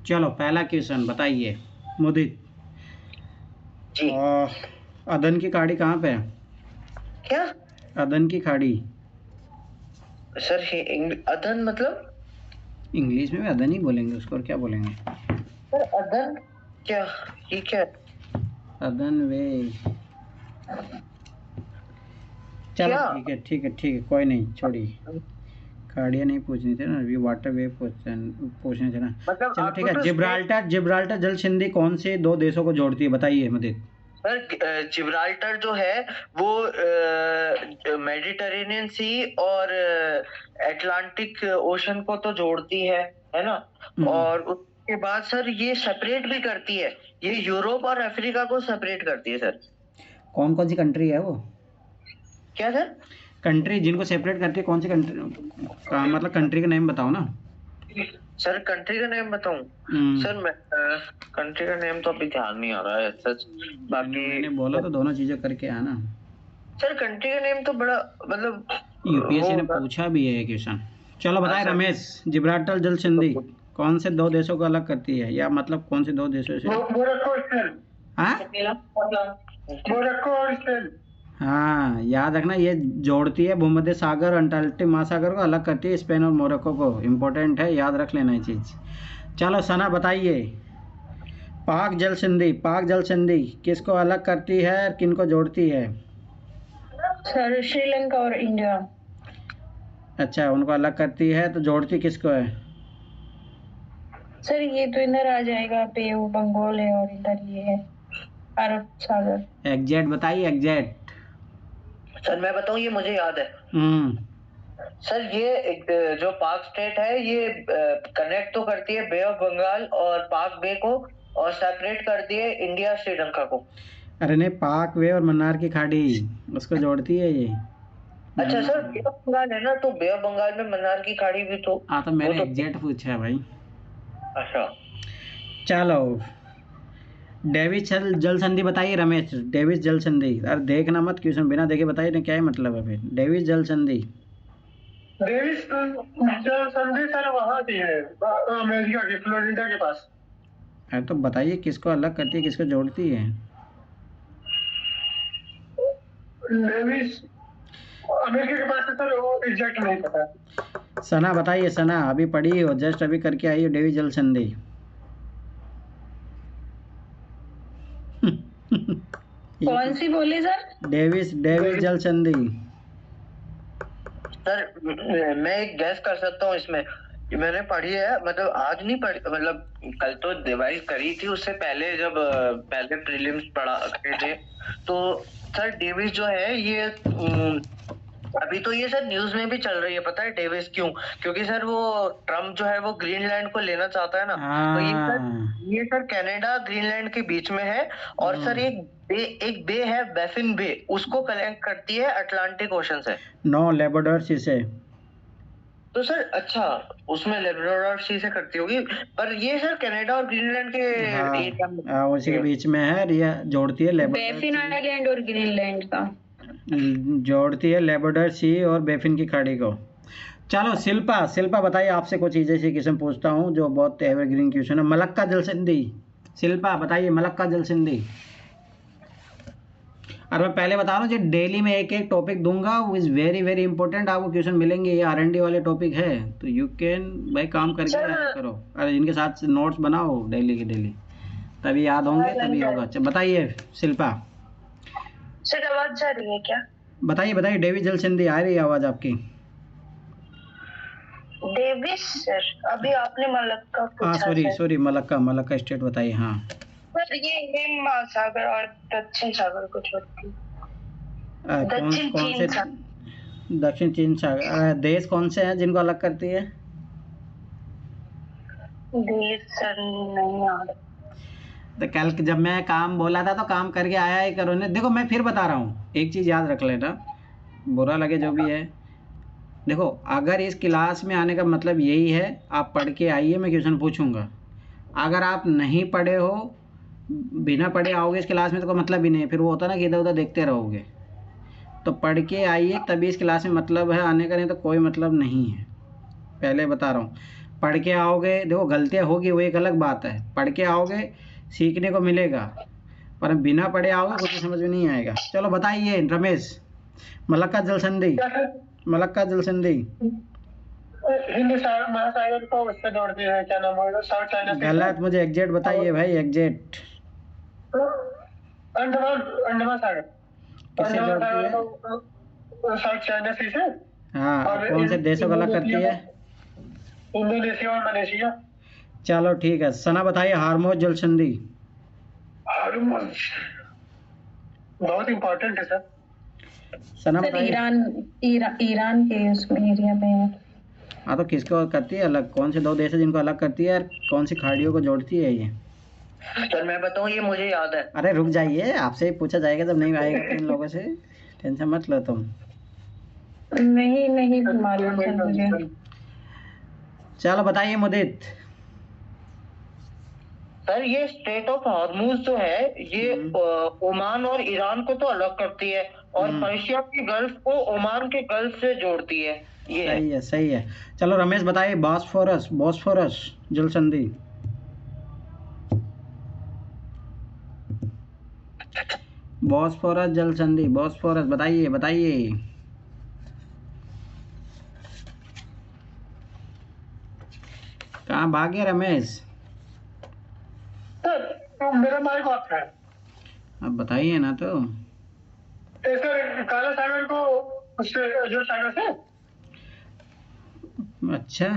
चलो पहला क्वेश्चन बताइए मुदित। जी। अदन की खाड़ी कहाँ पे है? क्या अदन की खाड़ी सर? अदन मतलब? इंग्लिश में भी अदन ही बोलेंगे उसको, और क्या बोलेंगे? सर अदन क्या? ये क्या? अदन वे। चलो क्या? ठीक है ठीक है ठीक है, कोई नहीं, छोड़िए। खाड़ियाँ नहीं पूछनी थी ना, अभी वाटर वे पूछने थे ना। मतलब चलो ठीक आपको है, तो जिब्राल्टर जिब्राल्टर जल संधि कौन से दो देशों को जोड़ती है, बताइए मुदित। सर जिब्राल्टर जो है वो मेडिटेरेनियन सी और अटलांटिक ओशन को तो जोड़ती है ना? और उसके बाद सर ये सेपरेट भी करती है, ये यूरोप और अफ्रीका को सेपरेट करती है सर। कौन कौन सी कंट्री है वो? क्या सर? कंट्री जिनको सेपरेट करती है, कौन सी कंट्री का, मतलब कंट्री का नेम बताओ ना। सर कंट्री का नेम बताऊं? सर मैं कंट्री का नेम तो अभी ध्यान नहीं आ रहा है सच। बाकी मैंने बोला तो दोनों चीजें करके आना। सर कंट्री का नेम तो बड़ा मतलब यूपीएससी ने वो पूछा भी है ये क्वेश्चन। चलो बताए सर रमेश, जिब्राल्टर जल संधि कौन से दो देशों को अलग करती है, या मतलब कौन से दो देशों से? हाँ हाँ, याद रखना, ये जोड़ती है भूमध्य सागर अंटार्कटिक महासागर को अलग करती है, स्पेन और मोरक्को को। इम्पोर्टेंट है, याद रख लेना ये चीज़। चलो सना बताइए, पाक जल संधि किसको अलग करती है, किन को जोड़ती है? सर श्रीलंका और इंडिया। अच्छा, उनको अलग करती है, तो जोड़ती किसको है? सर ये तो इधर आ जाएगा, पे वो बंगाल है और इधर ये है अरब सागर। एग्जैक्ट बताइए, एग्जैक्ट। सर मैं बताऊं, ये मुझे याद है। सर ये एक जो पाक स्टेट है ये कनेक्ट तो करती है बे ऑफ बंगाल और पाक बे को, और सेपरेट करती है इंडिया श्रीलंका को। अरे नहीं, पाक वे और मन्नार की खाड़ी उसको जोड़ती है ये। अच्छा सर, बे ऑफ बंगाल है ना, तो बे ऑफ बंगाल में मन्नार की खाड़ी भी तो। हाँ, तो मैंने एग्जैक्ट पूछा है भाई। अच्छा चलो डेविस जल संधि बताइए रमेश, डेविस जल संधि। अरे देखना मत क्वेश्चन, बिना देखे बताइए ना, क्या है मतलब है फिर डेविस जल संधि? डेविस जल संधि सर वहां की है, अमेरिका के फ्लोरिडा के पास। अरे तो बताइए किसको अलग करती है, किसको जोड़ती है? डेविस अमेरिका के पास है सर, वो एग्जैक्ट नहीं पता। सना बताइए, सना अभी पढ़ी हो, जस्ट अभी करके आई हो डेविस जल संधि। कौन सी बोली सर? डेविस जल संधि। सर मैं एक गैस कर सकता हूँ इसमें, मैंने पढ़ी है, मतलब आज नहीं पढ़ी, मतलब कल तो रिवाइज करी थी, उससे पहले जब पहले प्रीलिम्स पढ़ा थे तो सर डेविस जो है ये अभी तो ये सर न्यूज में भी चल रही है, पता है डेविस क्यों? क्योंकि सर वो ट्रम्प जो है वो ग्रीनलैंड को लेना चाहता है ना, तो ये सर कनाडा ग्रीनलैंड के बीच में है, और सर एक बे है बैफिन बे, उसको कनेक्ट करती है अटलांटिक ओशन से। नो लेब्राडोर सी से। तो सर अच्छा, उसमें लेब्राडोर सी से करती होगी, पर ये सर कनाडा और ग्रीनलैंड के एरिया में उसी के बीच में है, ये जोड़ती है बैफिन आइलैंड और ग्रीनलैंड का, जोड़ती है लेब्राडोर सी और बैफिन की खाड़ी को। चलो शिल्पा बताइए, आपसे कुछ चीज़ें से क्वेश्चन पूछता हूँ जो बहुत एवरग्रीन क्वेश्चन है। मलक्का जल संधि, शिल्पा बताइए, मलक्का जल संधि। और मैं पहले बता रहा हूँ, जो डेली में एक एक टॉपिक दूंगा वो इज़ वेरी वेरी इंपॉर्टेंट, आपको क्वेश्चन मिलेंगे, ये R&D वाले टॉपिक है, तो यू कैन भाई काम करके आया करो, अरे इनके साथ नोट्स बनाओ डेली के डेली, तभी याद होंगे, तभी होगा। अच्छा बताइए शिल्पा। सर आवाज जा रही है क्या? बताइए डेविस जल संधि, आ रही है आवाज़ आपकी? डेविस सर, अभी आपने मलक्का पूछा। सॉरी मलक्का स्टेट बताइए। हाँ सर ये हिंद महासागर और दक्षिण सागर को जोड़ती है। दक्षिण चीन सागर। देश कौन से हैं जिनको अलग करती है? देश सर नहीं आ रहा। तो कल जब मैं काम बोला था तो काम करके आया ही करो ने। देखो मैं फिर बता रहा हूँ, एक चीज़ याद रख लेना, बुरा लगे जो भी है। देखो अगर इस क्लास में आने का मतलब यही है आप पढ़ के आइए, मैं क्वेश्चन पूछूंगा। अगर आप नहीं पढ़े हो, बिना पढ़े आओगे इस क्लास में तो कोई मतलब ही नहीं है, फिर वो होता ना कि इधर उधर देखते रहोगे। तो पढ़ के आइए तभी इस क्लास में मतलब है आने का, नहीं तो कोई मतलब नहीं है, पहले बता रहा हूँ। पढ़ के आओगे, देखो गलतियाँ होगी वो एक अलग बात है, पढ़ के आओगे सीखने को मिलेगा, पर बिना पढ़े आओगे कुछ समझ में नहीं आएगा। चलो बताइए रमेश, मलक्का जल संधि, क्या सर? मलक्का जल संधि। हिंद महासागर को उससे जोड़ती है, क्या नाम है, साउथ चाइना सी। गलत, मुझे एग्जैक्ट बताइए भाई, एग्जैक्ट। अंडमान अंडमान सागर। किससे अंडमान जोड़ती सागर है? को साउथ चाइना सी से। हाँ, और कौन से देशों को अलग करती है? इंडोनेशिया और मलेशिया। चलो ठीक है, सना बताइए हार्मोज जल संधि। हार्मोज बहुत इम्पोर्टेंट है सर। सना सर बताइए। ईरान के उसमें एरिया में है। हाँ तो किसको करती है अलग, कौन से दो देश है जिनको अलग करती है, और कौन सी खाड़ियों को जोड़ती है ये? सर मैं बताऊं, ये मुझे याद है। अरे रुक जाइए, आपसे ही पूछा जाएगा जब नहीं आएगा तीन लोगों से, टेंशन मत लो तुम। नहीं मालूम सर मुझे। चलो बताइए मुदित। सर ये स्ट्रेट ऑफ हॉर्मूज जो है ये ओमान और ईरान को तो अलग करती है, और पर्शिया की गल्फ को ओमान के गल्फ से जोड़ती है। ये सही है, सही है। चलो रमेश बताइए बॉस्फोरस, बॉस्फोरस जल संधि। बॉस्फोरस जल संधि, बॉस्फोरस बताइए बताइए। कहाँ भागे रमेश? सर तो मेरा माइक ऑफ है। अब बताइए ना तो। सर काला सागर को उससे जो सागर से। अच्छा,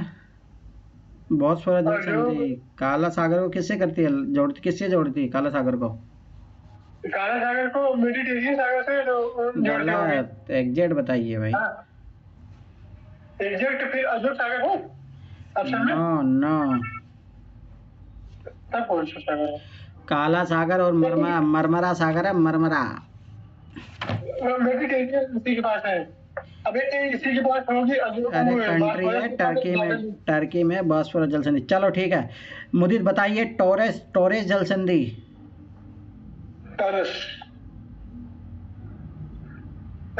बॉस्फोरस जल संधि काला सागर को किससे करती है, जोड़ती, किससे जोड़ती है काला सागर को? काला सागर को मेडिटेरियन सागर से जोड़ती होगी। गलत, एग्जैक्ट बताइए भाई। एग्जैक्ट फिर अजब सागर है ऑप्शन में। नो नो, तब कौन सा सागर है? काला सागर और मरमरा सागर है, मरमरा। मेडिटेरियन इसी के पास है। अबे इसी के पास होगी अजब। अरे कंट्री है टर्की में, टर्की में बॉस्फोरस जल संधि। चलो ठीक है, मुदित बताइए टोरेस, टोरेस जल संधि। टॉरस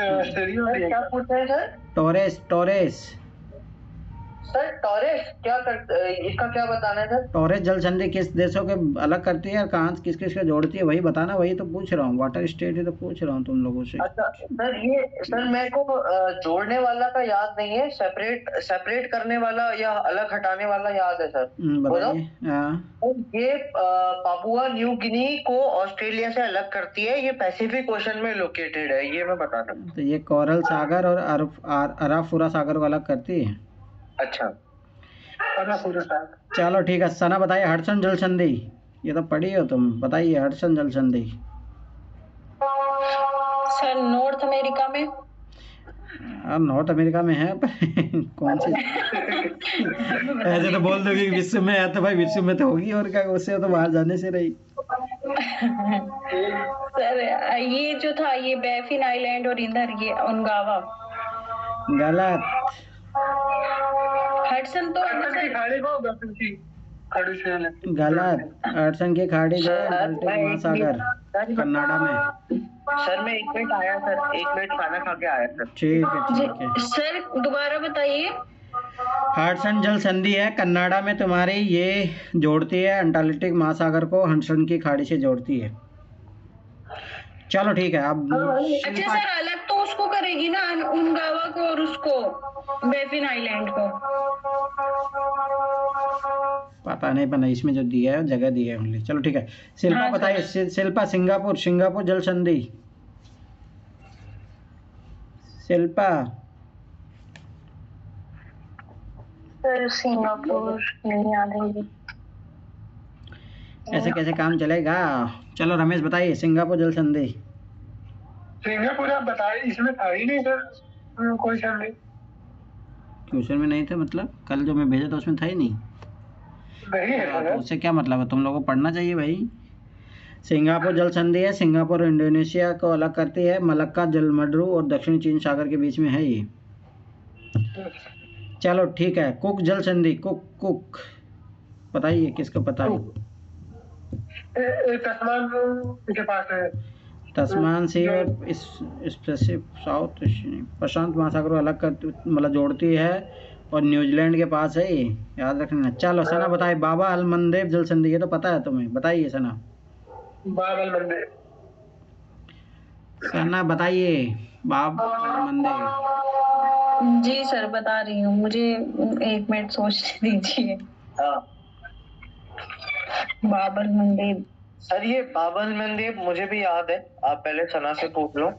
ऑस्ट्रेलिया में। क्या पूछ रहे हैं sir? Torres, Torres. Sir Torres क्या इसका क्या बताना है सर? टोरेस जल संधि किस देशों के अलग करती है और कहाँ किस किस को जोड़ती है, वही बताना, वही तो पूछ रहा हूँ, वाटर स्टेट ही तो पूछ रहा हूँ तुम लोगों से। अच्छा सर, ये सर मेरे को जोड़ने वाला का याद नहीं है, सेपरेट करने वाला या अलग हटाने वाला याद है सर। बताइए। हाँ, ये पापुआ न्यू गिनी को ऑस्ट्रेलिया से अलग करती है, ये पैसिफिक ओशन में लोकेटेड है, ये मैं बता रहा हूँ। तो ये कोरल सागर और अराफुरा सागर को अलग करती है। अच्छा चलो ठीक है, सना बताइए हडसन जल संधि। ये तो पढ़ी हो तुम, बताइए हडसन जल संधि। सर नॉर्थ अमेरिका में। नॉर्थ अमेरिका में है पर कौन सी? ऐसे तो बोल दोगे विश्व में है तो भाई विश्व में तो होगी, और क्या, उससे तो बाहर जाने से रही। सर ये जो था ये बैफिन आइलैंड और इधर ये उनगावा। गलत, हडसन तो की खाड़ी को बैफिन की खाड़ी से अलग। गलत। हडसन की खाड़ी जो है अटलांटिक महासागर कनाडा में। सर मैं 1 मिनट आया सर, 1 मिनट खाना खा के आया सर। ठीक है ठीक है। सर दोबारा बताइए। हडसन जल संधि है कनाडा में तुम्हारी, ये जोड़ती है अटलांटिक महासागर को हडसन की खाड़ी से जोड़ती है। चलो ठीक है। अब अच्छा सर अलग तो उसको करेगी ना, उनगावा को और उसको बैफिन आइलैंड को। पता नहीं, पर इसमें जो दिया है जगह दी है ओनली। चलो ठीक है, शिल्पा हाँ, बताइए शिल्पा सिंगापुर, सिंगापुर जल संधि। शिल्पा। सर सिंगापुर नहीं याद है। ऐसे कैसे काम चलेगा? चलो रमेश बताइए सिंगापुर जल संधि। सिंगापुर आप बताइए, इसमें था ही नहीं सर कोई सर नहीं। क्वेश्चन में नहीं था, मतलब कल जो मैं भेजा था उसमें था ही नहीं। नहीं है तो सर। उससे क्या मतलब है, तुम लोगों को पढ़ना चाहिए भाई। सिंगापुर जल संधि है, सिंगापुर और इंडोनेशिया को अलग करती है, मलक्का जलमंडल और दक्षिण चीन सागर के बीच में है ये। चलो ठीक है, कुक जल संधि, कुक बताइए किसको पता है? तस्मान के पास है। तस्मान सी और इस स्पेसिफिक साउथ प्रशांत महासागर को अलग कर मतलब जोड़ती है, और न्यूजीलैंड के पास है ये, याद रखना। चलो सना बताए, बाबा अल मंदेब जल संधि, ये तो पता है तुम्हें, बताइए सना। बाबल मंदिर। सना बताइए, बाब अल मंदेब। जी सर बता रही हूँ, मुझे 1 मिनट सोचने दीजिए। हाँ बाबर मंदिर। सर, ये बाबल मंदिर मुझे भी याद है, आप पहले सना से पूछ लो।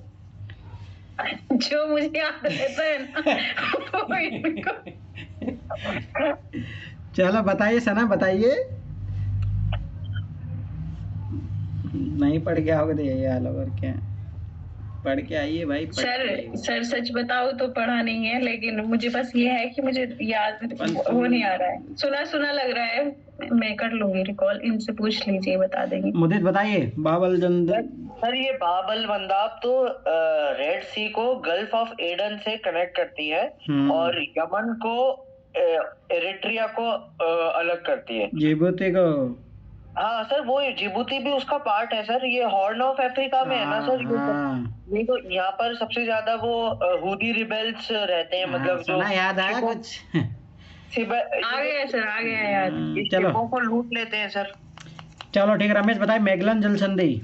जो मुझे याद रहता है ना वो इनको। चलो बताइए सना, बताइए। नहीं पढ़ के आओगे तो यही हाल होगा, और क्या। पढ़ के आइए भाई, पढ़ के आइए। सर सच बताओ तो पढ़ा नहीं है, लेकिन मुझे बस ये है कि मुझे याद वो नहीं आ रहा है, सुना सुना लग रहा है। मैं कर लूंगी रिकॉल, इनसे पूछ लीजिए, बता देंगे। मुदित बताइए, बाबल जंद। सर, ये बाबल मंदाब तो रेड सी को गल्फ ऑफ एडन से कनेक्ट करती है और यमन को एरिट्रिया को अलग करती है। जिबूती को। हाँ सर, वो जिबूती भी उसका पार्ट है सर। ये हॉर्न ऑफ अफ्रीका में है ना सर। ये तो यहाँ पर सबसे ज्यादा वो हुदी रिबेल्स रहते हैं, मतलब जो याद आया कुछ। आ गया सर, आ गया याद। चलो को लूट लेते हैं सर। चलो ठीक है, रमेश बताए, मैगलन जल संधि।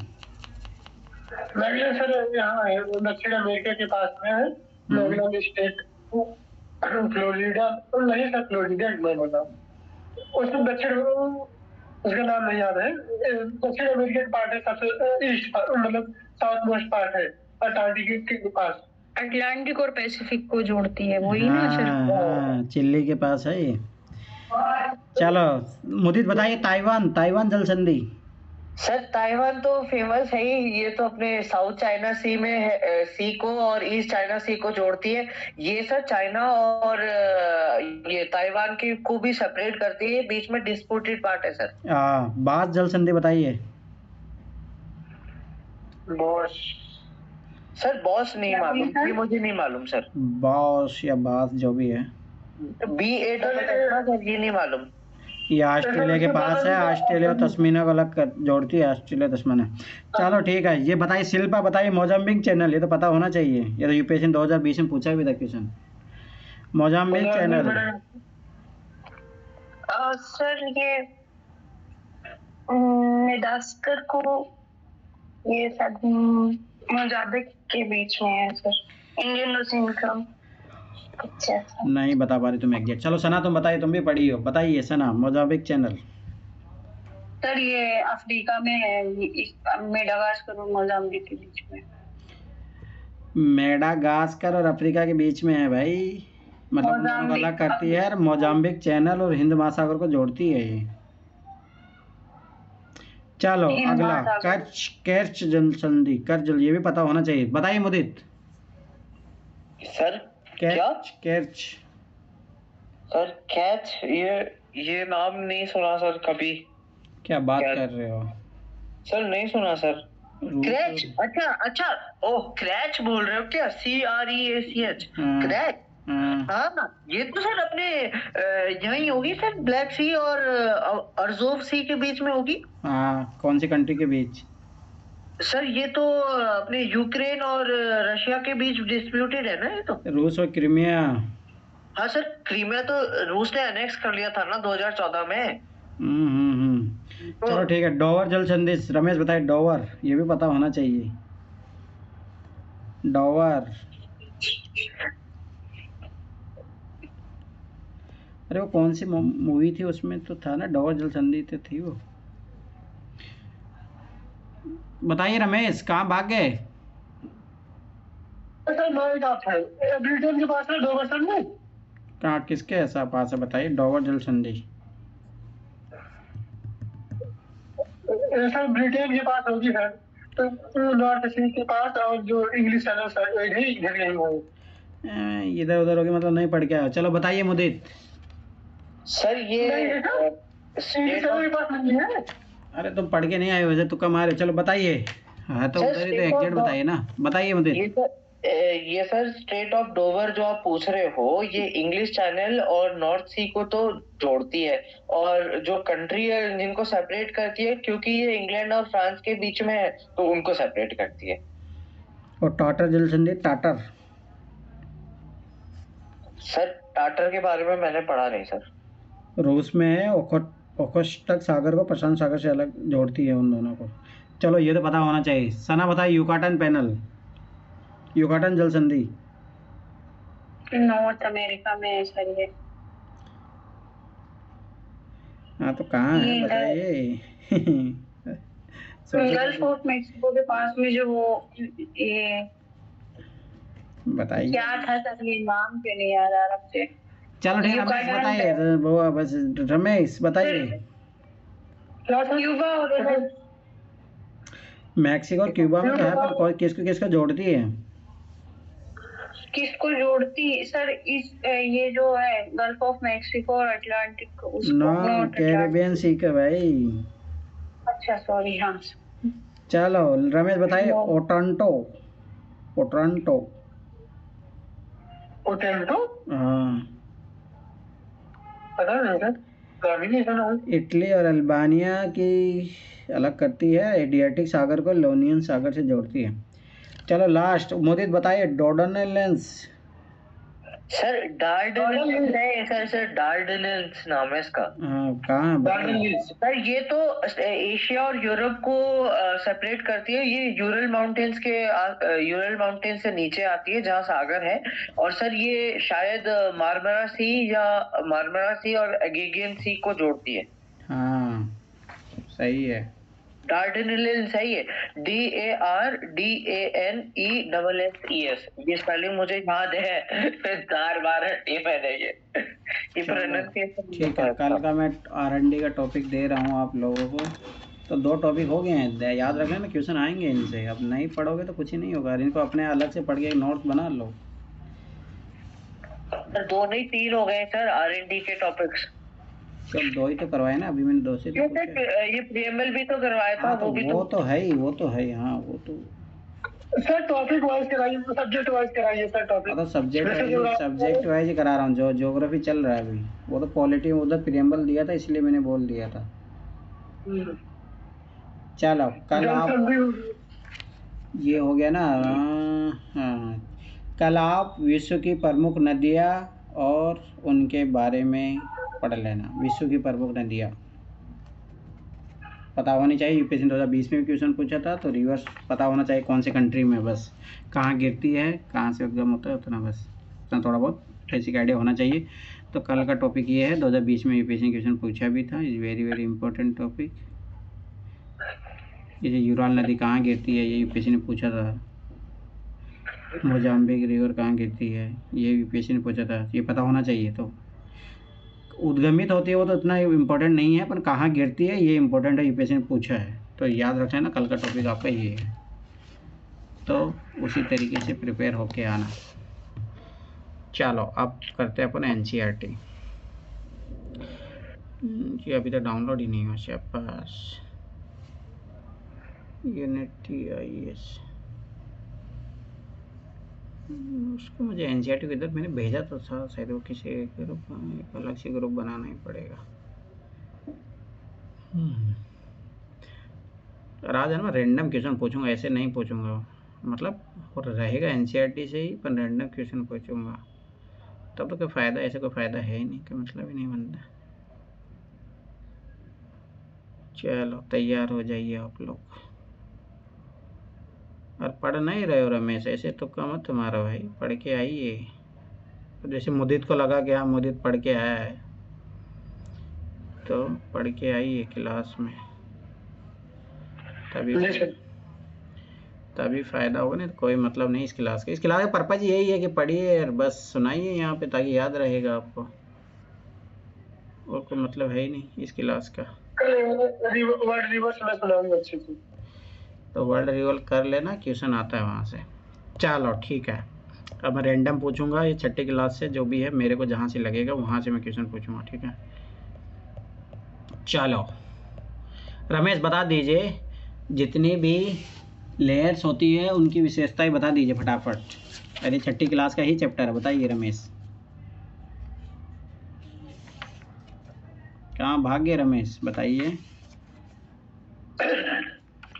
मैगलन सर यहाँ है, दक्षिण अमेरिका के पास में है। मैगलन स्टेट फ्लोरिडा, नहीं सर फ्लोरिडा मैं बोला, उसमें दक्षिण, उसका नाम नहीं याद है। दक्षिण अमेरिका के पार्ट है, सबसे ईस्ट मतलब साउथ मोस्ट पार्ट है, अटलांटिक के पास। अटलांटिक और पैसिफिक को जोड़ती है, वही ना सर। चिल्ली के पास है ये। चलो मुदित बताइए, ताइवान, ताइवान जल संधि। सर ताइवान तो फेमस है ही, ये तो अपने साउथ चाइना सी में सी को और ईस्ट चाइना सी को जोड़ती है। ये सर चाइना और ये ताइवान की को भी सेपरेट करती है, बीच में डिस्प्यूटेड पार्ट है सर। बास जल संधि बताइए। बॉस सर, बॉस नहीं मालूम, ये मुझे नहीं मालूम सर। बॉस या बास जो भी है, BA सर, ये नहीं मालूम। ये ऑस्ट्रेलिया के पास है, ऑस्ट्रेलिया और तस्मीना को अलग जोड़ती है, ऑस्ट्रेलिया तस्मीना। चलो ठीक है, ये बताइए शिल्पा बताइए, मोजाम्बिक चैनल, ये तो पता होना चाहिए, ये तो यूपीएससी 2020 में पूछा भी था क्वेश्चन। Mozambique channel. सर ये मेडागास्कर को, ये शायद मोजाम्बिक के बीच में है सर, इंडियन ओशियन का। अच्छा नहीं बता पा रही तुम एग्जैक्ट। चलो सना तुम बताइए, तुम भी पढ़ी हो, बताइए सना, मोजाम्बिक चैनल। सर ये अफ्रीका में है, मेडागास्कर और मोजाम्बिक के बीच में। मेडागास्कर और अफ्रीका के बीच में है भाई, मतलब दोनों को अलग करती है, और मोजाम्बिक चैनल और हिंद महासागर को जोड़ती है ये। चलो अगला, कर्च जल संधि, कर्च जल, ये भी पता होना चाहिए, बताइए Mudit. Sir catch. Sir catch, ये नाम नहीं सुना सर कभी। क्या बात कर रहे हो सर, नहीं सुना सर। क्रैच, अच्छा ओह क्रैच बोल रहे हो क्या? CREACH, क्रैच। हाँ, ये तो सर अपने यही होगी सर, ब्लैक सी और अर्जोव सी के बीच में होगी। हाँ, कौन सी कंट्री के बीच? सर ये तो अपने यूक्रेन और रशिया के बीच डिस्प्यूटेड है ना ये तो। रूस और क्रीमिया। हाँ सर, क्रीमिया तो रूस ने एनेक्स कर लिया था ना 2014 में। चलो ठीक है, डोवर जल संधि, रमेश बताए डोवर, ये भी पता होना चाहिए, डोवर। अरे वो कौन सी मूवी थी, उसमें तो था ना डोवर जल संधि, तो थी वो। बताइए रमेश, कहाँ भाग गए? ब्रिटेन के पास है डोवर संधि। कहाँ, किसके ऐसा पास है, बताइए डोवर जल संधि। सर ब्रिटेन के पास होगी सर, तो नॉर्थ सी के पास, और जो इंग्लिश चैनल सर इधर नहीं होगी, इधर उधर होगी, मतलब नहीं पढ़ के आया। चलो बताइए मुदित। सर ये इंग्लिश चैनल के पास नहीं है। अरे तुम पढ़ के नहीं आए वैसे, तुक्का मारे। चलो बताइए। हाँ तो उधर ही तो एग्जैक्ट बताइए ना, बताइए मुदित। ये सर स्ट्रेट ऑफ डोवर जो आप पूछ रहे हो, ये इंग्लिश चैनल और नॉर्थ सी को तो जोड़ती है, और जो कंट्री है जिनको सेपरेट करती है, क्योंकि ये इंग्लैंड और फ्रांस के बीच में है, तो उनको सेपरेट करती है। और टाटर जल संधि, टाटर। सर टाटर के बारे में मैंने पढ़ा नहीं सर। रूस में है, ओखोत्स्क सागर को प्रशांत सागर से अलग जोड़ती है उन दोनों को। चलो ये तो पता होना चाहिए। सना बताए युकाटन पैनल, युकाटन जल संधि। नॉर्थ अमेरिका में है सर ये। हाँ तो कहाँ है ये बताइए। गल्फ ऑफ मेक्सिको के पास में जो वो ये बताइए। क्या था सर, ये नाम क्यों नहीं याद आ रहा मुझे। चलो ठीक है, रमेश बताइए। वो बस रमेश बताइए। क्या था? क्यूबा और इधर मैक्सिको और क्यूबा में तो है, पर किसको किसको जोड़ती है? किसको जोड़ती सर? इस ये जो है गल्फ ऑफ मेक्सिको और अटलांटिक उसको, नो, नॉर्थ कैरेबियन सी का भाई। अच्छा सॉरी, हाँ। चलो रमेश बताइए। ओटांटो, ओटांटो। ओटेंटो? हाँ, पता नहीं सर, नाम ही नहीं सुना हूँ। इटली और अल्बानिया की अलग करती है, एडियाटिक सागर को लोनियन सागर से जोड़ती है। चलो लास्ट मोदित बताइए। डोर्डनेलेंस। सर डार्डेनेल्स है सर, सर डार्डेनेल्स नाम है इसका। हाँ कहाँ है बताइए। डार्डेनलीज। सर ये तो एशिया और यूरोप को सेपरेट करती है। ये यूरल माउंटेन्स के यूरल माउंटेन से नीचे आती है जहाँ सागर है। और सर ये शायद मार्मरा सी और एगेगियन सी को जोड़ती है। हाँ सही है। डार्डेनेल्स है ये, DARDANESSES। ये स्पेलिंग मुझे याद है, बार बार हट्टी मैंने ये प्रोनाउंसिएशन। ठीक है, कल का मैं R&D का टॉपिक दे रहा हूँ आप लोगों को। तो 2 टॉपिक हो गए हैं, याद रख लेना, क्वेश्चन आएंगे इनसे। अब नहीं पढ़ोगे तो कुछ ही नहीं होगा। इनको अपने अलग से पढ़ के नोट्स बना लो। सर 2 नहीं 3 हो गए सर R&D के टॉपिक्स। चल 2 ही तो करवाए ना, अभी मैंने 2 से तो पूछा। ये प्रीएमएल भी तो करवाया था। हाँ तो भी वो तो है ही, वो तो है ही। हाँ वो तो सर टॉपिक वाइज कराइए, सब्जेक्ट वाइज कराइए सर टॉपिक। तो सब्जेक्ट वाइज ही करा रहा हूँ। जो ज्योग्राफी चल रहा है अभी, वो तो पॉलिटी में उधर प्रीएम्बल दिया था, इसलिए मैंने बोल दिया था। चलो कल आप, ये हो गया ना। हाँ, कल आप विश्व की प्रमुख नदियाँ और उनके बारे में पढ़ लेना। विश्व की प्रमुख नदियाँ पता होनी चाहिए। यूपीएससी 2020 में भी क्वेश्चन पूछा था, तो रिवर्स पता होना चाहिए कौन से कंट्री में, बस कहाँ गिरती है, कहाँ से उद्गम होता है, उतना बस उतना थोड़ा बहुत बेसिक आइडिया होना चाहिए। तो कल का टॉपिक ये है, 2020 में यूपीएससी क्वेश्चन पूछा भी था। Is very very important topic. जैसे यूराल नदी कहाँ गिरती है, ये यूपीएससी ने पूछा था। मोजाम्बिक रिवर कहाँ गिरती है, ये यूपीएससी ने पूछा था। ये पता होना चाहिए। तो उद्गमित होती है वो तो इतना इम्पोर्टेंट नहीं है, पर कहाँ गिरती है ये इम्पोर्टेंट है, यूपीएससी ने पूछा है। तो याद रखना ना, कल का टॉपिक आपका ये है। तो उसी तरीके से प्रिपेयर होके आना। चलो अब करते हैं अपन NCERT कि अभी तक डाउनलोड ही नहीं हुआ शाबाश। यूनिटी IAS उसको मुझे NCERT को इधर मैंने भेजा तो था शायद, वो किसी ग्रुप, एक अलग से ग्रुप बनाना ही पड़ेगा। आज है ना, रैंडम क्वेश्चन पूछूंगा, ऐसे नहीं पूछूंगा। मतलब और रहेगा NCERT से ही, पर रैंडम क्वेश्चन पूछूंगा। तब तो कोई फ़ायदा, ऐसे कोई फ़ायदा है ही नहीं, कोई मतलब ही नहीं बनता। चलो तैयार हो जाइए आप लोग। और पढ़ नहीं रहे हो रमेश, ऐसे तो कम मत तुम्हारा भाई, पढ़ के आइए। तो जैसे मुदित को लगा कि हाँ मुदित पढ़ के आया है, तो पढ़ के आइए क्लास में, तभी फ़ायदा होगा। नहीं तो कोई मतलब नहीं इस क्लास का। इस क्लास का पर्पज़ यही है कि पढ़िए और बस सुनाइए यहाँ पे, ताकि याद रहेगा आपको, और कोई मतलब है ही नहीं इस क्लास का। वर्ड रिवर्स में सुनाऊंगा अच्छे से। तो वर्ड रिवॉल्व कर लेना, क्वेश्चन आता है वहाँ से। चलो ठीक है, अब मैं रैंडम पूछूंगा ये 6ठी क्लास से, जो भी है मेरे को जहाँ से लगेगा वहाँ से मैं क्वेश्चन पूछूंगा, ठीक है। चलो रमेश बता दीजिए, जितनी भी लेयर्स होती है उनकी विशेषताएं बता दीजिए फटाफट। अरे 6ठी क्लास का ही चैप्टर है, बताइए रमेश। कहाँ भाग गए रमेश, बताइए।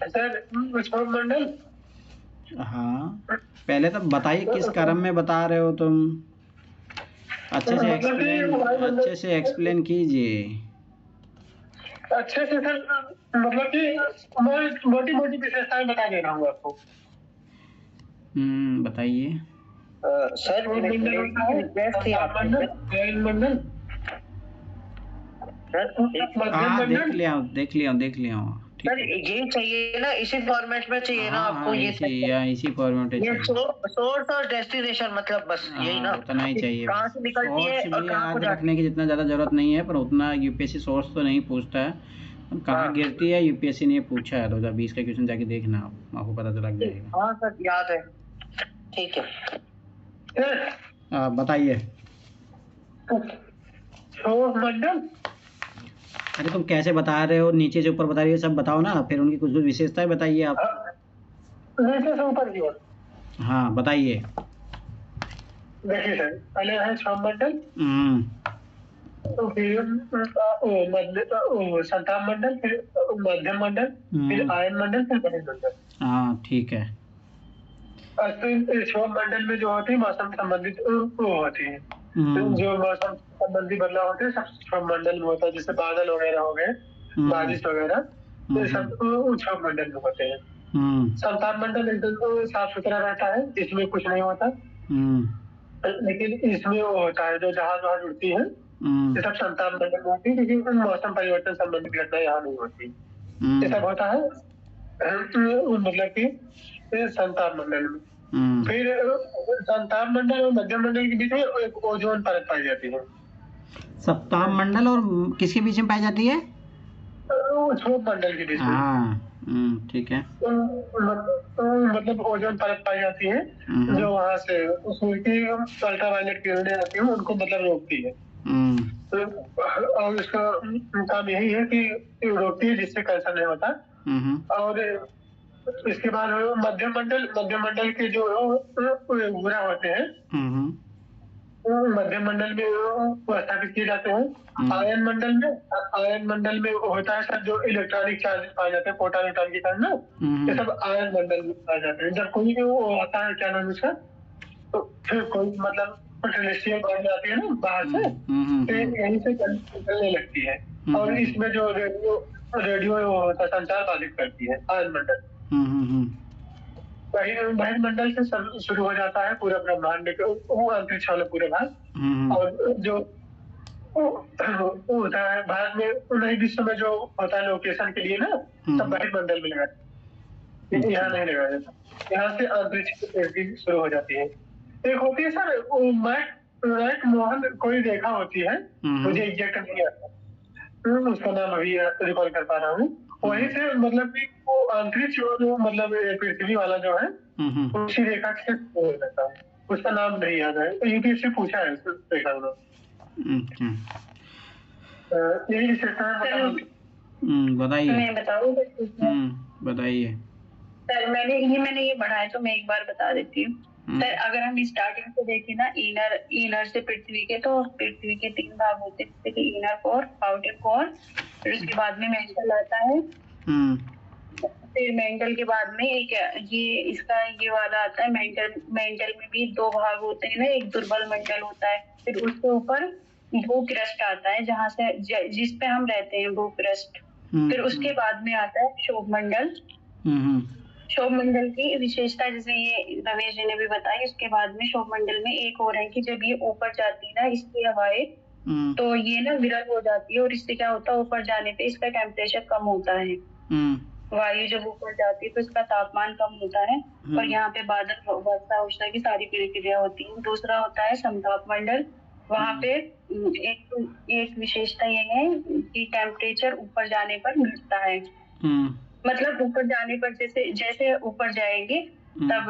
सर मंडल। हाँ पहले तो बताइए किस क्रम में बता रहे हो तुम। अच्छे से मतलब कि एक्सप्लेन, अच्छे से एक्सप्लेन कीजिए। अच्छे से सर, मतलब कि मैं मोटी मोटी विशेषताएं बता दे रहा हूँ आपको। बताइए। सर मंडल होता है, रिक्वेस्ट थी आपसे मंडल, मंडल, सर, मध्यम हाँ देख मंडल। लिया हूँ, देख लिया हूँ, देख लिया हूँ, ठीक सर है। ये चाहिए ना, इसी फॉर्मेट में चाहिए ना हाँ आपको? हाँ, ये इसी फॉर्मेट में ये चाहिए। सोर्स और डेस्टिनेशन, मतलब बस यही ना, हाँ उतना ही कि चाहिए। कहाँ से निकलती है सोर्स और भी कहाँ को याद जाती रखने की जितना ज़्यादा ज़रूरत नहीं है, पर उतना यूपीएससी सोर्स तो नहीं पूछता है। कहाँ हाँ। गिरती है यूपीएससी ने पूछा है, 2020 का क्वेश्चन जाके देखना आप, आपको पता तो लग है। जाएगा। हाँ सर याद है, ठीक है। आप बताइए। मंडल, अरे तुम कैसे बता रहे हो, नीचे से ऊपर बता रही हो, सब बताओ ना, फिर उनकी कुछ कुछ विशेषताएं बताइए आप। नीचे से ऊपर की ओर। हाँ बताइए। देखिए सर, पहले है मंडल, हम्म फिर संताप मंडल, फिर मध्यम मंडल, फिर हम्म, आयन मंडल, फिर बड़े मंडल। हाँ ठीक है। क्षोभ मंडल में जो होती है मौसम संबंधित वो होती है, हम्म जो मौसम संबंधी बदलाव होते हैं सब क्षोभ मंडल में होता है, जैसे बादल वगैरह हो गए, बारिश वगैरह, ये सब क्षोभ मंडल में होते हैं। संताप मंडल एकदम साफ सुथरा रहता है, इसमें कुछ नहीं होता, लेकिन इसमें वो होता है जो जहाज वहाज उड़ती है, ये सब संताप मंडल में होती है, क्योंकि मौसम परिवर्तन संबंधित घटना यहाँ नहीं होती, ये सब होता है मतलब कि संताप मंडल में। फिर संताप मंडल और मध्यम मंडल के बीच में एक ओजोन परत पाई जाती है। सप्ताह मंडल और किसके बीच में पाई जाती है? क्षोभ मंडल के बीच में। हाँ ठीक है। मतलब ओजोन परत पाई जाती है, जो वहां से सूर्य की अल्ट्रावायलेट किरणें आती हैं उनको मतलब रोकती है, और इसका काम यही है कि रोकती है जिससे कैंसर नहीं होता। और इसके बाद मध्यम मंडल के जो ग्रह होते हैं मध्यम मंडल में वो स्थापित किए जाते हैं। आयन मंडल में होता है सर, जो इलेक्ट्रॉनिक चार्जेस पाए जाते हैं, प्रोटॉन न्यूट्रॉन के कारण ना, ये सब आयन मंडल में पाए जाते हैं। जब कोई भी वो आता है, क्या नाम है इसका, तो फिर कोई मतलब टेरेस्ट्रियल बॉडी आती है ना बाहर से, तो यहीं से निकलने लगती है, और इसमें जो रेडियो होता है संचार बाधित करती है आयन मंडल। बहिर्मंडल से शुरू हो जाता है पूरा ब्रह्मांड, वो अंतरिक्ष वाला पूरा भाग, और जो वो होता है भारत में नहीं, विश्व में जो होता है लोकेशन के लिए ना, सब बहिर्मंडल में लगाते, यहाँ नहीं लगाया जाता। यहाँ से अंतरिक्ष की शुरू हो जाती है। एक होती है सर मैक मोहन कोई रेखा होती है, मुझे एग्जैक्ट नहीं आता, उसका नाम अभी रिकॉल कर पा रहा हूँ। वहीं से मतलब कि वो अंतरिक्ष जो मतलब पृथ्वी वाला जो है, उसी रेखा से हो जाता है, उसका नाम नहीं याद है, तो यूपीएससी पूछा है उस रेखा को। यही विशेषता है। बताइए। मैं बताऊँ बताइए। सर, मैंने ये पढ़ा है, तो मैं एक बार बता देती हूँ। सर अगर हम स्टार्टिंग से देखें ना, इनर से पृथ्वी के, तो पृथ्वी के 3 भाग होते हैं, जैसे कि इनर कोर, आउटर कोर, फिर उसके बाद में मेंटल आता है, फिर मेंटल के बाद में एक ये वाला आता है। मेंटल में भी 2 भाग होते हैं ना, एक दुर्बल मंडल होता है, फिर उसके ऊपर भूक्रस्ट आता है, जहाँ से जिस पे हम रहते हैं, भूक्रस्ट। फिर उसके बाद में आता है क्षोभ मंडल। क्षोभ मंडल की विशेषता जैसे ये रमेश जी ने भी बताई, उसके बाद में क्षोभ मंडल में एक और है कि जब ये ऊपर जाती है ना इसकी हवाएं, तो ये ना विरल हो जाती है, और इससे क्या होता है, ऊपर जाने पे इसका टेम्परेचर कम होता है। वायु जब ऊपर जाती है तो इसका तापमान कम होता है, और यहाँ पे बादल, वर्षा, उष्णा की सारी प्रक्रिया होती है। दूसरा होता है समताप मंडल। वहाँ पे एक विशेषता ये है कि टेम्परेचर ऊपर जाने पर घटता है, मतलब ऊपर जाने पर जैसे ऊपर जाएंगे तब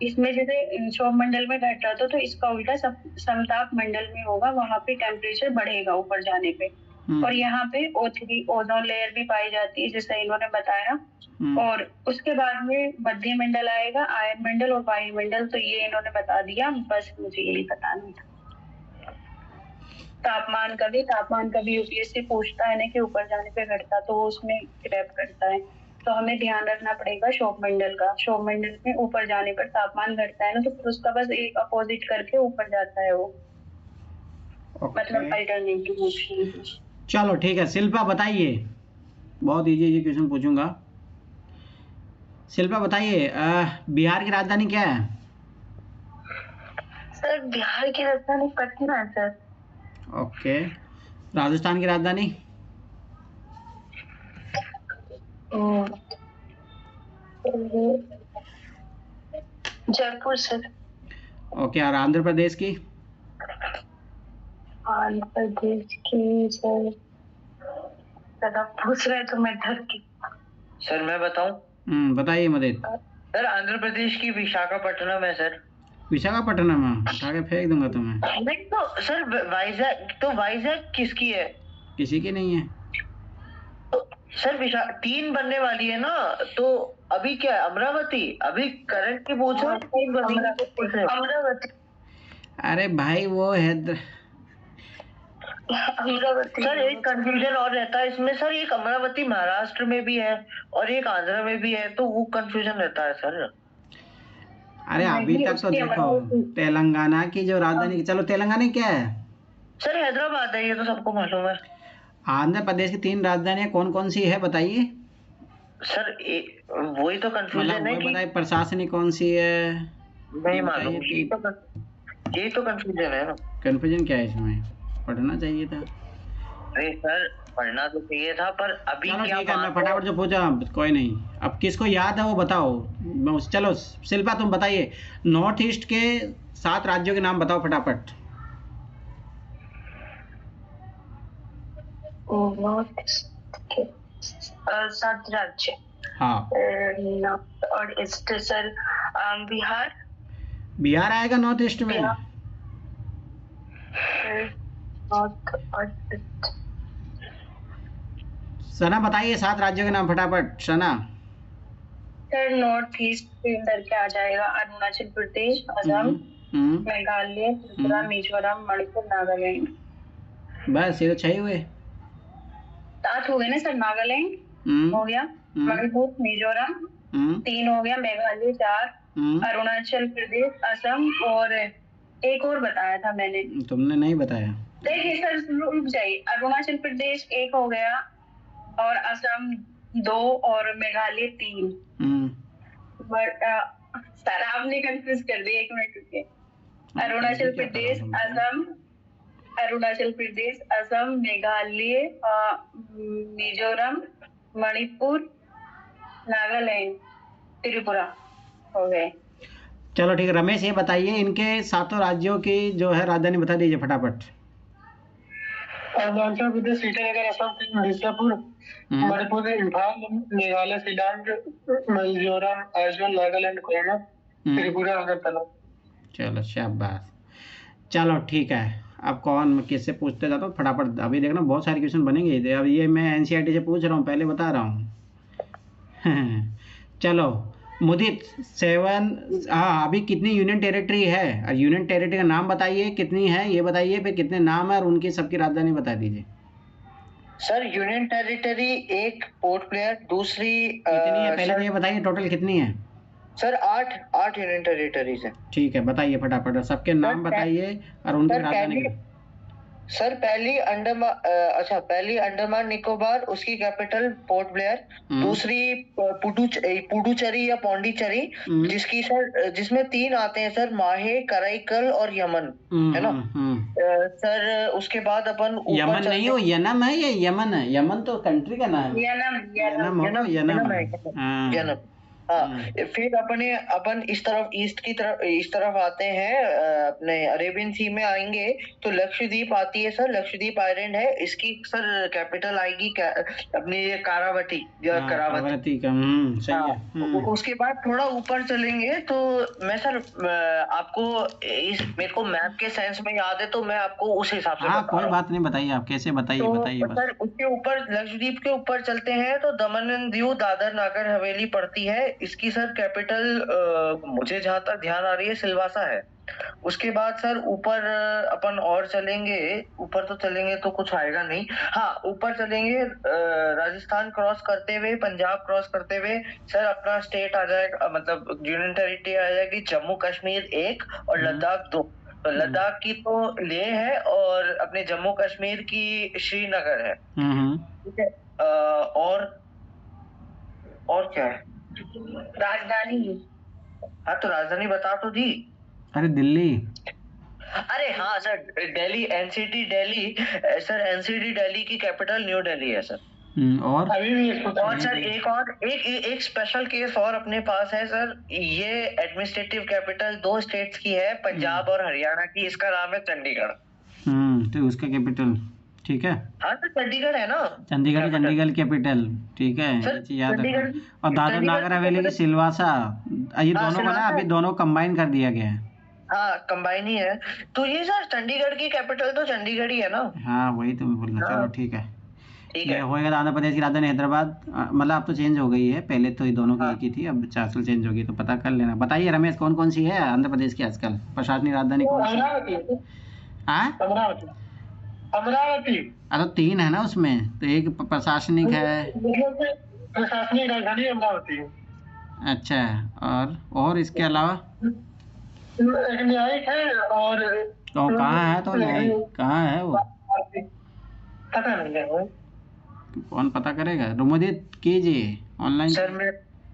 इसमें जैसे क्षोभ मंडल में घट रहा था, तो इसका उल्टा समताप मंडल में होगा, वहाँ पे टेम्परेचर बढ़ेगा ऊपर जाने पे। और यहाँ पे O3 ओजोन लेयर भी पाई जाती है, जैसे इन्होंने बताया। और उसके बाद में मध्य मंडल आएगा, आयन मंडल और वायुमंडल, तो ये इन्होंने बता दिया, बस मुझे यही बताना था। तापमान का भी यूपीएससी पूछता है ना कि ऊपर जाने पे घटता, तो वो उसमें ग्रैप करता है, तो हमें ध्यान रखना पड़ेगा क्षोभ मंडल का। क्षोभ मंडल में ऊपर जाने पर तापमान घटता है ना, तो फिर उसका बस एक अपोजिट करके ऊपर जाता है वो। मतलब ओके, अल्टरनेटिव ऑप्शन। चलो ठीक है। शिल्पा बताइए, बहुत इजी इजी क्वेश्चन पूछूंगा। शिल्पा बताइए, बिहार की राजधानी क्या है? सर बिहार की राजधानी पटना है सर। ओके। राजस्थान की राजधानी? जयपुर सर। ओके, और आंध्र प्रदेश की? आंध्र प्रदेश की सर, सर आप पूछ रहे तो मैं डर की। सर मैं बताऊं? बताइए मदद। सर आंध्र प्रदेश की विशाखापट्टनम है सर। विशाखापट्टनम में उठा के फेंक दूंगा तुम्हें। नहीं तो सर वाइजैक, तो वाइजैक किसकी है? किसी की नहीं है। तो सर तीन बनने वाली है ना, तो अभी क्या है, अमरावती? अभी करंट की पूछ रहे हो, तीन बनने की पूछ रहे हो? अमरावती। अरे भाई वो हैदर, अमरावती। सर एक कंफ्यूजन और रहता है इसमें सर, एक अमरावती महाराष्ट्र में भी है और एक आंध्र में भी है, तो वो कंफ्यूजन रहता है सर। अरे अभी नहीं, तक तो उसकी देखो, अमरावती। तेलंगाना की जो राजधानी, चलो तेलंगाना की क्या है? सर हैदराबाद है, ये तो सबको मालूम है। आंध्र प्रदेश की 3 राजधानियां कौन कौन सी है बताइए? सर वही तो मतलब कंफ्यूजन है वो कि बताइए, प्रशासनिक कौन सी है? नहीं ये मालूम, बताइए। यही तो कंफ्यूजन है ना। कंफ्यूजन क्या है इसमें? पढ़ना चाहिए था। अरे सर पढ़ना तो चाहिए था, पर अभी चलो क्या ठीक है, मैं बात है। फटाफट जो पूछा, कोई नहीं। अब किसको याद है वो बताओ। चलो शिल्पा तुम बताइए, नॉर्थ ईस्ट के 7 राज्यों के नाम बताओ फटाफट। नॉर्थ के 7 राज्य। हाँ। नॉर्थ और ईस्ट सर, बिहार। बिहार आएगा नॉर्थ ईस्ट में? बिहार, नॉर्थ और ईस्ट। सना बताइए 7 राज्यों के नाम फटाफट, सना। सर नॉर्थ ईस्ट के अंदर क्या आ जाएगा? अरुणाचल प्रदेश, असम, हम्म मेघालय, त्रिपुरा, मिजोरम, मणिपुर, नागालैंड। बस ये तो 6 हुए। 7 हो गए ना सर। नागालैंड हम्म हो गया, मणिपुर, मिजोरम, हम्म 3 हो गया, मेघालय 4, हम्म अरुणाचल प्रदेश, असम और एक और बताया था मैंने। तुमने नहीं बताया। देखिए सर रुक जाइए, अरुणाचल प्रदेश 1 हो गया और असम 2 और मेघालय 3। बट सर आपने कंफ्यूज कर दिया, 1 मिनट रुकिए। अरुणाचल क्या कर रहा प्रदेश, हूँ तुमसे? असम, अरुणाचल प्रदेश, असम, मेघालय, मिजोरम, मणिपुर, नागालैंड, त्रिपुरा हो गए। चलो ठीक है, रमेश ये बताइए, इनके 7 राज्यों की जो है राजधानी बता दीजिए फटाफट। अरुणाचल प्रदेश ईटानगर, असम मिर्जापुर, मणिपुर इम्फाल, मेघालय शिलांग, मिजोरम आइजोल, नागालैंड कोहिमा, त्रिपुरा अगरतला। चलो शाबाश। चलो ठीक है, अब कौन, मैं किससे पूछते जाता हूँ फटाफट। अभी देखना बहुत सारे क्वेश्चन बनेंगे। अब ये मैं एनसीईआरटी से पूछ रहा हूँ, पहले बता रहा हूँ। चलो मुदित 7, हाँ अभी कितनी यूनियन टेरिटरी है, और यूनियन टेरिटरी का नाम बताइए कितनी है ये बताइए, फिर कितने नाम है और उनकी सबकी राजधानी बता दीजिए। सर यूनियन टेरिटरी एक, पोर्ट ब्लेयर दूसरी, कितनी है पहले तो ये बताइए, टोटल कितनी है? सर 8 यूनियन टेरिटरीज है। ठीक है बताइए फटाफट, और सबके नाम बताइए और उनकी राजधानी। सर पहली अंडमान निकोबार, उसकी कैपिटल पोर्ट ब्लेयर। दूसरी पुडुचेरी या पौंडीचेरी, जिसकी सर, जिसमें 3 आते हैं सर, माहे, कराईकल और यमन, है ना। सर उसके बाद अपन यमन नहीं हो, यनम है ये, यमन है, यमन तो कंट्री का नाम है। यनम। हाँ, फिर अपन इस तरफ आते हैं, अपने अरेबियन सी में आएंगे तो लक्षद्वीप आती है सर, लक्षद्वीप आइलैंड है, इसकी सर कैपिटल आएगी अपनी ये करावती या करावती। सही है। उसके बाद थोड़ा ऊपर चलेंगे तो मैं सर आपको मेरे को मैप के सेंस में याद है, तो मैं आपको उस हिसाब से कोई बात नहीं, बताइए आप कैसे, बताइए बताइए बस। सर उसके ऊपर, लक्षद्वीप के ऊपर चलते हैं तो दमन एंड दीव, दादर नागर हवेली पड़ती है, इसकी सर कैपिटल मुझे जहां तक ध्यान आ रही है सिलवासा है। उसके बाद सर ऊपर अपन और चलेंगे, ऊपर तो चलेंगे तो कुछ आएगा नहीं। हाँ ऊपर चलेंगे, राजस्थान क्रॉस करते हुए, पंजाब क्रॉस करते हुए सर अपना स्टेट आ जाएगा, मतलब यूनियन टेरिटरी आ जाएगी, जम्मू कश्मीर 1 और लद्दाख 2। लद्दाख की तो लेह है और अपने जम्मू कश्मीर की श्रीनगर है। ठीक है। और क्या है? राजधानी। हाँ तो राजधानी बता तो दी। अरे दिल्ली। अरे हाँ sir, Delhi, NCT Delhi. Sir NCT Delhi की कैपिटल न्यू दिल्ली है सर। और और सर एक स्पेशल केस और अपने पास है सर। ये एडमिनिस्ट्रेटिव कैपिटल 2 स्टेट्स की है, पंजाब और हरियाणा की। इसका नाम है चंडीगढ़। तो उसका कैपिटल ठीक है। हाँ तो चंडीगढ़ है ना। चंडीगढ़ कैपिटल ठीक है, ये चीज याद रखना। और दादर नागर हवेली की सिलवासा, ये दोनों को ना अभी दोनों कंबाइन कर दिया गया है। हाँ कंबाइन ही है। तो ये सर चंडीगढ़ की कैपिटल तो चंडीगढ़ ही है ना। हाँ वही तो मैं बोलना। चलो ठीक है। ठीक है। होएगा आंध्र प्रदेश की राजधानी हैदराबाद। मतलब अब तो चेंज हो गई है, पहले तो ये दोनों की एक ही थी, अब चार चेंज हो गई, तो पता कर लेना। बताइए रमेश, कौन कौन सी है आंध्र प्रदेश की आजकल प्रशासनिक राजधानी कौन सी? अमरावती। तो 3 है ना उसमें, तो एक प्रशासनिक है। प्रशासनिक राजधानी अमरावती। अच्छा, और इसके अलावा एक न्यायिक है। और तो कहाँ है, तो न्यायिक कहाँ है वो? पता नहीं है वो। कौन पता करेगा? रुमोदित कीजिए ऑनलाइन। सर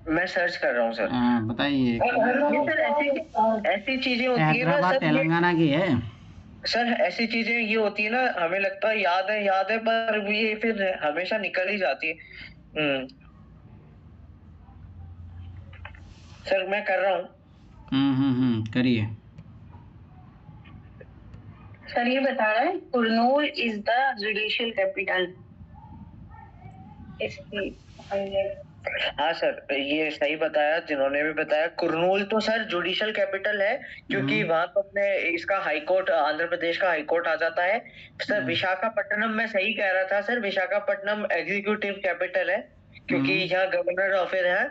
मैं सर्च कर रहा हूँ सर। हाँ बताइए। ऐसी चीजें होती है ना हैदराबाद सर, तेलंगाना की है सर ऐसी चीजें ये होती है ना, हमें लगता है याद है पर ये फिर हमेशा निकल ही जाती है। सर मैं कर रहा हूँ। करिए। सर ये बता रहा है Kurnool is the judicial capital. हाँ सर ये सही बताया, जिन्होंने भी बताया। कुरनूल तो सर जुडिशियल कैपिटल है, क्योंकि वहां तो अपने इसका हाईकोर्ट, आंध्र प्रदेश का हाईकोर्ट आ जाता है। सर विशाखापट्टनम, मैं सही कह रहा था सर, विशाखापट्टनम एग्जीक्यूटिव कैपिटल है, क्योंकि यहाँ गवर्नर ऑफिस है।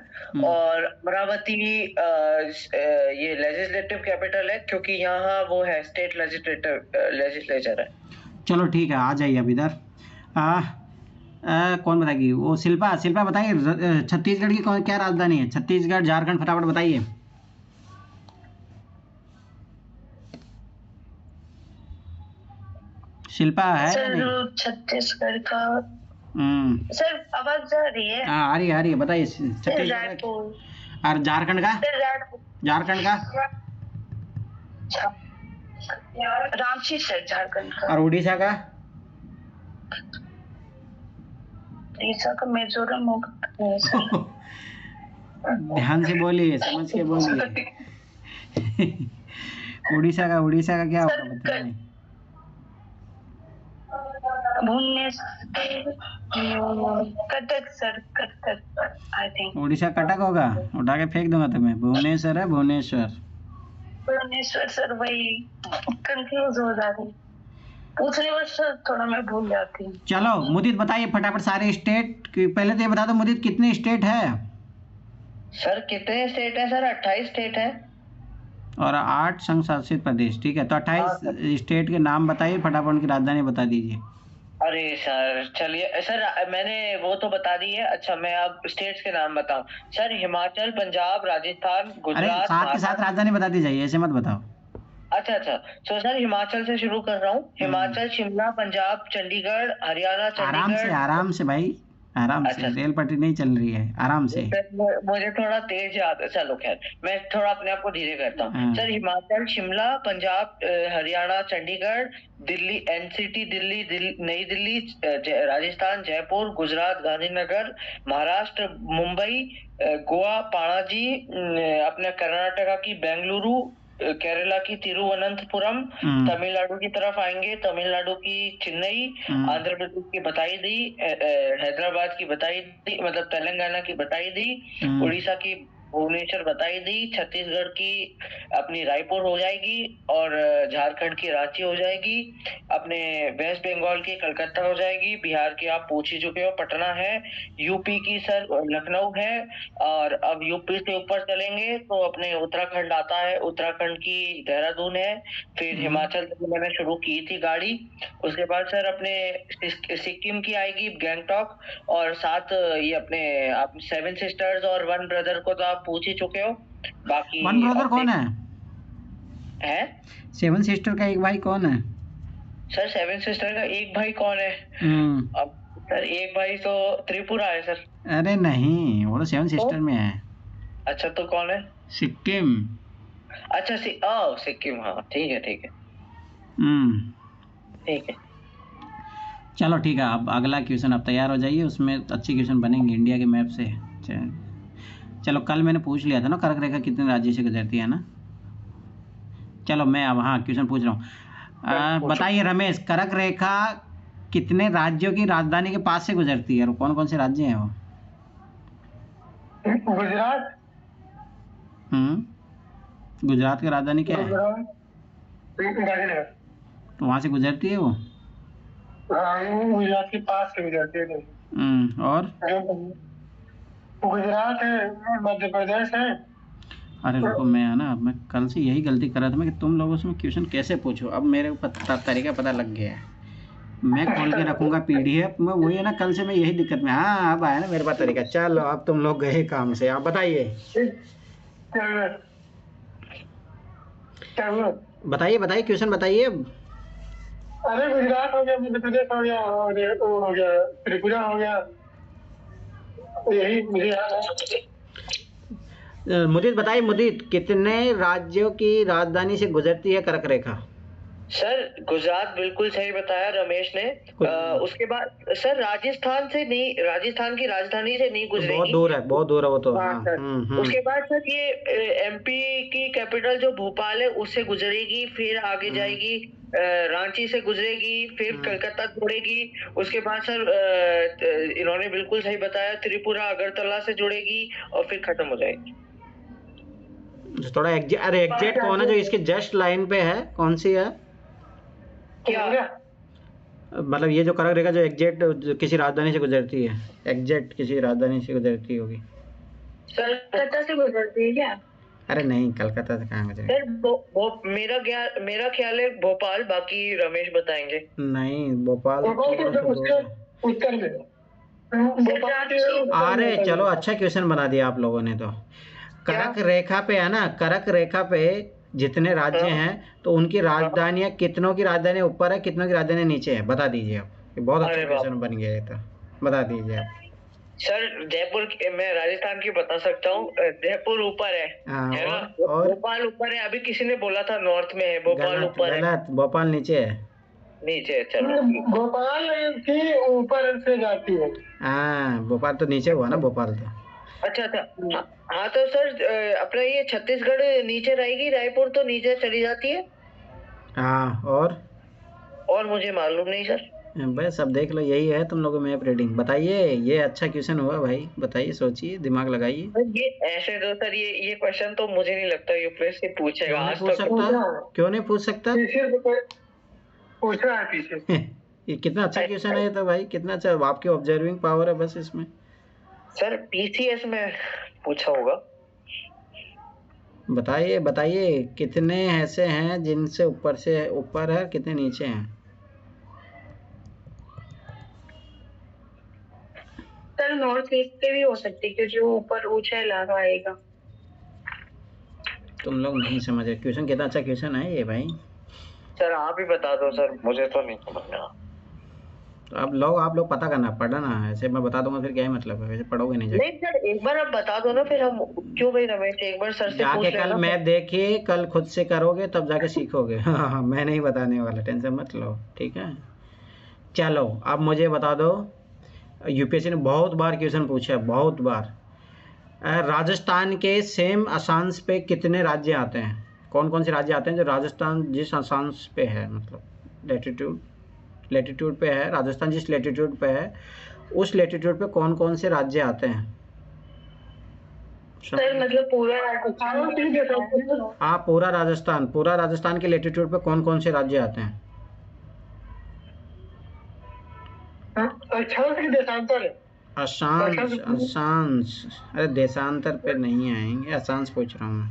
और अमरावती ये लेजिस्लेटिव कैपिटल है, क्योंकि यहाँ वो है स्टेट लेजिस्लेचर है। चलो ठीक है, आ जाइए अब इधर। कौन बताएगी? वो शिल्पा बताइए, छत्तीसगढ़ की क्या राजधानी है? छत्तीसगढ़, झारखंड, फटाफट बताइए। शिल्पा है सर छत्तीसगढ़ का सर आवाज जा रही है? आ रही है, बताइए। छत्तीसगढ़ और झारखंड का? रांची सर, झारखंड का। और उड़ीसा का? उड़ीसा का मिजोरम होगा सर। ध्यान से बोलिए, समझ के बोलिए। उड़ीसा का क्या होगा बताइए? Cuttack sir, Cuttack I think. Orissa Cuttack होगा, उठा के फेंक दूंगा तुम्हें। भुवनेश्वर है, भुवनेश्वर सर, वही कंफ्यूज हो जाती, पूछने बस थोड़ा मैं भूल जाती हूँ। चलो मुदित बताइए फटाफट सारे स्टेट। पहले तो ये बता दो मुदित, कितने स्टेट है? सर कितने स्टेट है सर? 28 स्टेट है और 8 संघ शासित प्रदेश। ठीक है, तो 28 स्टेट के नाम बताइए, फटाफट उनकी राजधानी बता दीजिए। अरे सर चलिए सर, मैंने वो तो बता दी है। अच्छा मैं अब स्टेट्स के नाम बताऊं सर? हिमाचल, पंजाब, राजस्थान, गुजरात। साथ के साथ राजधानी बताती जाइए, ऐसे मत बताओ। अच्छा तो सर हिमाचल से शुरू कर रहा हूँ। हिमाचल, शिमला, पंजाब, चंडीगढ़, हरियाणा, चंडीगढ़। आराम से भाई, आराम से। रेल पटरी नहीं चल रही है, आराम से। मुझे थोड़ा तेज याद है। चलो खैर, मैं थोड़ा अपने आप को धीरे करता हूँ। सर हिमाचल, शिमला, पंजाब, हरियाणा, चंडीगढ़, दिल्ली, एनसीटी दिल्ली, नई दिल्ली, राजस्थान, जयपुर, गुजरात, गांधीनगर, महाराष्ट्र, मुंबई, गोवा, पणजी, अपने कर्नाटका की बेंगलुरु, केरला की तिरुवनंतपुरम, तमिलनाडु की तरफ आएंगे, तमिलनाडु की चेन्नई, आंध्र प्रदेश की बताई दी, हैदराबाद की बताई दी, मतलब तेलंगाना की बताई दी, उड़ीसा की भुवनेश्वर बताई दी, छत्तीसगढ़ की अपनी रायपुर हो जाएगी, और झारखंड की रांची हो जाएगी, अपने वेस्ट बंगाल की कलकत्ता हो जाएगी, बिहार की आप पूछ ही चुके हो पटना है, यूपी की सर लखनऊ है, और अब यूपी से ऊपर चलेंगे तो अपने उत्तराखंड आता है, उत्तराखंड की देहरादून है, फिर हिमाचल से मैंने शुरू की थी गाड़ी, उसके बाद सर अपने सिक्किम की आएगी गैंगटॉक, और साथ ये अपने आप 7 सिस्टर्स और 1 ब्रदर को तो आप पूछ ही चुके हो। बाकी 1 ब्रदर कौन है? है। 7 सिस्टर का एक भाई कौन है? सर 7 सिस्टर का एक भाई कौन है? अब सर एक भाई तो त्रिपुरा है सर। अरे नहीं, वो तो 7 सिस्टर में है। अच्छा तो कौन है? सिक्किम। अच्छा सिक्किम, हाँ ठीक है ठीक है। चलो ठीक है, अब अगला क्वेश्चन आप तैयार हो जाइए, उसमें अच्छी क्वेश्चन बनेंगे इंडिया के मैप से। चलो कल मैंने पूछ लिया था ना कर्क रेखा कितने राज्य से गुजरती है ना। चलो मैं अब हाँ क्वेश्चन पूछ रहा हूँ। बताइए रमेश, कर्क रेखा कितने राज्यों की राजधानी के पास से गुजरती है और कौन कौन से राज्य हैं वो? गुजरात। गुजरात की राजधानी क्या है? गांधीनगर। तो वहाँ से गुजरती है वो? गुजरात के पास से गुजरती है। और गुजरात है, मध्य प्रदेश है। अरे रुको, मैं कल से यही गलती कर रहा था मैं कि तुम लोगों से मैं क्वेश्चन कैसे पूछूं। अब मेरे को तरीका पता लग गया है, मैं खोल के रखूंगा PDF में। वही है ना, कल से मैं यही दिक्कत में। हाँ अब आया ना मेरे पास तरीका। चलो अब तुम लोग गए काम से, आप बताइए बताइए क्वेश्चन बताइए अब। अरे गुजरात हो गया, मध्य प्रदेश हो गया, और वो हो गया त्रिपुरा हो गया, यही मुझे याद है। मुदीत बताइए, मुदीत कितने राज्यों की राजधानी से गुजरती है कर्क रेखा? सर गुजरात बिल्कुल सही बताया रमेश ने। उसके बाद सर राजस्थान से नहीं, राजस्थान की राजधानी से नहीं गुजरेगी, बहुत दूर है वो तो। उसके बाद सर ये MP की कैपिटल जो भोपाल है उससे गुजरेगी, फिर आगे जाएगी रांची से गुजरेगी, फिर कलकत्ता जुड़ेगी। उसके बाद सर इन्होंने बिल्कुल सही बताया, त्रिपुरा अगरतला से जुड़ेगी और फिर खत्म हो जाएगी। थोड़ा एग्जैक्ट कौन है जो इसके जस्ट लाइन पे है, कौन सी है क्या? मतलब ये जो कर्क रेखा जो एग्जैक्ट किसी राजधानी से गुजरती है, एग्जैक्ट किसी राजधानी से गुजरती होगी। सर कलकत्ता से गुजरती है क्या? अरे नहीं, कलकत्ता से कहाँ गुजरेगी? सर मेरा ख्याल है भोपाल, बाकी रमेश बताएंगे। नहीं, भोपाल उत्तर में। अरे चलो अच्छा क्वेश्चन बना दिया आप लोगों ने। तो कर्क रेखा पे है ना, कर्क रेखा पे जितने राज्य हैं तो उनकी राजधानियां, कितनों की राजधानी ऊपर है, कितनों की राजधानी नीचे है, बता दीजिए आप। ये बहुत अच्छा क्वेश्चन बन गया है, तो बता दीजिए आप। सर जयपुर, मैं राजस्थान की बता सकता हूँ, जयपुर ऊपर है ना? और भोपाल ऊपर है, अभी किसी ने बोला था नॉर्थ में है, भोपाल ऊपर है। गलत, भोपाल नीचे है। नीचे है, चलो भोपाल की ऊपर से जाती है। हाँ भोपाल तो नीचे हुआ ना, भोपाल तो। अच्छा हाँ तो सर अपना ये छत्तीसगढ़ नीचे रहेगी, रायपुर तो नीचे चली जाती है। हाँ और मुझे मालूम नहीं सर। बस अब देख लो, यही है तुम लोगों में रीडिंग। बताइए, ये अच्छा क्वेश्चन हुआ भाई, बताइए, सोचिए, दिमाग लगाइए। ये ऐसे तो सर ये क्वेश्चन तो मुझे नहीं लगता यूपीएससी पूछेगा आज तक। क्यों नहीं पूछ सकता? पूछा है पीछे। ये कितना अच्छा क्वेश्चन है ये तो भाई, कितना अच्छा। आपकी ऑब्जर्विंग पावर है बस इसमें। सर PCS में पूछा होगा। बताइए कितने ऐसे हैं जिनसे ऊपर है, कितने नीचे हैं? सर नॉर्थ ईस्ट पे भी हो सकती है क्योंकि वो ऊपर ऊंचा इलाका आएगा। तुम लोग नहीं समझ रहे क्वेश्चन, कितना अच्छा क्वेश्चन है ये भाई। सर आप ही बता दो सर, मुझे तो नहीं समझ में आ। तो आप लोग पता करना, पढ़ना। ऐसे मैं बता दूंगा फिर क्या ही मतलब है, वैसे पढ़ोगे नहीं जाके। नहीं सर एक बार आप बता दो ना, फिर हम क्यों भाई रमेश, एक बार सर से पूछ जाके लेना। कल मैप देखिए, कल खुद से करोगे तब जाके सीखोगे। हाँ मैं नहीं बताने वाला, टेंशन मत लो, ठीक है। चलो अब मुझे बता दो, यूपीएससी ने बहुत बार क्वेश्चन पूछा है, बहुत बार। राजस्थान के सेम अक्षांश पे कितने राज्य आते हैं? कौन कौन से राज्य आते हैं जो राजस्थान जिस अक्षांश पे है, मतलब लेटीट्यूड पे है, राजस्थान जिस लेटीट्यूड पे है उस लेटीट्यूड पे कौन कौन से राज्य आते हैं? सर मतलब पूरा राजस्थान। हाँ पूरा राजस्थान के लेटीट्यूड पे कौन कौन से राज्य आते हैं? अक्षांश। अरे देशांतर पे नहीं आएंगे, अक्षांश पूछ रहा हूँ मैं।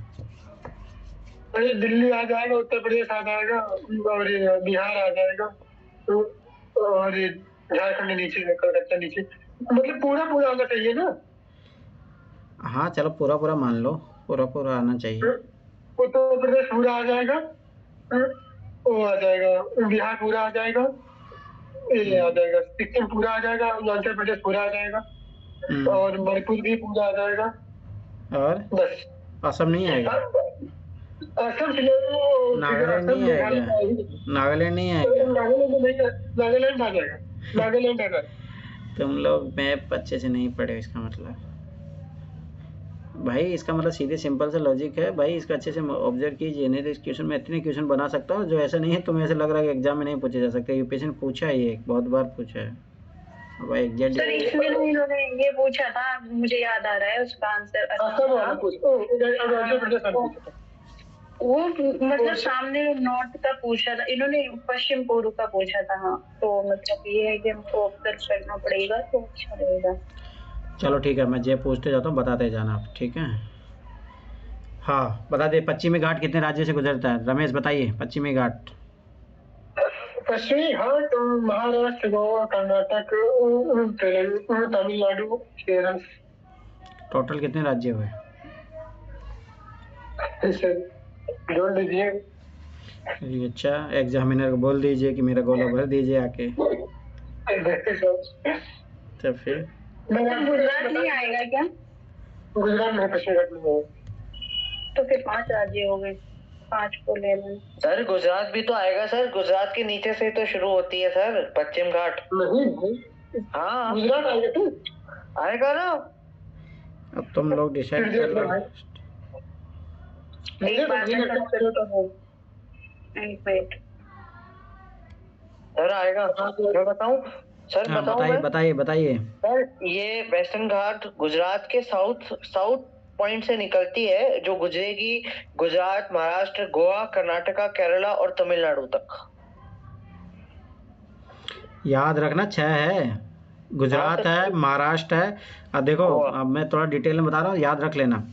अरे दिल्ली आ जाएगा, उत्तर प्रदेश आ जाएगा, और बिहार आ जाएगा, तो और झारखंड नीचे, कलकत्ता नीचे, मतलब पूरा आना चाहिए ना। हाँ चलो पूरा मान लो, पूरा आना चाहिए। उत्तर प्रदेश पूरा आ जाएगा, वो आ जाएगा, बिहार पूरा आ जाएगा, ये आ जाएगा, सिक्किम पूरा आ जाएगा, अरुणाचल प्रदेश पूरा आ जाएगा, और मणिपुर भी पूरा आ जाएगा, और बस। असम नहीं आएगा? असम नागालैंड नहीं आएगा? नागालैंड नहीं आएगा? नागालैंड आ जाएगा, नागालैंड आ जाएगा। तुम लोग मैप अच्छे से नहीं पढ़े, इसका मतलब भाई, इसका मतलब सीधे सिंपल सा लॉजिक है भाई, इसका अच्छे से ऑब्जर्व कीजिए, नहीं तो इस क्वेश्चन में इतने क्वेश्चन बना सकता हूँ जो ऐसा नहीं है तुम्हें ऐसा लग रहा है कि एग्जाम में नहीं पूछे जा सकते। यूपीएससी ने पूछा है, ये बहुत बार पूछा है भाई एग्जैक्ट। सर इसमें तो इन्होंने ये पूछा था, मुझे याद आ रहा है उसका आंसर वो मतलब सामने नॉर्थ का पूछा था इन्होंने, पश्चिम पूर्व का पूछा था। हाँ तो मतलब ये है कि हमको ऑब्जर्व करना पड़ेगा तो अच्छा रहेगा। चलो ठीक है, मैं जे पूछते जाता हूँ, बताते जाना आप, ठीक है? हाँ बता दे, पश्चिमी घाट कितने राज्य से गुजरता है? रमेश बताइए, पश्चिमी घाट। पश्चिमी घाट महाराष्ट्र, गोवा, कर्नाटक, तमिलनाडु, केरल। टोटल कितने राज्य हुए? जोड़ लीजिए। अच्छा, एग्जामिनर को बोल दीजिए कि मेरा गोला भर दीजिए आके। तो फिर गुजरात नहीं आएगा क्या? गुजरात में पश्चिमी घाट में है। तो फिर 5 राज्य हो गए, 5 को ले लें। सर गुजरात भी तो आएगा सर, गुजरात के नीचे से तो शुरू होती है सर पश्चिम घाट। नहीं, हाँ गुजरात आएगा तो आएगा ना। अब तुम लोग डिसाइड कर लो। एक बार सर आएगा, मैं बताऊं सर? हाँ, बताऊं बताइए बताइए। सर ये वेस्टर्न घाट गुजरात के साउथ पॉइंट से निकलती है, जो गुजरेगी गुजरात, महाराष्ट्र, गोवा, कर्नाटका, केरला और तमिलनाडु तक। याद रखना 6 है, गुजरात है, महाराष्ट्र है। अब देखो, अब मैं थोड़ा डिटेल में बता रहा हूँ, याद रख लेना।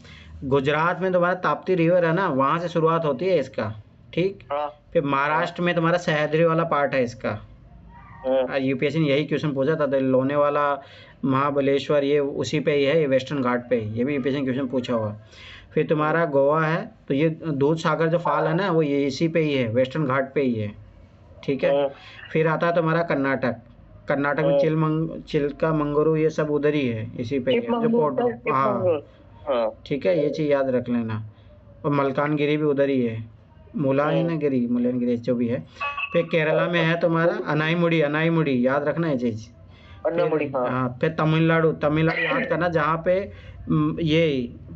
गुजरात में तुम्हारा ताप्ती रिवर है ना, वहाँ से शुरुआत होती है इसका, ठीक? फिर महाराष्ट्र में तुम्हारा सह्याद्री वाला पार्ट है इसका। यूपीएससी ने यही क्वेश्चन पूछा था, तो लोनावाला, महाबलेश्वर, ये उसी पे ही है, ये वेस्टर्न घाट पे, ये भी यूपीएससी ने क्वेश्चन पूछा हुआ। फिर तुम्हारा गोवा है, तो ये दूध सागर जो फॉल है ना, वो ये इसी पे ही है, वेस्टर्न घाट पे ही है, ठीक है? फिर आता है तुम्हारा कर्नाटक, कर्नाटक में चिल्का मंगरू, ये सब उधर ही है, इसी पे ही है, जो पोर्टो। हाँ ठीक है, ये चीज़ याद रख लेना। और मलकानगिरी भी उधर ही है, मुलायनगिरी जो भी है। फिर केरला में है तुम्हारा अनाईमुड़ी, याद रखना है चीज़। हाँ, फिर तमिलनाडु याद करना, जहाँ पे ये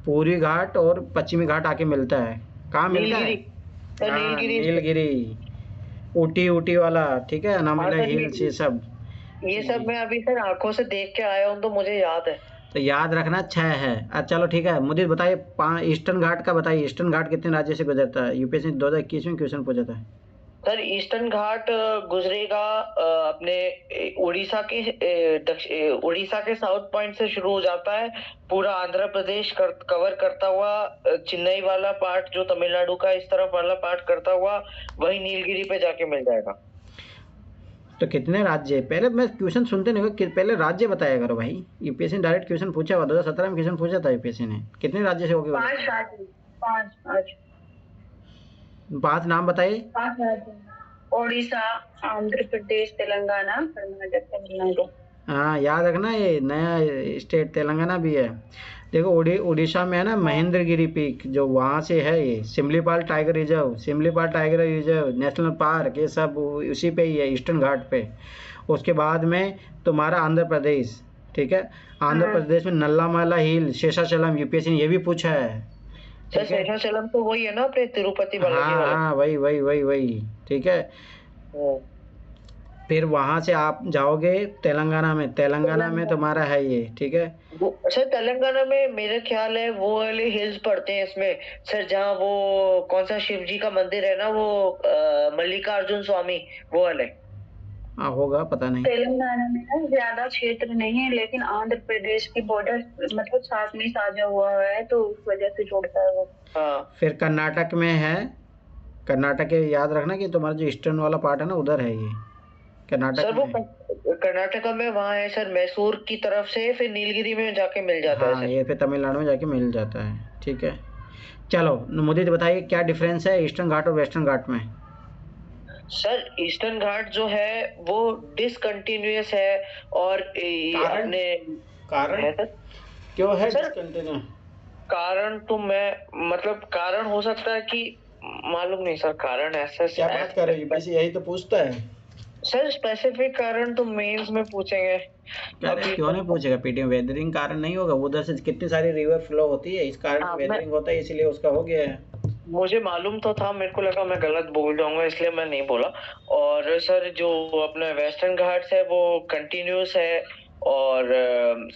पूर्वी घाट और पश्चिमी घाट आके मिलता है। कहाँ मिलता है? नीलगिरी, ऊटी वाला, ठीक है, अनामिला हिल्स, ये सब मैं अभी सर आंखों से देख के आया हूँ, तो मुझे याद है। तो याद रखना 6 है। चलो ठीक है, मुझे बताइए ईस्टर्न घाट का बताइए, ईस्टर्न घाट कितने राज्य से गुजरता है? यूपीएससी 2021 में क्वेश्चन पूछा था सर। ईस्टर्न घाट गुजरेगा अपने उड़ीसा के साउथ पॉइंट से शुरू हो जाता है, पूरा आंध्र प्रदेश कवर करता हुआ, चेन्नई वाला पार्ट जो तमिलनाडु का इस तरफ वाला पार्ट करता हुआ, वही नीलगिरी पे जाके मिल जाएगा। तो कितने राज्य? पहले मैं क्वेश्चन सुनते नहीं, पहले राज्य बताया करो भाई। यूपीएससी ने डायरेक्ट क्वेश्चन पूछा हुआ, 2017 में क्वेश्चन पूछा था यूपीएससी ने। कितने राज्य से होगी? 5 नाम बताइए। 5 राज्य, ओडिशा, आंध्र प्रदेश, तेलंगाना, कर्नाटक, तमिलनाडु। हाँ याद रखना, ये नया स्टेट तेलंगाना भी है। देखो उड़ीसा में है ना महेंद्रगिरी पीक, जो वहाँ से है, ये Similipal tiger reserve, national park, ये सब उसी पे ही है, ईस्टर्न घाट पे। उसके बाद में तुम्हारा आंध्र प्रदेश, ठीक है? आंध्र प्रदेश में नल्लामाला हिल, शेषाचलम, यूपीएससी ने ये भी पूछा है। शेषाचलम तो वही है ना अपने तिरुपति बालाजी वाला। हाँ वही, ठीक है। फिर वहां से आप जाओगे तेलंगाना में तुम्हारा है ये, ठीक है? सर तेलंगाना में मेरे ख्याल है वो वाले हिल्स पड़ते हैं इसमें सर, जहाँ वो कौन सा शिव जी का मंदिर है ना, वो मल्लिकार्जुन स्वामी, वो वाले। हाँ होगा, पता नहीं। तेलंगाना में ना ज्यादा क्षेत्र नहीं है, लेकिन आंध्र प्रदेश की बॉर्डर मतलब साथ में साझा हुआ है, तो उस वजह से जोड़ता है वो। हाँ। फिर कर्नाटक में है, कर्नाटक याद रखना कि तुम्हारा जो ईस्टर्न वाला पार्ट है ना, उधर है ये कर्नाटक सर। वो कर्नाटका में वहाँ है सर, मैसूर की तरफ से, फिर नीलगिरी में जाके मिल जाता है सर। ये फिर तमिलनाडु में जाके मिल जाता है, ठीक है? चलो मुझे तो बताइए क्या डिफरेंस है ईस्टर्न घाट और वेस्टर्न घाट में? सर ईस्टर्न घाट जो है वो डिसकंटिन्यूअस है और कारण? अपने कारण है सर। क्यों है सर, डिसकंटिन्यू? कारण तो मैं मतलब कारण हो सकता है कि मालूम नहीं सर, कारण ऐसा क्या बात कर रहे हो, यूपीएससी यही तो पूछता है सर। स्पेसिफिक कारण तो मेंस में पूछेंगे। अरे क्यों नहीं पूछेगा, पीटी में वेदरिंग कारण नहीं होगा, उधर से कितनी सारी रिवर फ्लो होती है, इस कारण हाँ, वेदरिंग होता है, इसीलिए उसका हो गया है। मुझे मालूम तो था, मेरे को लगा मैं गलत बोल जाऊंगा इसलिए मैं नहीं बोला। और सर जो अपने वेस्टर्न घाट्स है वो कंटिन्यूस है और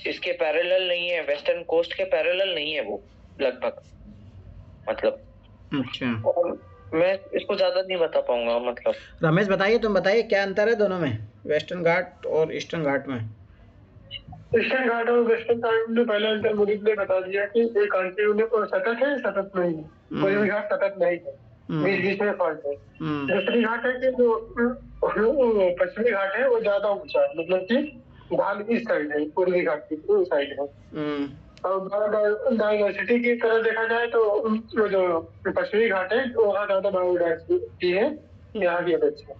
इसके पैरेलल नहीं है, वेस्टर्न कोस्ट के पैरेलल नहीं है वो लगभग, मतलब। अच्छा, और मैं इसको ज्यादा नहीं बता पाऊंगा मतलब। रमेश बताइए, तुम बताइए क्या अंतर है दोनों में, वेस्टर्न घाट और ईस्टर्न घाट में? ईस्टर्न घाट और वेस्टर्न घाट में पहले अंतर मुनीब ने बता दिया कि एक कंटिन्यू सतत है, सतत नहीं है, कोई भी घाट सतत नहीं है, बीच बीच में फॉल्ट है। दूसरी घाट है कि जो पश्चिमी घाट है वो ज्यादा ऊंचा है, मतलब कि ढाल इस साइड है, पूर्वी घाट की साइड है। और डायवर्सिटी की तरह देखा जाए तो वो जो पश्चिमी घाट है वहाँ ज्यादा बायोडाइवर्सिटी है यहाँ की अपेक्षा।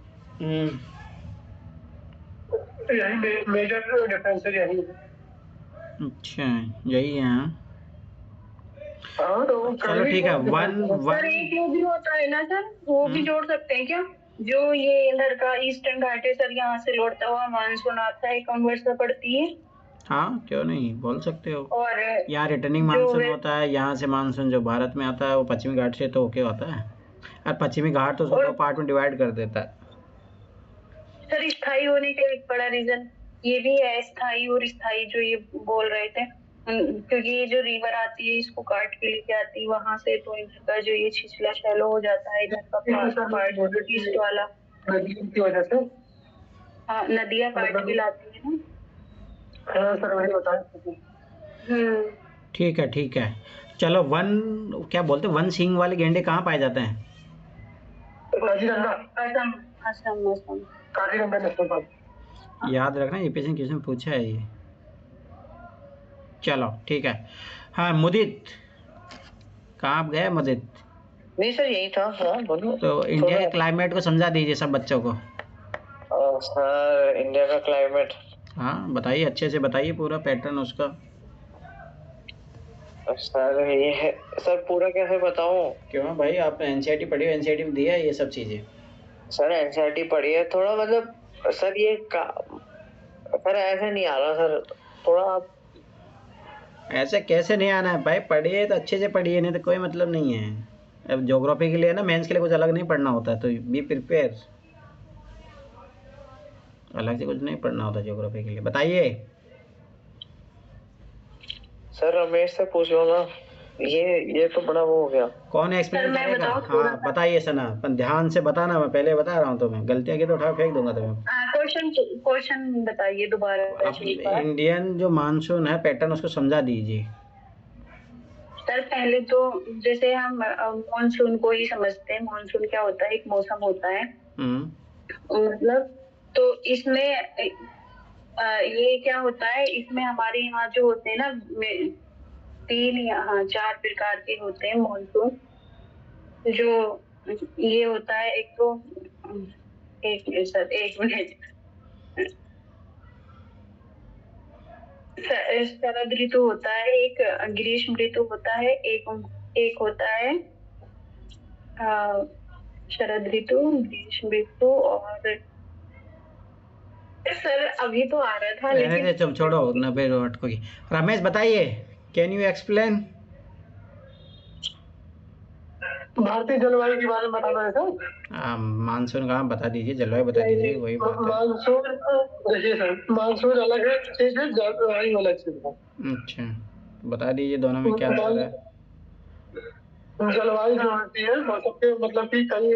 यही मेजर डिफरेंस यही है। अच्छा, यही है। हाँ, तो चलो ठीक है, सर एक वो भी होता है ना सर, वो भी जोड़ सकते हैं क्या? जो ये इधर का ईस्टर्न घाट है सर, यहाँ से लौटता हुआ मानसून आता है, कम वर्षा पड़ती है। हाँ, क्यों नहीं, बोल सकते हो। और यहाँ रिटर्निंग मानसून होता है, यहाँ से मानसून जो भारत में आता है वो पश्चिमी घाट से तो होके होता है, और पश्चिमी घाट तो उसको दो पार्ट में डिवाइड कर देता है। सर स्थायी होने का एक बड़ा रीजन ये भी है, स्थायी और स्थायी जो ये बोल रहे थे, क्योंकि ये जो रिवर आती है इसको काट के लेके आती है वहां से, तो इधर का जो ये छिछला शैलो हो जाता है, इधर का पार्ट ईस्ट वाला की वजह से। हाँ, नदियाँ काट के लाती है ना। हाँ सर, वही बताएं। ठीक है, ठीक है। चलो, क्या बोलते हैं, वन सींग वाले गेंडे कहाँ पाए जाते हैं? काजीरंगा। असम, असम, असम। Kaziranga national park. याद रखना, यूपीएससी ने क्वेश्चन पूछा है ये। चलो ठीक है। हाँ, मुदित कहाँ आप गए मुदित? नहीं सर, यही था। हाँ बोलो। तो इंडिया के क्लाइमेट को समझा दीजिए सब बच्चों को। सर इंडिया का क्लाइमेट, हाँ बताइए, अच्छे से बताइए पूरा पैटर्न उसका। सर ये है सर, पूरा कैसे बताऊं? क्यों भाई, आपने एनसीईआरटी पढ़ी हो, एनसीईआरटी में दिया है ये सब चीजें। सर एनसीईआरटी पढ़ी है थोड़ा, मतलब सर ये सर ऐसे नहीं आ रहा सर, थोड़ा आप। ऐसे कैसे नहीं आना है भाई, पढ़िए तो अच्छे से पढ़िए, नहीं तो कोई मतलब नहीं है। अब ज्योग्राफी के लिए ना, मेंस के लिए कुछ अलग नहीं पढ़ना होता है, तो बी प्रिपेयर, अलग से कुछ नहीं पढ़ना होता ज्योग्राफी के लिए। बताइए सर रमेश से पूछ लो ना, ये तो बड़ा वो हो गया। कौन एक्सप्लेन करेगा? हाँ बताइए सना, अपन ध्यान से बताना, मैं पहले बता रहा हूँ तुम्हें, गलतियाँ की तो उठा फेंक दूंगा तुम्हें। क्वेश्चन बताइए दोबारा। इंडियन जो मानसून है पैटर्न, उसको समझा दीजिए। सर पहले तो जैसे हम मानसून को ही समझते हैं, मानसून क्या होता है, एक मौसम होता है, मतलब तो इसमें ये क्या होता है, इसमें हमारे यहाँ जो होते हैं ना 3 या 4 प्रकार के होते हैं मानसून। जो ये होता है, एक तो एक मिनट, शरद ऋतु होता है, एक ग्रीष्म ऋतु होता है, एक होता है शरद ऋतु, ग्रीष्म ऋतु, और सर अभी तो आ रहा था लेकिन तुम छोड़ो, 90 अटकोगी। रमेश बताइए, कैन यू एक्सप्लेन? भारतीय जलवायु के बारे में बताना है सर। मानसून का बता दीजिए, जलवायु बता दीजिए, वही बात है। मानसून देखिए सर, मानसून अलग है चीज है, जलवायु अलग चीज है। अच्छा, बता दीजिए दोनों में क्या अंतर है। जलवायु जो होती है मौसम के, मतलब कि कई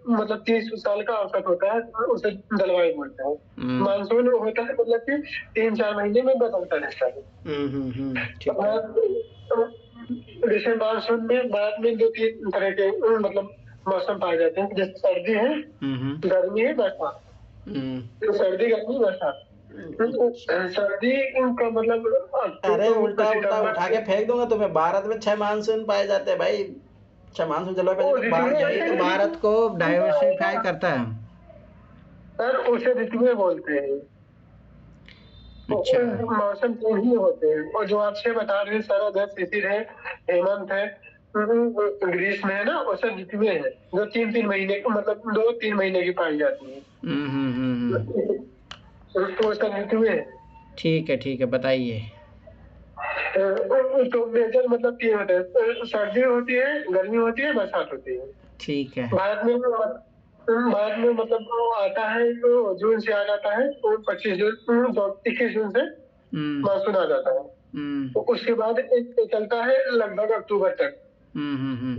मतलब 30 साल का औसत होता है, उसे जलवायु बोलते हैं। मानसून होता है मतलब कि 3-4 महीने में बदलता रहता है। जैसे मानसून में भारत में 2-3 तरह के मतलब मौसम पाए जाते हैं, जैसे सर्दी है, गर्मी है, बरसात। सर्दी, गर्मी, बरसात। सर्दी का मतलब, अरे उल्टा उठा के फेंक दूंगा तुम्हें। भारत में 6 मानसून पाए जाते हैं भाई, 6 मानसून जलवायु, यही तो भारत को डाइवर्सिफाई करता है। सर उसे ऋतुएं बोलते हैं। अच्छा। मौसम चेंज ही होते हैं, और जो आप 6 बता रहे हैं, शरद है, शिशिर है, हेमंत है, ग्रीष्म है ना, वो सब ऋतुएं हैं जो 3-3 महीने, मतलब 2-3 महीने की पाई जाती है। तो वो सब ऋतुएं हैं। ठीक है, बताइए। तो मेजर मतलब 3 होते हैं, सर्दी होती है, गर्मी होती है, बरसात होती है। ठीक है। भारत में मतलब वो आता है, तो जून से आ जाता है, तो 21 जून से हम्म मानसून आ जाता है। हम्म तो उसके बाद एक चलता है लगभग अक्टूबर तक। हम्म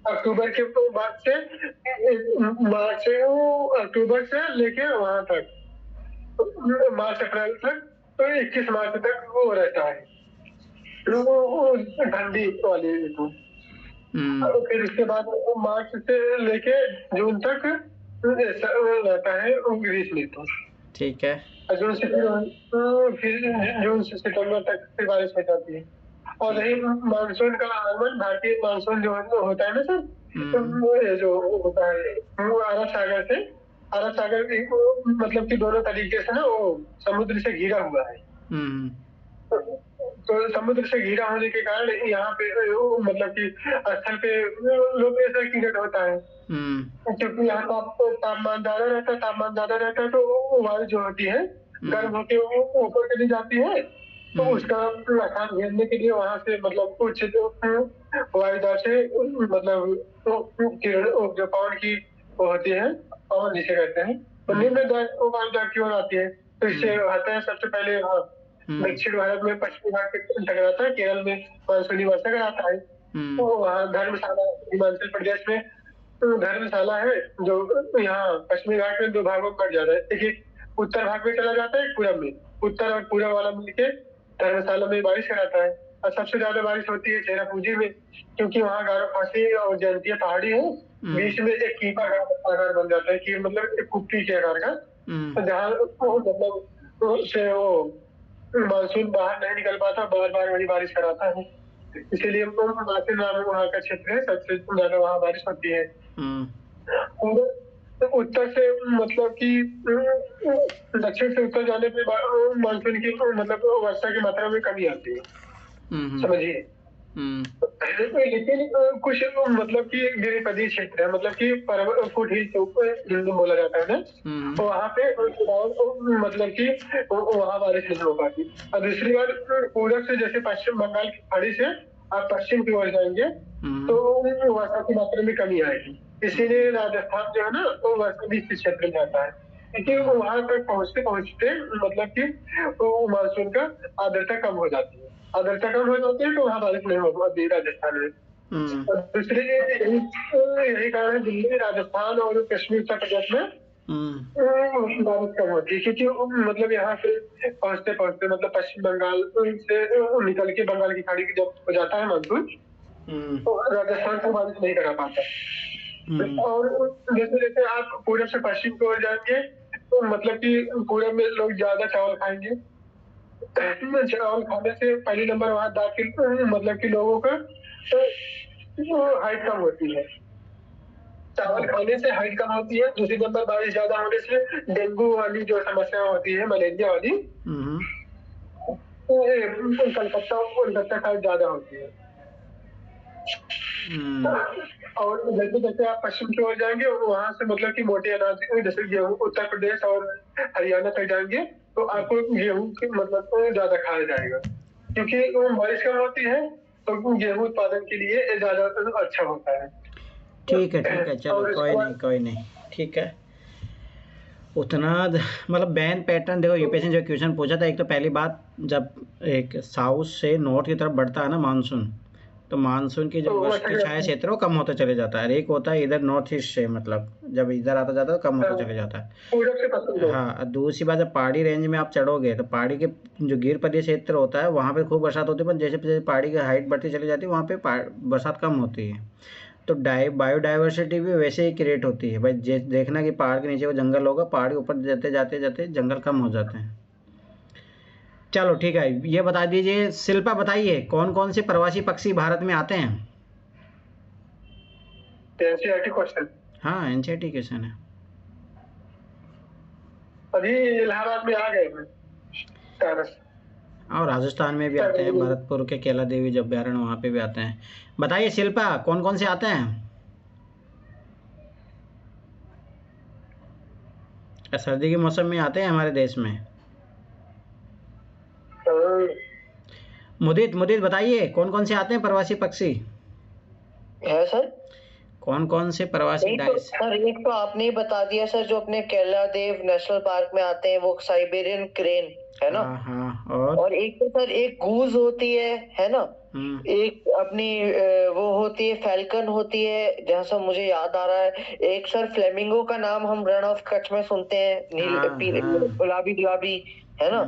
अक्टूबर के बाद से मार्च से अक्टूबर से लेके वहां तक, मार्च अप्रैल तक, तो 21 मार्च तक वो रहता है, तो वो ठंडी वाली ऋतु। और फिर उसके बाद वो मार्च से लेके जून तक ऐसा रहता है ग्रीष्म ऋतु। ठीक है। और जून से फिर जून से सितंबर तक फिर बारिश हो जाती है। और रही मानसून का आगमन, भारतीय मानसून जो होता है ना सर, तो वो ये जो होता है वो अरब सागर मतलब कि दोनों तरीके से ना वो समुद्र से घिरा हुआ है। तो समुद्र से घिरा होने के कारण यहाँ पे मतलब कि स्थल पे लो प्रेशर क्रिएट होता है, क्योंकि यहाँ का तापमान ज्यादा रहता है, तो वायु जो होती है गर्म होके वो ऊपर चली जाती है। तो उसका आकार घेरने के लिए वहां से मतलब कुछ जो वायुदार से मतलब किरण जो पवन की वो होती है, पवन जिसे कहते हैं, तो निम्न वायुदार की ओर आती है। तो इससे आता है सबसे पहले दक्षिण भारत में पश्चिमी घाट के टकराता है, केरल में मानसूनी वर्षा कराता है। तो वहाँ धर्मशाला हिमाचल प्रदेश में धर्मशाला है, जो यहाँ पश्चिमी घाट में 2 भागों में बढ़ जाता है। एक उत्तर भाग में चला जाता है, एक पूरब में। उत्तर और पूरब वाला मिलके धर्मशाला में बारिश कराता है। और सबसे ज्यादा बारिश होती है चेरापूंजी में, क्योंकि वहाँ गारो खासी और जयंतिया पहाड़ी है। बीच में एक कीपा आकार बन जाता है, कि मतलब एक कुप्पी के आकार का, तो जहाँ मतलब से वो मानसून बाहर नहीं निकल पाता, बार बार वही बारिश कराता है। इसीलिए मानसून नाम वहाँ का क्षेत्र है, सबसे ज्यादा वहाँ बारिश होती है। तो उत्तर से मतलब कि दक्षिण से उत्तर जाने पे मानसून की मतलब वर्षा की मात्रा में कमी आती है, समझिए। लेकिन कुछ मतलब कि गिरिपदी क्षेत्र है, मतलब कि पर्वत फुट हिल के ऊपर हिंदी बोला जाता है ना, तो वहाँ पे मतलब कि वहाँ बारिश नहीं हो पाती। और दूसरी बात, पूरब से जैसे पश्चिम बंगाल की खाड़ी से आप पश्चिम की ओर जाएंगे तो वर्षा की मात्रा में कमी आएगी। इसीलिए राजस्थान जो है ना वो वर्षा बीच क्षेत्र में आता है, क्योंकि वहां तक पहुंचते पहुंचते मतलब कि मानसून का आर्द्रता कम हो जाती है। आर्द्रता कम हो जाती है तो वहाँ बारिश नहीं हो पाती राजस्थान में। और दूसरी यही कारण है, दिल्ली, राजस्थान और कश्मीर, उत्तर प्रदेश में बारिश कम होती है, क्योंकि मतलब यहाँ से पहुंचते पहुंचते मतलब पश्चिम बंगाल से निकल के बंगाल की खाड़ी की जब हो जाता है मानसून, तो राजस्थान से बारिश नहीं करा पाता। और जैसे जैसे आप पूरब से पश्चिम की ओर जाएंगे तो मतलब कि पूरब में लोग ज्यादा चावल खाएंगे। चावल खाने से पहले नंबर वहाँ दाखिल मतलब कि लोगों का हाइट कम होती है। चावल खाने से हाइट कम होती है। दूसरी नंबर बारिश ज्यादा होने से डेंगू वाली जो समस्या होती है, मलेरिया वाली, कलकत्ता साइड ज्यादा होती है। और जैसे जैसे आप पश्चिम की ओर जाएंगे वहां से मतलब कि मोटे अनाज जैसे गेहूं, उत्तर प्रदेश और हरियाणा तक जाएंगे तो आपको गेहूं की मतलब ज्यादा खाया जाएगा, क्योंकि बारिश कम होती है तो गेहूं उत्पादन के लिए ज्यादा अच्छा होता है। ठीक है, चलो कोई नहीं, ठीक है। उतना मतलब बैन पैटर्न देखो, यूपीएससी जो क्वेश्चन पूछा था, एक तो पहली बात, जब एक साउथ से नॉर्थ की तरफ बढ़ता है ना मानसून, तो मानसून की जो वर्ष की छाया क्षेत्र वो कम होता चले जाता है। एक होता है इधर नॉर्थ ईस्ट से, मतलब जब इधर आता जाता है तो कम होता चले जाता है। हाँ, दूसरी बात, जब पहाड़ी रेंज में आप चढ़ोगे तो पहाड़ी के जो गिर प्रदेश क्षेत्र होता है वहाँ पे खूब बरसात होती है, पर जैसे जैसे पहाड़ी की हाइट बढ़ती चली जाती है वहाँ पे बरसात कम होती है। तो बायोडाइवर्सिटी भी वैसे ही क्रिएट होती है भाई। देखना कि पहाड़ के नीचे वो जंगल होगा, पहाड़ के ऊपर जाते जाते जाते जंगल कम हो जाते हैं। चलो ठीक है, ये बता दीजिए, शिल्पा बताइए, कौन कौन से प्रवासी पक्षी भारत में आते हैं? NCERT question. हाँ, एनसीईआरटी क्वेश्चन है। अभी इलाहाबाद में आ गए हैं टारस। और राजस्थान में भी आते हैं, भरतपुर के केला देवी जब अभ्यारण्य वहाँ पे भी आते हैं। बताइए शिल्पा, कौन कौन से आते हैं? सर्दी के मौसम में आते हैं हमारे देश में। मुदित मुदित बताइए कौन कौन से आते हैं प्रवासी पक्षी? है सर। कौन कौन से प्रवासी डाइस? सर एक तो आपने ही बता दिया सर, जो अपने केला देव नेशनल पार्क में आते हैं, वो साइबेरियन क्रेन है ना। हाँ और एक तो सर एक गूज होती है ना। एक अपनी वो होती है फैल्कन होती है, जहाँ से मुझे याद आ रहा है, एक सर फ्लेमिंगो का नाम हम रण ऑफ कच्छ में सुनते हैं, नील पीले गुलाबी गुलाबी है ना।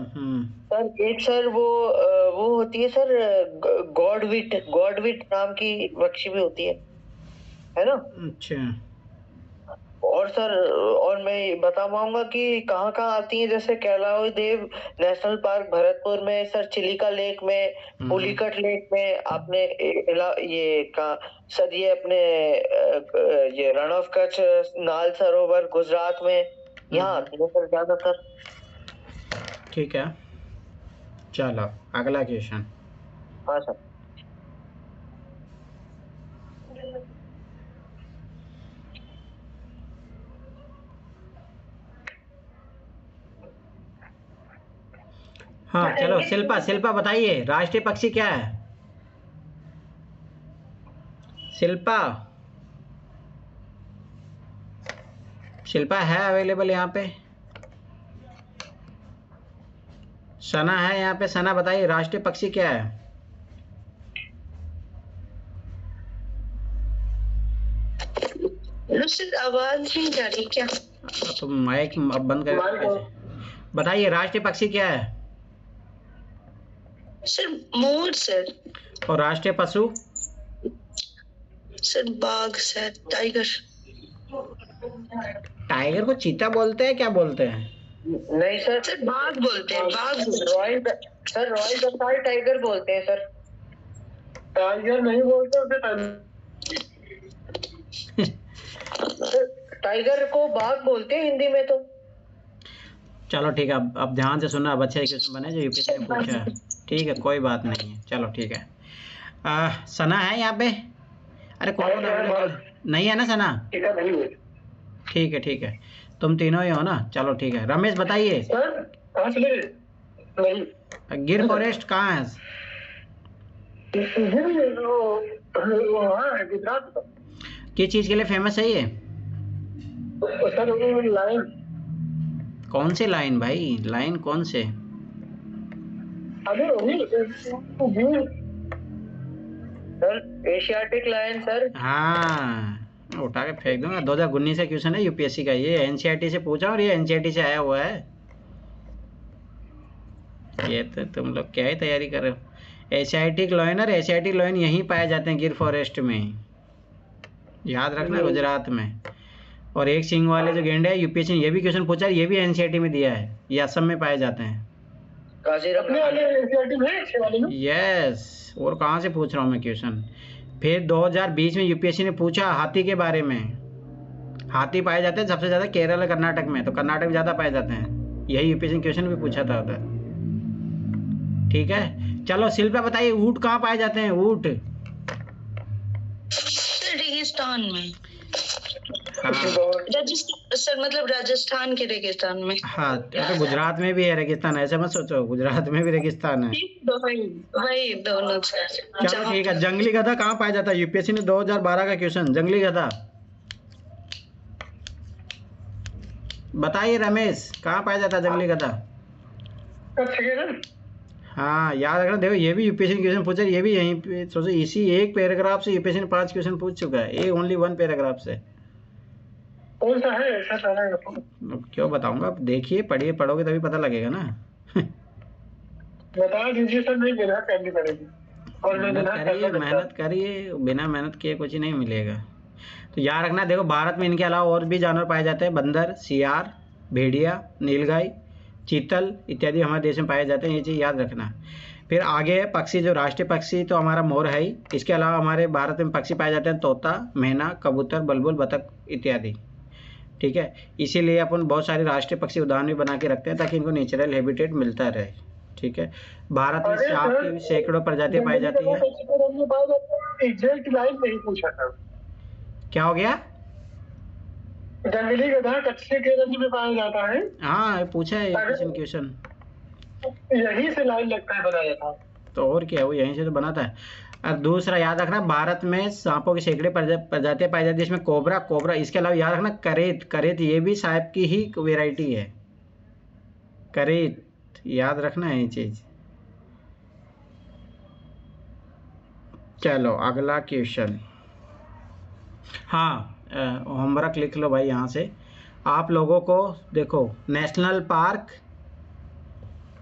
सर एक सर वो होती है सर गॉडविट नाम की पक्षी भी होती है ना। अच्छा। और सर और मैं बता पाऊंगा कि कहाँ कहाँ आती है, जैसे केला देव नेशनल पार्क भरतपुर में सर, चिलिका लेक में, पुलिकट लेक में, आपने ये कहा सर, ये अपने ये रण ऑफ कच्छ नाल सरोवर गुजरात में, यहाँ आती है सर ज्यादातर। ठीक है, चलो अगला क्वेश्चन। हाँ सर। हाँ चलो शिल्पा बताइए राष्ट्रीय पक्षी क्या है? शिल्पा है अवेलेबल यहाँ पे? सना है यहाँ पे? सना बताइए राष्ट्रीय पक्षी क्या है? आवाज नहीं जा रही क्या? तो माइक अब बंद कर। बताइए राष्ट्रीय पक्षी क्या है? Sir more sir. और राष्ट्रीय पशु? सर बाघ सर, टाइगर। टाइगर को चीता बोलते हैं क्या बोलते हैं? नहीं सर, सर बाघ बोलते हैं, बाघ। रॉयल बंगाल टाइगर बोलते हैं सर। टाइगर नहीं बोलते उसे, टाइगर को बाघ बोलते हैं हिंदी में तो। चलो ठीक है, अब ध्यान से सुनना, अब अच्छा क्वेश्चन बने जो यूपीएससी ने पूछा है। ठीक है कोई बात नहीं है, चलो ठीक है। सना है यहाँ पे? अरे कौन नहीं है ना सना? ठीक है तुम तीनों ही हो ना, चलो ठीक है। रमेश बताइए गिर फॉरेस्ट कहाँ है? किस चीज के लिए फेमस है ये? कौन से लाइन भाई, लाइन कौन से? Sir Asiatic lion sir. हाँ उठा के फेंक दूंगा। 2019 का क्वेश्चन है यूपीएससी का, ये एनसीईआरटी से पूछा और ये एनसीईआरटी से आया हुआ है। ये तो तुम लोग क्या ही तैयारी कर रहे हो। एशियाटिक लायन और एशियाटिक लायन यहीं पाए जाते हैं गिर फॉरेस्ट में, याद रखना, गुजरात में। और एक सींग वाले जो गेंडे है, यूपीएससी ने ये भी क्वेश्चन पूछा है, ये भी एनसीईआरटी में दिया है, ये असम में पाए जाते हैं। यस, और कहाँ से पूछ रहा हूँ मैं क्वेश्चन। फिर 2020 में यूपीएससी ने पूछा हाथी के बारे में। हाथी पाए जाते हैं सबसे ज़्यादा केरल और कर्नाटक में, तो कर्नाटक में ज़्यादा पाए जाते हैं। यही यूपीएससी ने क्वेश्चन भी पूछा था उधर। ठीक है चलो शिल्पा बताइए ऊँट कहाँ पाए जाते हैं? ऊँट रेगिस्तान में। हाँ सर मतलब राजस्थान के रेगिस्तान में। हाँ तो गुजरात में भी है रेगिस्तान, ऐसे मत सोचो, गुजरात में भी रेगिस्तान है। वही दोनों। चलो ठीक है, जंगली गधा कहाँ पाया जाता है? यूपीएससी ने 2012 का क्वेश्चन, जंगली गधा बताइए। रमेश कहाँ पाया जाता है जंगली गधा? हाँ याद रखना, देखो ये भी यूपीएससी ने क्वेश्चन पूछा, ये भी यहीं पे सोचो, इसी एक पैराग्राफ से यूपीएससी ने 5 क्वेश्चन पूछ चुका है, ये ओनली 1 पैराग्राफ से। कौन सा है ऐसा सारा? क्यों बताऊंगा, आप देखिए पढ़िए, पढ़ोगे तभी पता लगेगा ना। बता दीजिए सर, नहीं मेहनत करनी पड़ेगी। और मेहनत करिए, बिना मेहनत किए कुछ नहीं मिलेगा। तो याद रखना, देखो भारत में इनके अलावा और भी जानवर पाए जाते हैं, बंदर, सियार, भेड़िया, नीलगाय, चीतल इत्यादि हमारे देश में पाए जाते हैं, ये चीज़ याद रखना। फिर आगे पक्षी, जो राष्ट्रीय पक्षी तो हमारा मोर है ही, इसके अलावा हमारे भारत में पक्षी पाए जाते हैं तोता, मैना, कबूतर, बुलबुल, बतख इत्यादि। ठीक है, इसीलिए अपन बहुत सारे राष्ट्रीय पक्षी उद्यान भी बना के रखते हैं ताकि इनको नेचुरल हैबिटेट मिलता रहे। ठीक है, भारत में अरे सांप सर, की सैकड़ों प्रजातियां पाई जंगली जाती गधा है। कच्चे के रंग में पाया जाता है, एग्जैक्ट लाइन नहीं पूछा था। क्या हो गया? जंगली गधा कच्चे के रंग में पाया जाता है, हाँ, ये पूछा है क्वेश्चन। यही से लाइन लगता है बनाया था। तो और क्या, वो यहीं से तो बना था। और दूसरा याद रखना, भारत में सांपों की सैकड़े प्रजातियां पाई जाती है, इसमें कोबरा, इसके अलावा याद रखना करेत ये भी सांप की ही वेराइटी है। करेत, याद रखना है ये चीज। चलो अगला क्वेश्चन। हाँ, होमवर्क लिख लो भाई यहाँ से। आप लोगों को देखो नेशनल पार्क,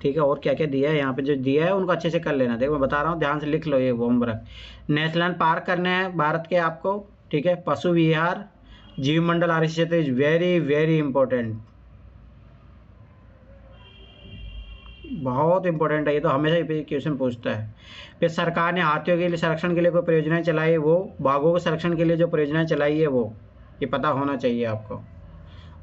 ठीक है, और क्या क्या दिया है यहाँ पे, जो दिया है उनको अच्छे से कर लेना। देखो मैं बता रहा हूँ, ध्यान से लिख लो ये होमवर्क। नेशनल पार्क करने हैं भारत के आपको, ठीक है। पशु विहार, जीव मंडल, आरक्षित क्षेत्र इज वेरी वेरी इंपॉर्टेंट, बहुत इंपॉर्टेंट है ये तो, हमेशा ये क्वेश्चन पूछता है। फिर सरकार ने हाथियों के लिए संरक्षण के लिए कोई परियोजनाएं चलाई है, वो बाघों के संरक्षण के लिए जो परियोजनाएं चलाई है वो, ये पता होना चाहिए आपको।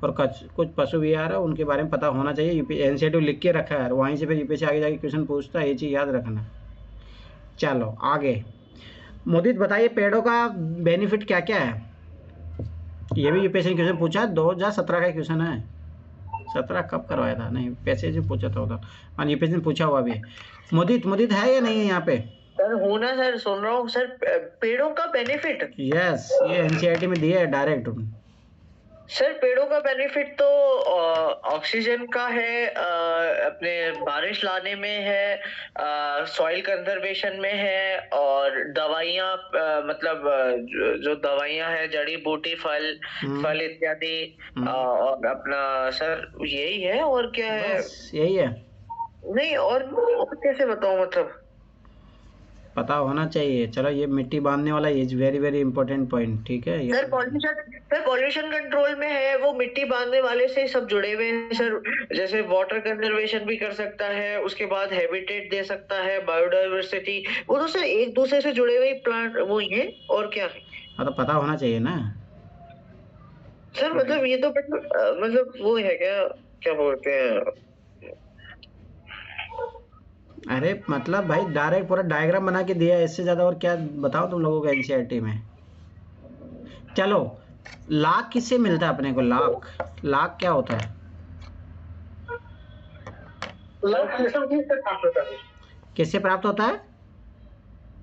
और कुछ पशु विहार है उनके बारे में पता होना चाहिए, यूपी एनसीईआरटी लिख के रखा है, वहीं से फिर यूपीएससी आगे जाके क्वेश्चन पूछता है, ये चीज़ याद रखना। चलो आगे, मोदित बताइए पेड़ों का बेनिफिट क्या क्या है। ये भी यूपीएससी ने क्वेश्चन पूछा है, 2017 का क्वेश्चन है। 17 कब करवाया था, नहीं पैसे जो पूछा था उधर, हाँ यूपीएससी ने पूछा हुआ भी है। मोदित है या नहीं है यहाँ पे? सर हूँ ना सर, सुन रहा हूँ सर। पेड़ों का बेनिफिट, यस, ये एनसीईआरटी में दिया है डायरेक्ट। सर पेड़ों का बेनिफिट तो ऑक्सीजन का है, अपने बारिश लाने में है, सॉइल कंजर्वेशन में है, और दवाइयाँ, मतलब जो दवाइयाँ है, जड़ी बूटी, फल इत्यादि, और अपना सर यही है, और क्या है? बस यही है। नहीं, और कैसे बताऊँ, मतलब पता होना चाहिए। चलो ये मिट्टी बांधने वाला is very very important point, ठीक है। सर पॉल्यूशन कंट्रोल में है, वो मिट्टी बांधने वाले से सब जुड़े हुए हैं सर। जैसे वाटर कंजर्वेशन भी कर सकता है, उसके बाद हैबिटेट दे सकता है, बायोडाइवर्सिटी, वो तो सर एक दूसरे से जुड़े हुए प्लांट वो ही है, और क्या है। हाँ तो पता होना चाहिए ना सर, मतलब ये तो मतलब वो है, क्या बोलते हैं। अरे मतलब भाई डायरेक्ट पूरा डायग्राम बना के दिया है, इससे ज़्यादा और क्या बताओ तुम लोगों को एनसीईआरटी में। चलो, लाख किससे मिलता है अपने को? लाख क्या होता है? लाख रेशम कीट से प्राप्त होता है। किससे प्राप्त होता है?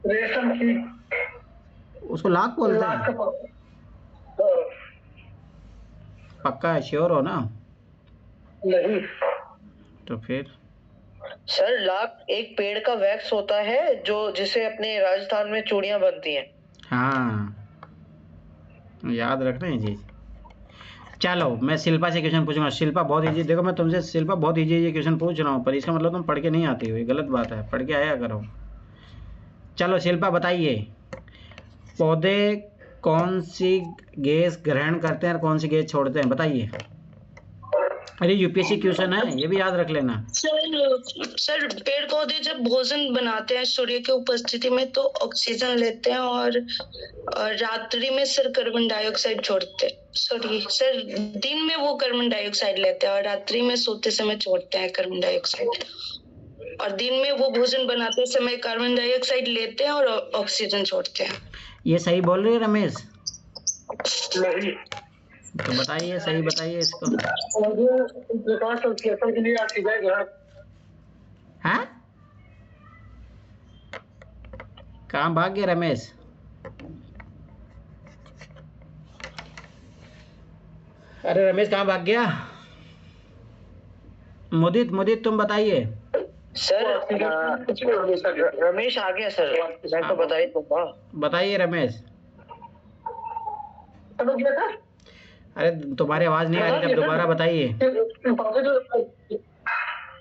रेशम कीट, उसको लाख बोलते हैं? पक्का है, श्योर हो ना? नहीं, तो फिर सर लाख एक पेड़ का वैक्स होता है, जो जिसे अपने राजस्थान में चूड़ियां बनती हैं। हाँ, याद रखना ये चीज। चलो मैं शिल्पा से क्वेश्चन पूछूंगा। शिल्पा बहुत इजी, देखो मैं तुमसे शिल्पा बहुत इजी क्वेश्चन पूछ रहा हूँ, पर इसका मतलब तुम पढ़ के नहीं आती हो, ये गलत बात है, पढ़ के आया करो। चलो शिल्पा बताइए, पौधे कौन सी गैस ग्रहण करते हैं और कौन सी गैस छोड़ते हैं, बताइए। अरे यूपीएससी क्वेश्चन है, ये भी याद रख लेना। सर पेड़ पौधे जब भोजन बनाते हैं सूर्य की उपस्थिति में तो ऑक्सीजन लेते हैं, और रात्रि में सर कार्बन डाइऑक्साइड छोड़ते हैं। सॉरी सर, दिन में वो कार्बन डाइऑक्साइड लेते हैं और रात्रि में सोते समय छोड़ते हैं कार्बन डाइऑक्साइड, और दिन में वो भोजन बनाते समय कार्बन डाइऑक्साइड लेते हैं और ऑक्सीजन छोड़ते हैं। ये सही बोल रहे हैं रमेश? नहीं, तो बताइए, सही बताइए इसको। प्रकाश संश्लेषण के लिए ऑक्सीजन ग्रहण। हाँ, कहाँ भाग गया रमेश? अरे रमेश कहाँ भाग गया? मुदित तुम बताइए। सर रमेश आ गया सर, मैं तो बताइए दूंगा। बताइए रमेश। समझ गया था? अरे तुम्हारी आवाज नहीं आ रही थी, दोबारा बताइए।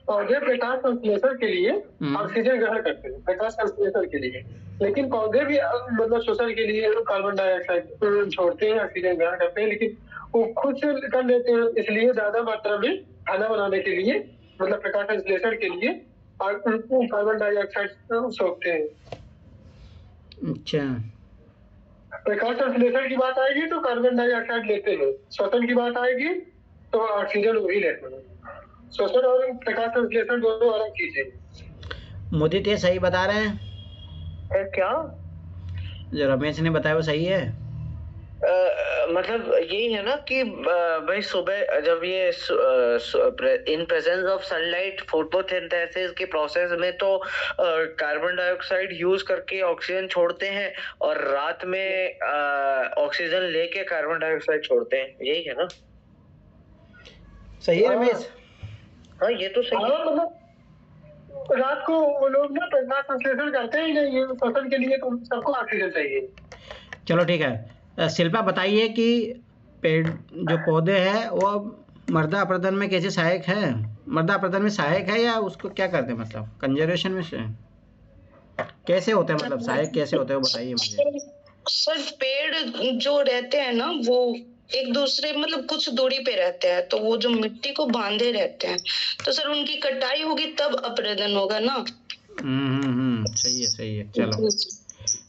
पौधे प्रकाश संश्लेषण के लिए ऑक्सीजन ग्रहण करते हैं, प्रकाश संश्लेषण के लिए, लेकिन पौधे भी मतलब शोषण के लिए कार्बन डाइऑक्साइड छोड़ते हैं, ऑक्सीजन ग्रहण करते हैं, लेकिन वो खुद से कर लेते हैं, इसलिए ज्यादा मात्रा में खाना बनाने के लिए, मतलब प्रकाश संश्लेषण के लिए कार्बन डाइऑक्साइड सोखते हैं। अच्छा, प्रकाश संश्लेषण की बात आएगी तो कार्बन डाइऑक्साइड लेते हैं, श्वसन की बात आएगी तो ऑक्सीजन वही लेते हैं। श्वसन और प्रकाश संश्लेषण दोनों अलग चीजें। मुदित ये सही बता रहे हैं? क्या जो रमेश ने बताया वो सही है? मतलब यही है ना कि भाई सुबह जब ये in presence of sunlight photosynthesis के प्रोसेस में तो कार्बन डाइऑक्साइड यूज करके ऑक्सीजन छोड़ते हैं और रात में ऑक्सीजन लेके कार्बन डाइऑक्साइड छोड़ते हैं, यही है ना? सही है रमेश? हाँ ये तो सही है। मतलब रात को वो लोग ना प्रकाश संश्लेषण करते ही नहीं, श्वसन के लिए तो सबको ऑक्सीजन चाहिए। चलो ठीक है। शिल्पा बताइए कि पेड़ जो पौधे हैं वो मृदा अपरदन में कैसे सहायक है? मृदा अपरदन में सहायक है या उसको क्या करते हैं, मतलब कंजर्वेशन में से कैसे होते हैं, मतलब सहायक कैसे होते हैं वो बताइए मुझे। सर पेड़ जो रहते हैं ना वो एक दूसरे मतलब कुछ दूरी पे रहते हैं, तो वो जो मिट्टी को बांधे रहते हैं, तो सर उनकी कटाई होगी तब अपरदन होगा ना। सही है। चलो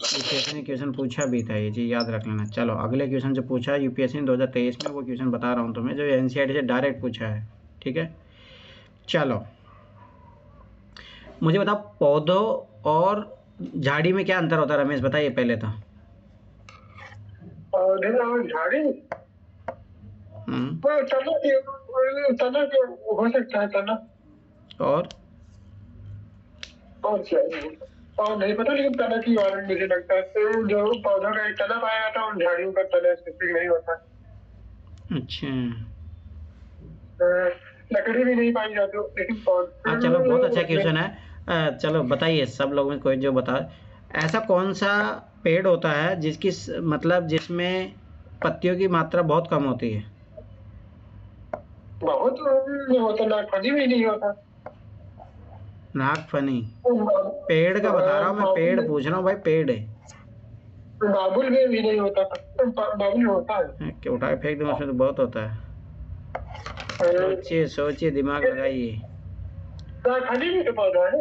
यूपीएससी ने क्वेश्चन पूछा भी था, ये चीज याद रख लेना। चलो अगले क्वेश्चन जो पूछा यूपीएससी ने 2023 में, वो क्वेश्चन बता रहा हूँ तुम्हें, जो एनसीईआरटी से डायरेक्ट पूछा है। ठीक है, चलो मुझे बताओ पौधों और झाड़ी में क्या अंतर होता है? रमेश बताइए पहले तो। झाड़ी तना हो सकता है, तना और और नहीं पता, लेकिन तना की बारे में मुझे लगता है तो जो पौधों का एक तना पाया जाता है उन झाड़ियों का तना स्पेसिफिक नहीं होता। अच्छा, लकड़ी भी नहीं पाई जाती, लेकिन चलो बहुत अच्छा क्वेश्चन है। चलो बताइए सब लोगों में कोई जो बता, ऐसा कौन सा पेड़ होता है जिसकी मतलब जिसमें पत्तियों की मात्रा बहुत कम होती है? बहुत होता, नागफनी भी नहीं होता। नागफनी पेड़ का बता रहा हूँ मैं, पेड़ पूछ रहा हूँ भाई, पेड़ है। बाबुल में भी नहीं होता, बाबुल होता है। क्या उठा के फेंक दूँ, उसमें तो बहुत होता है। सोचिए दिमाग लगाइए। नागफनी भी तो पौधा है।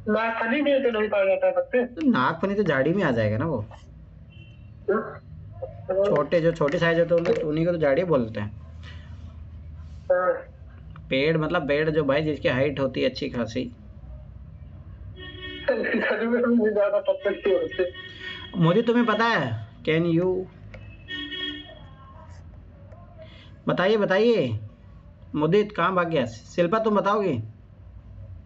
नागफनी में तो नहीं पाया जाता है पत्ते। नागफनी तो झाड़ी में आ जाएगा ना, वो छोटे साइज होते हैं उन्हीं को तो झाड़ी बोलते हैं। पेड़ मतलब पेड़ जो भाई जिसकी हाइट होती है अच्छी खासी। मोदी तुम्हें पता है? कैन यू बताइए मुदित कहाँ भाग गया? शिल्पा तुम बताओगी?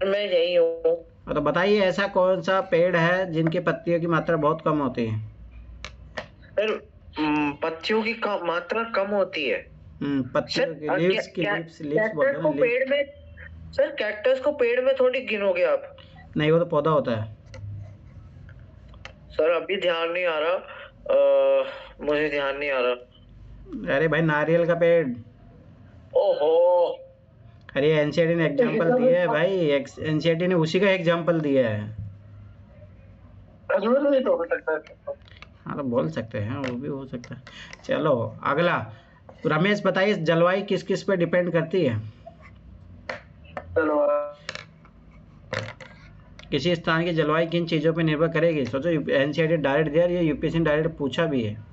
मैं यही हूँ। तो बताइए ऐसा कौन सा पेड़ है जिनकी पत्तियों की मात्रा बहुत कम होती है? पत्तियों की मात्रा कम होती है। पत्तियों की लीव्स कैक्टस को पेड़ में, सर कैक्टस को पेड़ में थोड़ी गिनोगे आप? नहीं, वो तो पौधा होता है। सर अभी ध्यान नहीं आ रहा, मुझे ध्यान नहीं आ रहा। अरे भाई नारियल का पेड़। ओहो, अरे एनसीईआरटी ने एग्जांपल दिया है भाई, एनसीईआरटी ने उसी का एग्जांपल दिया है। खजूर भी तो हो सकता है। हाँ तो बोल सकते हैं, वो भी हो सकता है। चलो अगला रमेश बताइए, जलवायु किस किस पे डिपेंड करती है? किसी स्थान की जलवायु किन चीजों पे निर्भर करेगी? सोचो, एनसीईआरटी डायरेक्ट दिया, ये यूपीएससी ने डायरेक्ट पूछा भी है।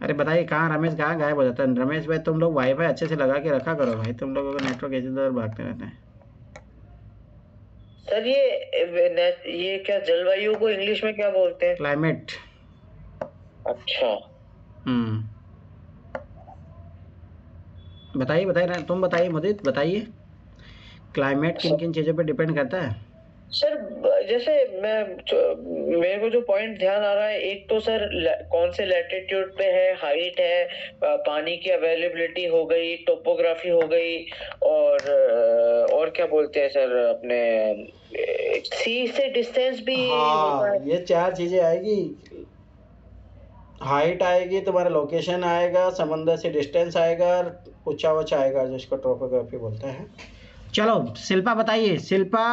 अरे बताइए कहाँ रमेश, कहाँ गायब हो जाता है रमेश भाई? तुम लोग वाईफाई अच्छे से लगा के रखा करो भाई, तुम लोगों का नेटवर्क ऐसे इधर भागते रहते हैं। सर ये क्या जलवायु को इंग्लिश में क्या बोलते हैं? क्लाइमेट। अच्छा। बताइए तुम बताइए मुदित, बताइए क्लाइमेट किन किन चीजों पे डिपेंड करता है? सर जैसे मेरे को जो पॉइंट ध्यान आ रहा है, एक तो सर कौन से लैटिट्यूड पे है, हाइट है, पानी की अवेलेबिलिटी हो गई, टोपोग्राफी हो गई, और क्या बोलते हैं सर अपने सी से डिस्टेंस भी होता है। ये 4 चीजें आएगी। हाइट आएगी, तुम्हारा लोकेशन आएगा, समंदर से डिस्टेंस आएगा, ऊंचा ऊंचा आएगा जिसको टोपोग्राफी बोलते हैं। चलो शिल्पा बताइए, शिल्पा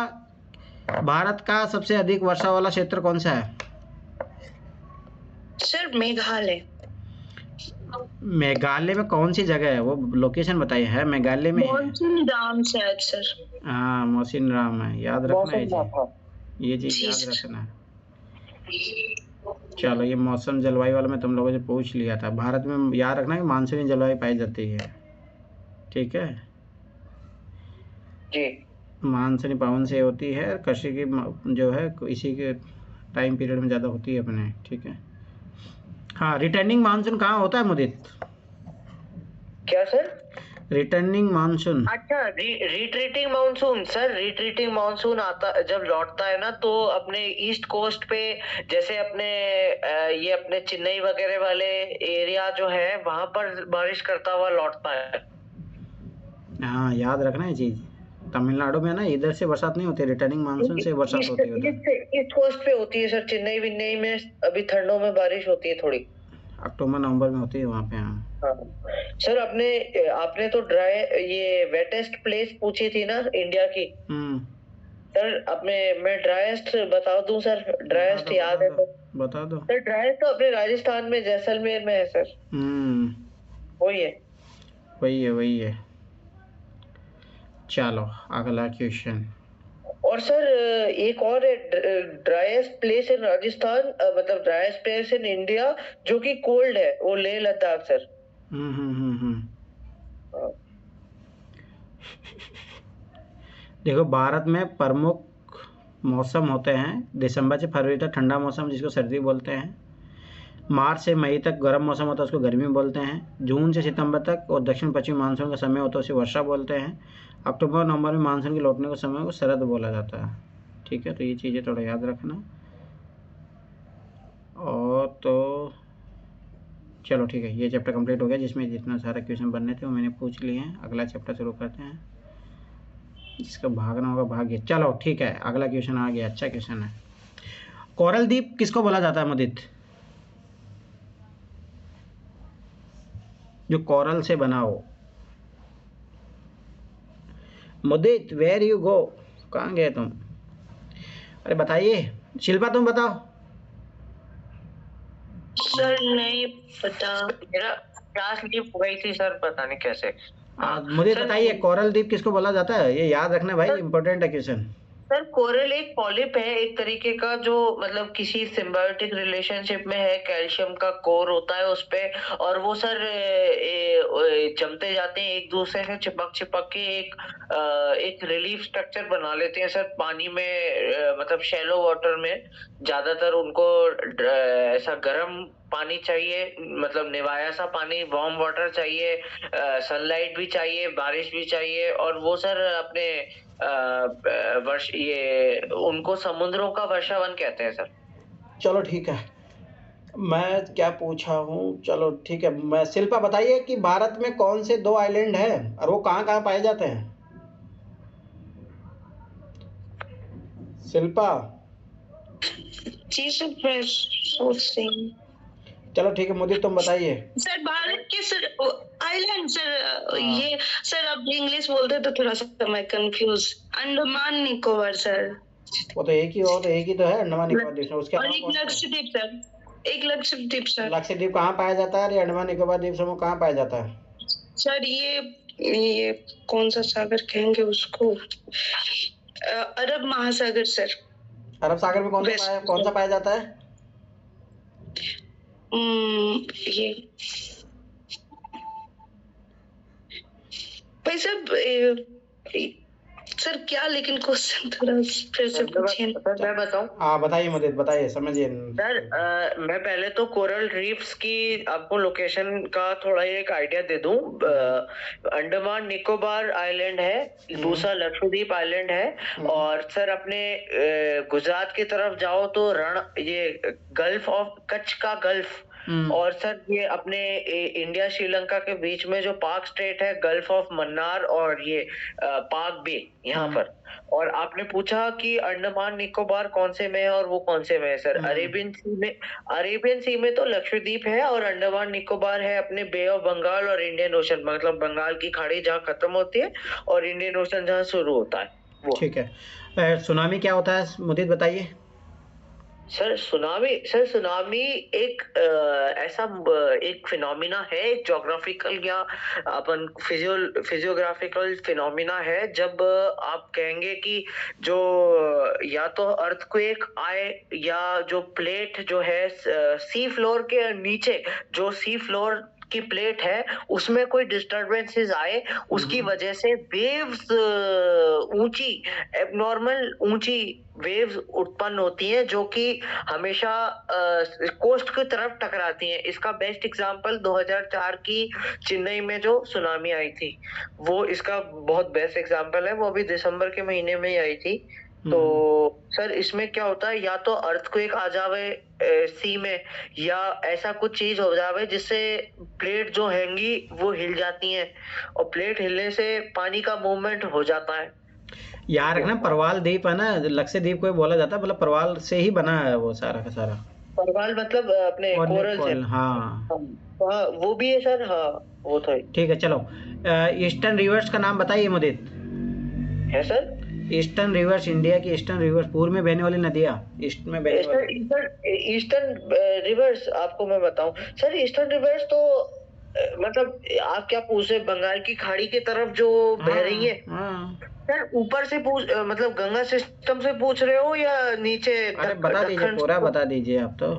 भारत का सबसे अधिक वर्षा वाला क्षेत्र कौन सा है? सर मेघालय। मेघालय में कौन सी जगह है, वो लोकेशन बताइए। है मेघालय में है? मॉनसून राम शायद सर। हाँ, मौसिन राम है, याद रखना है मौसम था। ये चीज़ जी याद सर। रखना है। चलो, ये मौसम जलवायु वाला मैं तुम लोगों से पूछ लिया था। भारत में याद रखना कि मानसूनी जलवायु पाई जाती है, ठीक है। जी मानसूनी पवन से होती है, कृषि की जो है इसी के टाइम पीरियड में ज़्यादा होती है अपने, ठीक है। हाँ, रिटर्निंग मानसून कहाँ होता है मुदित? क्या सर? Returning monsoon. अच्छा, retreating monsoon sir, retreating monsoon आता जब लौटता है ना तो अपने ईस्ट कोस्ट पे, जैसे अपने ये अपने चेन्नई वगैरह वाले एरिया जो है वहां पर बारिश करता हुआ लौटता है। हाँ, याद रखना है चीज़। तमिलनाडु में ना इधर से बरसात नहीं होती, रिटर्निंग मानसून से बरसात होती है उधर। ईस्ट कोस्ट पे होती है सर, चेन्नई विन्नई में अभी ठंडों में बारिश होती है थोड़ी। अक्टूबर नवंबर में होती है वहाँ पे। हाँ हाँ सर, आपने तो ये वेटेस्ट प्लेस पूछी थी ना इंडिया की। सर अपने मैं ड्राइएस्ट बता दूं सर, ड्राइएस्ट याद है तो बता दो। सर। ड्राइएस्ट तो अपने राजस्थान में जैसलमेर में है सर। वही है। वही है। चलो अगला क्वेश्चन। और सर एक और है, ड्राइएस्ट प्लेस इन राजस्थान, मतलब ड्राइएस्ट प्लेस इन इंडिया जो कि कोल्ड है, वो लेह लद्दाख सर। देखो, भारत में प्रमुख मौसम होते हैं दिसंबर से फरवरी तक ठंडा मौसम जिसको सर्दी बोलते हैं, मार्च से मई तक गर्म मौसम होता है उसको गर्मी बोलते हैं, जून से सितंबर तक और दक्षिण पश्चिम मानसून का समय होता है उसे वर्षा बोलते हैं, अक्टूबर नवंबर में मानसून के लौटने के समय को शरद बोला जाता है, ठीक है। तो ये चीज़ें थोड़ा याद रखना। और तो चलो ठीक है, ये चैप्टर कंप्लीट हो गया जिसमें जितना सारा क्वेश्चन बनने थे वो मैंने पूछ लिए हैं। अगला चैप्टर शुरू करते हैं, जिसका भागना होगा भाग्य। चलो ठीक है, अगला क्वेश्चन आ गया, अच्छा क्वेश्चन है। कोरल द्वीप किसको बोला जाता है मुदित? जो कोरल से बना हो। मुदित वेयर यू गो, कहाँ गए तुम? अरे बताइए। शिल्पा तुम बताओ। सर नहीं पता, मेरा क्लास लीव हो गई थी सर, पता नहीं कैसे। मुझे बताइए कोरल द्वीप किसको बोला जाता है, ये याद रखना भाई, इंपॉर्टेंट है क्वेश्चन। सर कोरल एक पॉलिप है एक तरीके का, जो मतलब किसी सिम्बायोटिक रिलेशनशिप में है, कैल्शियम का कोर होता है उस पे, और वो सर जमते जाते हैं एक दूसरे से, चिपक के एक रिलीफ स्ट्रक्चर बना लेते हैं सर पानी में, मतलब शैलो वाटर में। ज्यादातर उनको ऐसा गर्म पानी चाहिए, मतलब निवाया सा पानी, वार्म वाटर चाहिए, सनलाइट भी चाहिए, बारिश भी चाहिए, और वो सर अपने ये उनको समुद्रों का वर्षावन कहते हैं सर। चलो ठीक है, मैं क्या पूछा हूँ, चलो ठीक है। मैं शिल्पा बताइए कि भारत में कौन से 2 आइलैंड हैं और वो कहाँ कहाँ पाए जाते हैं? शिल्पा। जी सर मैं सोच रही हूँ। चलो ठीक है, मुझे तुम बताइए। सर भारत के सर आइलैंड सर, ये सर आप इंग्लिश बोलते तो थोड़ा सा मैं कंफ्यूज। अंडमान निकोबार सर। वो तो एक ही तो है, अंडमान निकोबार द्वीप। उसके और एक लक्षद्वीप सर, एक लक्षद्वीप सर। लक्षद्वीप कहाँ पाया जाता है? अंडमान निकोबार द्वीप समूह कहाँ पाया जाता है सर? ये कौन सा सागर कहेंगे उसको? अरब महासागर सर। अरब सागर में कौन सा पाया जाता है? ये भाई सर क्या, लेकिन क्वेश्चन थोड़ा फिर से पूछिए। मैं बताऊं? हाँ बताइए मुदित, बताइए, समझिए सर। मैं पहले तो कोरल रीफ्स की आपको लोकेशन का थोड़ा एक आइडिया दे दूं। अंडमान निकोबार आइलैंड है, दूसरा लक्षद्वीप आइलैंड है, और सर अपने गुजरात की तरफ जाओ तो ये गल्फ ऑफ कच्छ का गल्फ, और सर ये अपने इंडिया श्रीलंका के बीच में जो पाक स्टेट है, गल्फ ऑफ मन्नार और ये पाक बे यहाँ पर। और आपने पूछा कि अंडमान निकोबार कौन से में है और वो कौन से में है सर? अरेबियन सी में तो लक्षद्वीप है, और अंडमान निकोबार है अपने बे ऑफ बंगाल और इंडियन ओशन, मतलब बंगाल की खाड़ी जहाँ खत्म होती है और इंडियन ओशन जहाँ शुरू होता है वो। ठीक है। सुनामी क्या होता है मुदित, बताइए। सर सुनामी एक ऐसा एक फिनोमिना है, एक ज्योग्राफिकल या अपन फिजियोग्राफिकल फिनोमिना है। जब आप कहेंगे कि जो या तो अर्थक्वेक आए या जो प्लेट जो है सी फ्लोर के नीचे, जो सी फ्लोर की प्लेट है उसमें कोई डिस्टरबेंसेस आए, उसकी वजह से वेव्स ऊंची, एबनॉर्मल ऊंची वेव्स उत्पन्न होती हैं जो कि हमेशा कोस्ट की तरफ टकराती हैं। इसका बेस्ट एग्जांपल 2004 की चेन्नई में जो सुनामी आई थी, वो इसका बहुत बेस्ट एग्जांपल है। वो अभी दिसंबर के महीने में ही आई थी। तो सर इसमें क्या होता है, या तो अर्थक्वेक आ जावे सी में, या ऐसा कुछ चीज हो जावे जिससे प्लेट जो हैंगी वो हिल जाती हैं, और प्लेट हिलने से पानी का मूवमेंट हो जाता है। यार ना परवाल द्वीप है ना, लक्षद्वीप को बोला जाता है, मतलब परवाल से ही बना है वो सारा का सारा। परवाल मतलब अपने कोरल से। हाँ हाँ वो भी है सर। हाँ वो तो ठीक है। चलो ईस्टर्न रिवर्स का नाम बताइए मुदित। है सर। ईस्टर्न रिवर्स, इंडिया की ईस्टर्न रिवर्स, पूर्व में बहने वाली नदियाँ, ईस्ट में बहने वाली। ईस्टर्न रिवर्स आपको मैं बताऊं सर, ईस्टर्न रिवर्स तो मतलब आप क्या पूछ रहे, बंगाल की खाड़ी की तरफ जो बह रही है सर, ऊपर से पूछ मतलब गंगा सिस्टम से पूछ रहे हो या नीचे? अरे बता दीजिए, पूरा बता दीजिए आप तो।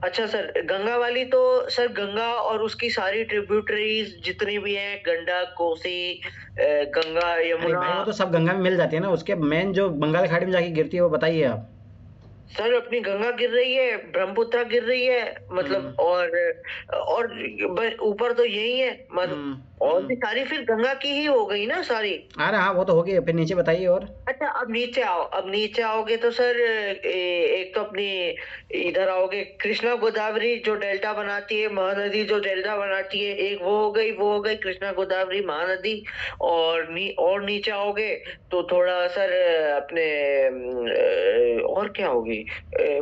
अच्छा सर, गंगा वाली तो सर गंगा और उसकी सारी ट्रिब्यूटरीज जितनी भी हैं, गंडक, कोसी, गंगा, यमुना। वो तो सब गंगा में मिल जाती है ना, उसके मेन जो बंगाल खाड़ी में जाके गिरती है वो बताइए आप। सर अपनी गंगा गिर रही है, ब्रह्मपुत्र गिर रही है, मतलब और ऊपर तो यही है, मतलब और भी सारी फिर गंगा की ही हो गई ना सारी। अरे हाँ वो तो हो गई, फिर नीचे बताइए और। अच्छा अब नीचे आओ, अब नीचे आओगे तो सर एक तो अपनी इधर आओगे, कृष्णा गोदावरी जो डेल्टा बनाती है, महानदी जो डेल्टा बनाती है, एक वो हो गई कृष्णा गोदावरी महानदी। और नीचे आओगे तो थोड़ा सर अपने और क्या होगी,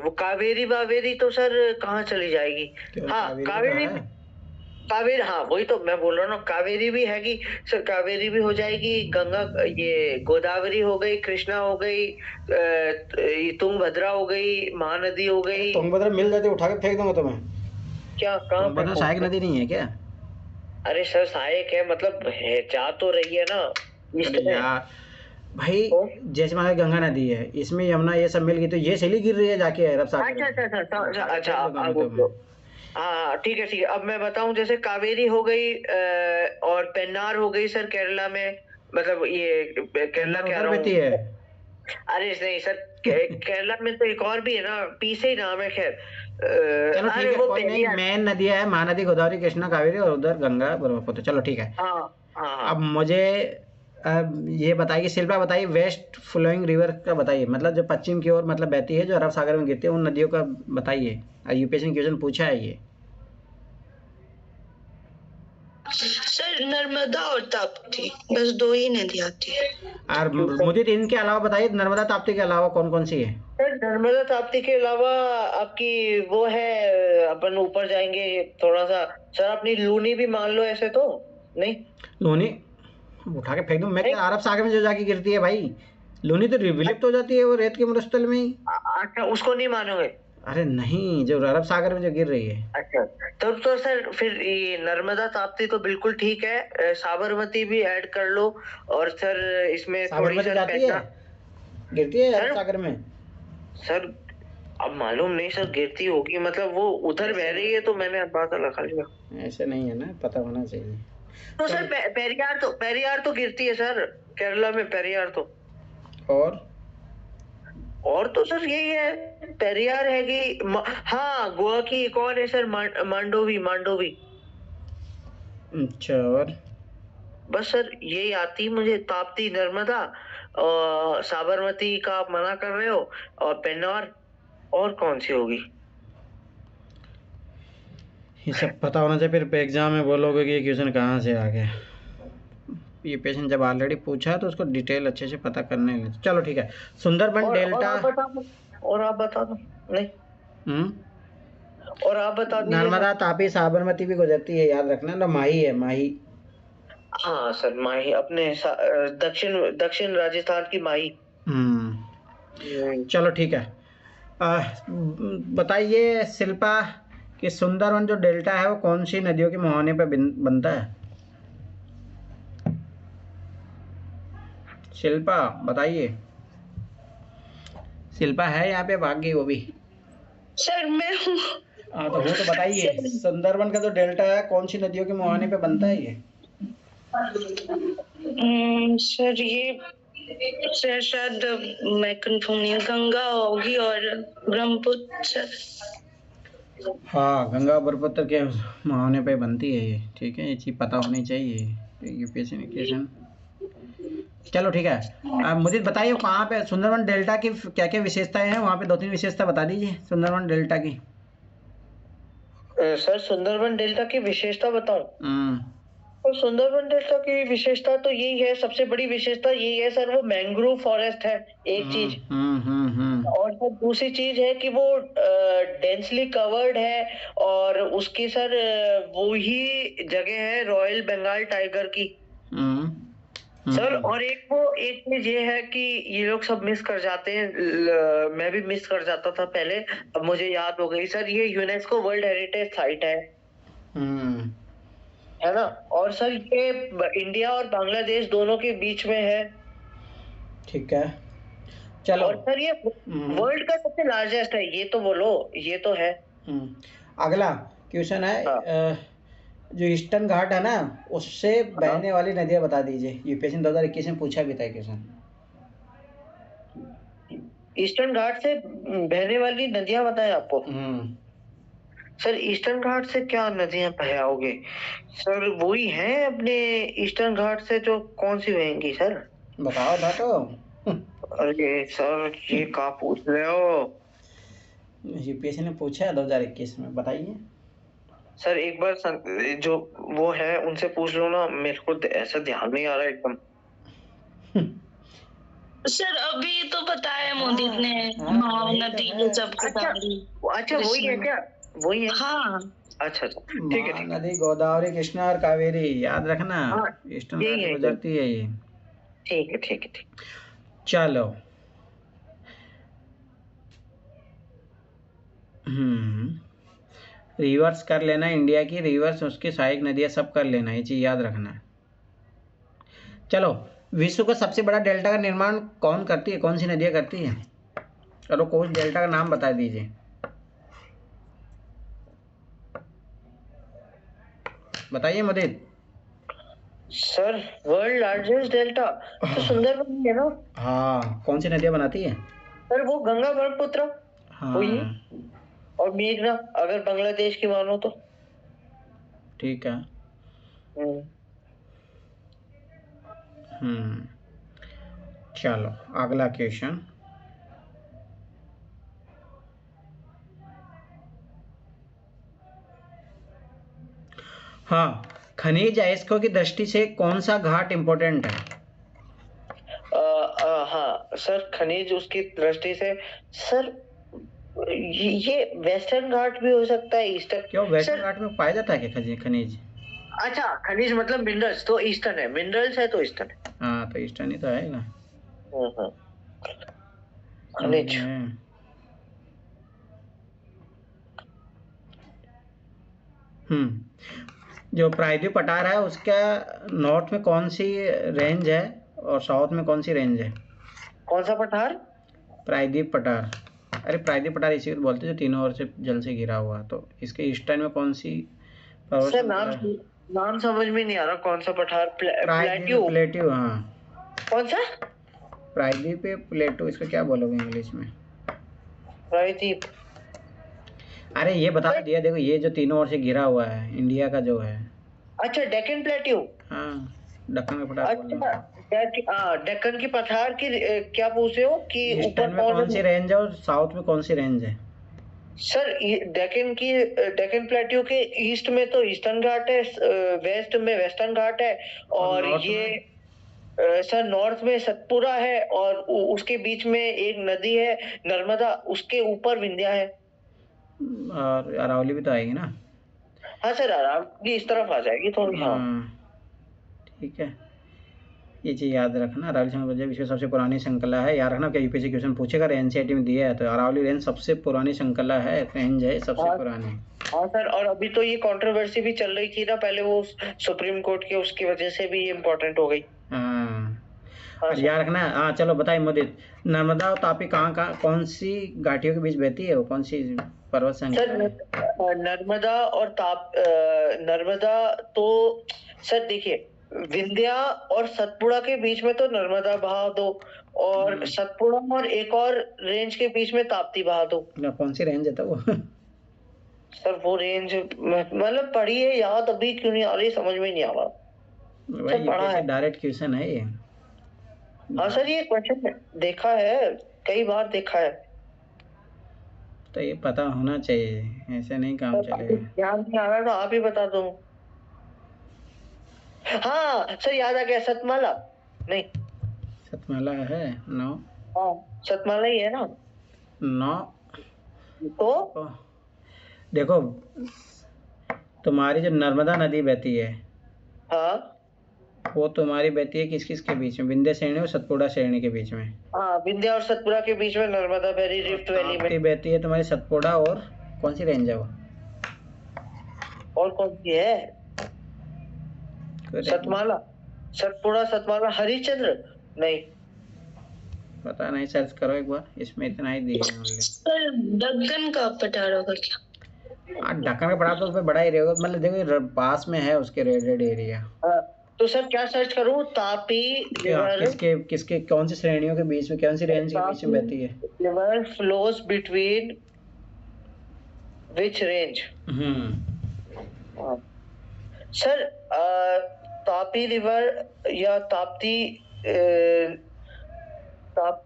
वो कावेरी वावेरी तो सर कहाँ चली जाएगी। हाँ कावेरी, हाँ वही तो मैं बोल रहा हूँ ना, कावेरी भी हैगी सर, कावेरी भी हो जाएगी, गंगा, ये गोदावरी हो गई, कृष्णा हो गई, तुंगभद्रा हो गई, महानदी हो गई। तुंगभद्रा मिल जाती उठा के फेंक दूंगा तुम्हें। क्या कहाँ पर? सहायक नदी नहीं है क्या? अरे सर सहायक है, मतलब है, जा तो रही है ना यार भाई, जैसे मान गंगा नदी है, इसमें यमुना ये सब मिल गई तो ये सैली गिर रही है जाके अरब सागर। अच्छा हाँ ठीक है अब मैं बताऊं, जैसे कावेरी हो गई और पेन्नार हो गई सर केरला में, मतलब ये केरला कह रहा हूँ। अरे नहीं सर केरला में तो एक और भी है ना, पी से ही नाम है, खैर चलो ठीक है, कोई नहीं। मेन नदियां है महानदी, गोदावरी, कृष्णा, कावेरी, और उधर गंगा, ब्रह्मपुत्र। चलो ठीक है। अब मुझे ये बताइए, शिल्पा बताइए, वेस्ट फ्लोइंग रिवर का बताइए, मतलब जो पश्चिम की ओर मतलब बहती है, जो अरब सागर में गिरती है, उन नदियों का बताइए। यूपीएससी ने क्वेश्चन पूछा है ये। सर नर्मदा और ताप्ती, बस दो ही नदी आती है। और मुझे इनके अलावा बताइए, नर्मदा ताप्ती के अलावा कौन कौन सी है? सर नर्मदा ताप्ती के अलावा आपकी वो है, अपन ऊपर जाएंगे थोड़ा सा सर, अपनी लूनी भी मान लो ऐसे तो। नहीं लूनी उठा के फेंक दूं मैं क्या? अरब सागर में जो जाके गिरती है भाई, लूनी तो विलुप्त हो जाती है वो रेत के मरुस्थल में ही। अच्छा उसको नहीं मानोगे? अरे नहीं, जो अरब सागर में जो गिर रही है। अच्छा तब तो सर फिर ये नर्मदा ताप्ती तो बिल्कुल ठीक है, साबरमती भी ऐड कर लो। और सर इसमें थोड़ी सी गिरती है अरब सागर में सर, अब मालूम नहीं सर, गिरती होगी, मतलब वो उधर बह रही है तो मैंने अंदाजा लगा लिया। ऐसे नहीं है ना, पता होना चाहिए। तो सर पेरियार तो गिरती है सर केरला में, पेरियार तो। और तो सर यही है, पेरियार है कि हाँ गोवा की एक और है सर, मांडोवी। अच्छा, और बस सर यही आती मुझे, ताप्ती, नर्मदा, साबरमती का आप मना कर रहे हो, और पेन्नार, और कौन सी होगी? ये सब पता होना चाहिए, फिर एग्जाम में बोलोगे कि ये क्वेश्चन कहाँ से आ गया। ये पेशेंट जब ऑलरेडी पूछा तो उसको डिटेल अच्छे से पता करने ले। चलो ठीक है। सुंदरबन डेल्टा। और आप बता दो। नहीं और आप बता दो। नर्मदा, तापी, साबरमती भी गुजरती है, याद रखना ना। माही है, माही। हाँ सर माही, अपने दक्षिण राजस्थान की माही। चलो ठीक है। बताइए शिल्पा कि सुंदरवन जो डेल्टा है वो कौन सी नदियों के मुहाने पे बनता है? शिल्पा बताइए। शिल्पा है यहाँ पे, भाग गई वो भी। सर मैं हूँ। हाँ तो वो तो बताइए, सुंदरवन का जो डेल्टा है कौन सी नदियों के मुहाने पे बनता है ये? सर ये सर शायद मैं कंफर्म नहीं हूँ, गंगा होगी और ब्रह्मपुत्र सर। हाँ, गंगा ब्रह्मपुत्र के मुहाने पे बनती है ये, ठीक है, ये चीज़ पता होनी चाहिए यूपीएससी क्वेश्चन। चलो ठीक है। अब मुझे बताइए कहाँ पे सुंदरवन डेल्टा की क्या क्या विशेषताएं हैं, वहाँ पे 2-3 विशेषता बता दीजिए सुंदरवन डेल्टा की। सर सुंदरबन डेल्टा की विशेषता बताऊं? तो सुंदरबन डेल्टा की विशेषता तो यही है, सबसे बड़ी विशेषता यही है सर, वो मैंग्रोव फॉरेस्ट है एक चीज। और सर दूसरी चीज है कि वो डेंसली कवर्ड है, और उसकी सर वो ही जगह है रॉयल बंगाल टाइगर की सर। और एक चीज ये है कि ये लोग सब मिस कर जाते हैं, मैं भी मिस कर जाता था पहले, अब मुझे याद हो गई सर, ये यूनेस्को वर्ल्ड हेरिटेज साइट है ना। और सर ये इंडिया और बांग्लादेश दोनों के बीच में है। ठीक है, चलो। और सर ये वर्ल्ड का सबसे लार्जेस्ट है, ये तो बोलो, ये तो है। अगला क्वेश्चन है, हाँ। जो ईस्टर्न घाट है ना, उससे बहने वाली नदियां बता दीजिए। यूपीएससी 2021 में पूछा भी था क्वेश्चन। ईस्टर्न घाट से बहने वाली नदियां बताएं आपको? सर ईस्टर्न घाट से क्या नदियां बहाओगे सर, वही हैं अपने ईस्टर्न घाट से जो कौन सी बहेंगी सर? बताओ ना तो। अरे सर ये कहाँ पूछ रहे हो? यूपीएससी ने पूछा है 2021 में, बताइए। सर एक बार जो वो है उनसे पूछ लो ना, मेरे को ऐसा ध्यान नहीं आ रहा एकदम। सर अभी तो बताया मोदी ने, महानदी ये सब अच्छा वही है क्या? वही है? हाँ अच्छा ठीक है। नदी गोदावरी, कृष्णा और कावेरी, याद रखना। ईस्टर्न घाट से गुजरती है ये। ठीक है ठीक है ठीक। चलो रिवर्स कर लेना, इंडिया की रिवर्स, उसकी सहायक नदियां सब कर लेना, ये चीज याद रखना। चलो, विश्व का सबसे बड़ा डेल्टा का निर्माण कौन करती है, कौन सी नदियां करती है? चलो कोई डेल्टा का नाम बता दीजिए। बताइए मुदीर। सर वर्ल्ड लार्जेस्ट डेल्टा तो सुंदरबन है ना? हाँ, कौन सी नदियां बनाती है? सर वो गंगा ब्रह्मपुत्र। हाँ, और मेघना अगर बांग्लादेश की मानो तो। ठीक है। चलो अगला क्वेश्चन। हाँ, खनिज अयस्कों की दृष्टि से कौन सा घाट इंपॉर्टेंट है? हाँ सर, खनिज उसकी दृष्टि से सर ये वेस्टर्न घाट भी हो सकता है, ईस्टर्न। क्यों, वेस्टर्न घाट में पाया जाता है क्या खनिज? अच्छा खनिज मतलब मिनरल्स तो ईस्टर्न है, मिनरल्स है तो ईस्टर्न है। हाँ तो ईस्टर्न ही तो है ना। खनिज जो प्रायद्वीप पठार है उसका नॉर्थ में कौन सी रेंज है और साउथ में कौन सी रेंज है? कौन सा पठार? प्रायद्वीप पठार। अरे प्रायद्वीप पठार इसी को बोलते हैं जो तीनों ओर से जल से घिरा हुआ। तो इसके ईस्टर्न में कौन सी सर नाम समझ में नहीं आ रहा, कौन सा पठार? प्लेट्यू। प्लेट्यू, हाँ। कौन सा? प्रायद्वीप प्लेटू, इसको क्या बोलोगे इंग्लिश में? प्रायद्वीप। अरे ये बता दिया, देखो ये जो तीनों ओर से घिरा हुआ है इंडिया का जो है। अच्छा डेक्कन प्लेट्यू। हाँ, दक्कन के पठार। अच्छा डेक्कन की पठार की क्या पूछ रहे हो कि ऊपर में कौन सी रेंज है और साउथ में कौन सी रेंज है? सर डेक्कन प्लेट्यू के ईस्ट में तो ईस्टर्न घाट है, वेस्ट में वेस्टर्न घाट है, और ये सर नॉर्थ में सतपुरा है, और उसके बीच में एक नदी है नर्मदा, उसके ऊपर विंध्या है। और अरावली भी तो आएगी ना? हाँ सर अरावली इस तरफ आ जाएगी थोड़ी। हाँ ठीक है। ये चीज़ याद रखना। अरावली संभाग विश्व सबसे पुरानी श्रृंखला है, याद रखना कि यूपीएससी क्वेश्चन पूछेगा, एनसीईआरटी में दिया है, तो अरावली रेंज सबसे पुरानी श्रृंखला है, रेंज है सबसे हाँ। पुरानी। हाँ सर, और अभी तो ये कंट्रोवर्सी भी चल रही थी ना पहले, वो सुप्रीम कोर्ट के, उसकी वजह से भी ये इम्पोर्टेंट हो गई। हाँ, हाँ और सर। याद रखना। हाँ चलो बताइए मुदित, नर्मदा और तापी कहाँ कौन सी घाटियों के बीच बहती है, वो कौन सी पर्वत सर श्रृंखला है? नर्मदा और नर्मदा तो सर देखिए, विंध्या और सतपुड़ा के बीच में तो नर्मदा बहा दो, और सतपुड़ा और एक और रेंज के बीच में ताप्ती बहा दो। कौन सी रेंज है तो वो? सर वो रेंज मतलब पढ़ी है, याद अभी क्यों नहीं आ रही, समझ में नहीं आ रहा। भाई सर पढ़ा यूपीएससी है। डायरेक्ट क्वेश्चन है ये। हाँ सर, ये क्वेश्चन देखा है, कई बार देखा है। तो ये पता होना चाहिए, ऐसे नहीं काम चलेगा। याद नहीं आ रहा तो आप ही बता दो। हाँ सर, याद आ गया, सतमाला। नहीं, सतमाला है 9। हाँ सतमाला ही है ना। 9 तो देखो, तुम्हारी जो नर्मदा नदी बहती है, हाँ वो तुम्हारी बहती है किस किस के बीच में? विंध्य श्रेणी और सतपुड़ा श्रेणी के बीच में। हाँ, विंध्या और सतपुड़ा के बीच में नर्मदा बहती, रिफ्ट वैली ताप्ती में। बहती है तुम्हारी सतपुड़ा और कौन सी रेंज है वो? और कौन सी है? कोई रेंज सतमाला, सतपुड़ा, सतमाला, हरिश्चंद्र। नहीं, पता नहीं, सर्च करो एक बार, इसमें इतना ही दिया है only। सर दक्कन का पठार होगा क्या? ढक्कन का पड़ा तो उसमें बड़ा ही रहेगा, मतलब देखो ये पास में है उसके रेड एरिया। हाँ, तो सर क्या सर्च करूँ? तापी रिवर। किसके किसके कौन सी श्रेणियों के बीच में, कौन सी रेंज के बीच में बहती है? River flows between which range? Sir Tapi river या ताप्ती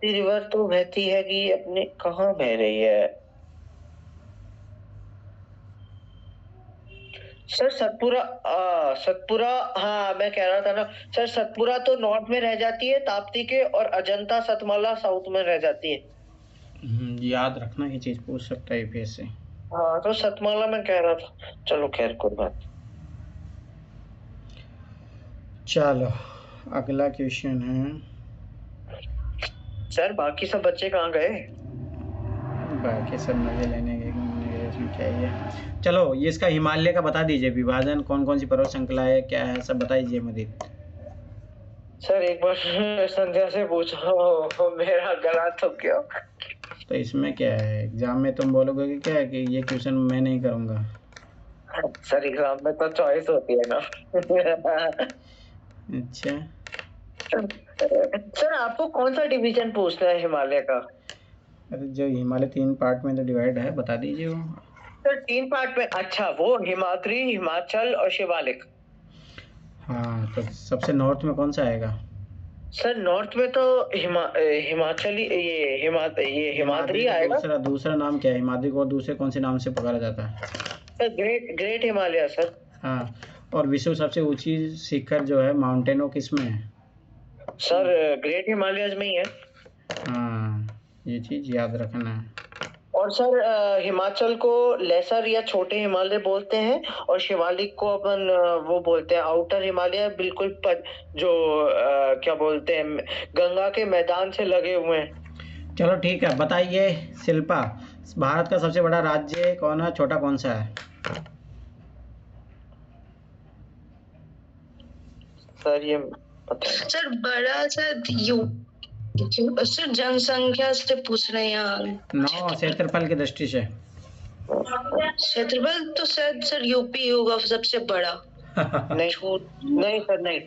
रिवर तो बहती है कि अपने, कहाँ बह रही है सर? सतपुरा, हाँ मैं कह रहा था ना सर, सतपुरा तो नॉर्थ में रह जाती है ताप्ती के, और अजंता सतमाला साउथ में रह जाती है। याद रखना, ये चीज पूछ सकता है यूपीएससी। हाँ तो सतमाला मैं कह रहा था। चलो खैर कोई बात। चलो अगला क्वेश्चन है। सर बाकी सब बच्चे कहाँ गए? बाकी सब मजे लेने गए, घूमने गए, इसमें क्या ही है। चलो ये इसका हिमालय का बता दीजिए, विभाजन कौन कौन सी पर्वत श्रृंखला है, क्या है, सब बता दीजिए मुदीत। सर एक बार संध्या से पूछो, मेरा गला तो क्या। तो इसमें क्या है, एग्जाम में तुम बोलोगे कि क्या है कि ये क्वेश्चन मैं नहीं करूंगा? सर एग्जाम में तो चॉइस होती है ना। अच्छा, सर आपको कौन सा डिवीजन पूछना है हिमालय का? अरे जो हिमालय 3 पार्ट में तो डिवाइड है, बता दीजिए वो। सर 3 पार्ट में? अच्छा, वो हिमाद्री, हिमाचल और शिवालिक। हाँ, तो सबसे नॉर्थ में कौन सा आएगा? सर नॉर्थ में तो हिमाचली, ये हिमाद्री आएगा। दूसरा नाम क्या है हिमाद्री को? दूसरे कौन से नाम से पुकारा जाता है? Sir great Himalaya sir. हाँ, और विश्व सबसे ऊंची शिखर जो है माउंटेन, वो किस में है? सर ग्रेट हिमालयज में ही है। हाँ, ये चीज याद रखना है। और सर हिमाचल को लेसर या छोटे हिमालय बोलते हैं, और शिवालिक को अपन वो बोलते हैं आउटर हिमालय, बिल्कुल जो क्या बोलते हैं, गंगा के मैदान से लगे हुए हैं। चलो ठीक है, बताइए शिल्पा, भारत का सबसे बड़ा राज्य कौन है, छोटा कौन सा है? सर ये पता है। सर बड़ा सर सर जनसंख्या से पूछ रहे हैं यहाँ। नो, क्षेत्रफल की दृष्टि से। क्षेत्रफल तो शायद सर यूपी होगा सबसे बड़ा। नहीं सर, नहीं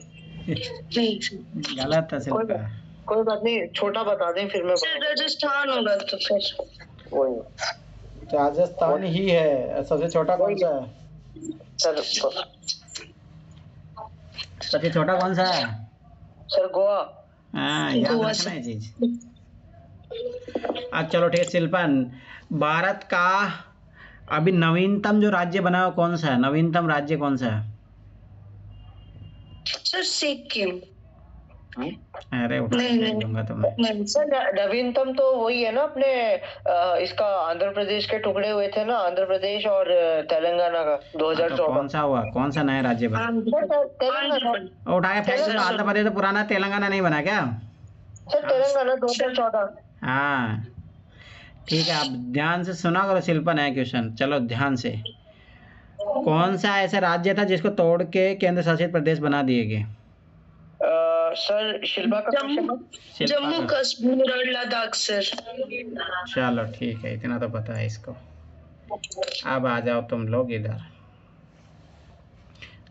गलत है शिल्पा। कोई बात नहीं, छोटा बता दें फिर मैं। सर राजस्थान होगा तो फिर। राजस्थान ही है। सबसे छोटा कौन सा है? सर सबसे छोटा कौन सा है? सर गोवा। हाँ, याद रखना है चीज। अब चलो ठीक है शिल्पा, भारत का अभी नवीनतम जो राज्य बना है कौन सा है? नवीनतम राज्य कौन सा है? सर सिक्किम। अरे उठा नहीं, के नहीं। दूंगा तुम्हें। नहीं सर नवीनतम तो वही है ना अपने इसका आंध्र प्रदेश के टुकड़े हुए थे ना, आंध्र प्रदेश और तेलंगाना का तो 2014। कौन सा हुआ, कौन सा नया राज्य बना? तेलंगाना उठा के फेंक दो, सर, आंध्र प्रदेश तो पुराना, तेलंगाना नहीं बना क्या? सर, तेलंगाना 2014। हाँ ठीक है, आप ध्यान से सुना करो शिल्पा, नया क्वेश्चन, चलो ध्यान से। कौन सा ऐसा राज्य था जिसको तोड़ के केंद्र शासित प्रदेश बना दिए गए? सर शिल्पा का क्वेश्चन शिल्पा जम्मू का। कश्मीर और लद्दाख सर। चलो ठीक है, इतना तो पता है इसको। अब आ जाओ तुम लोग इधर।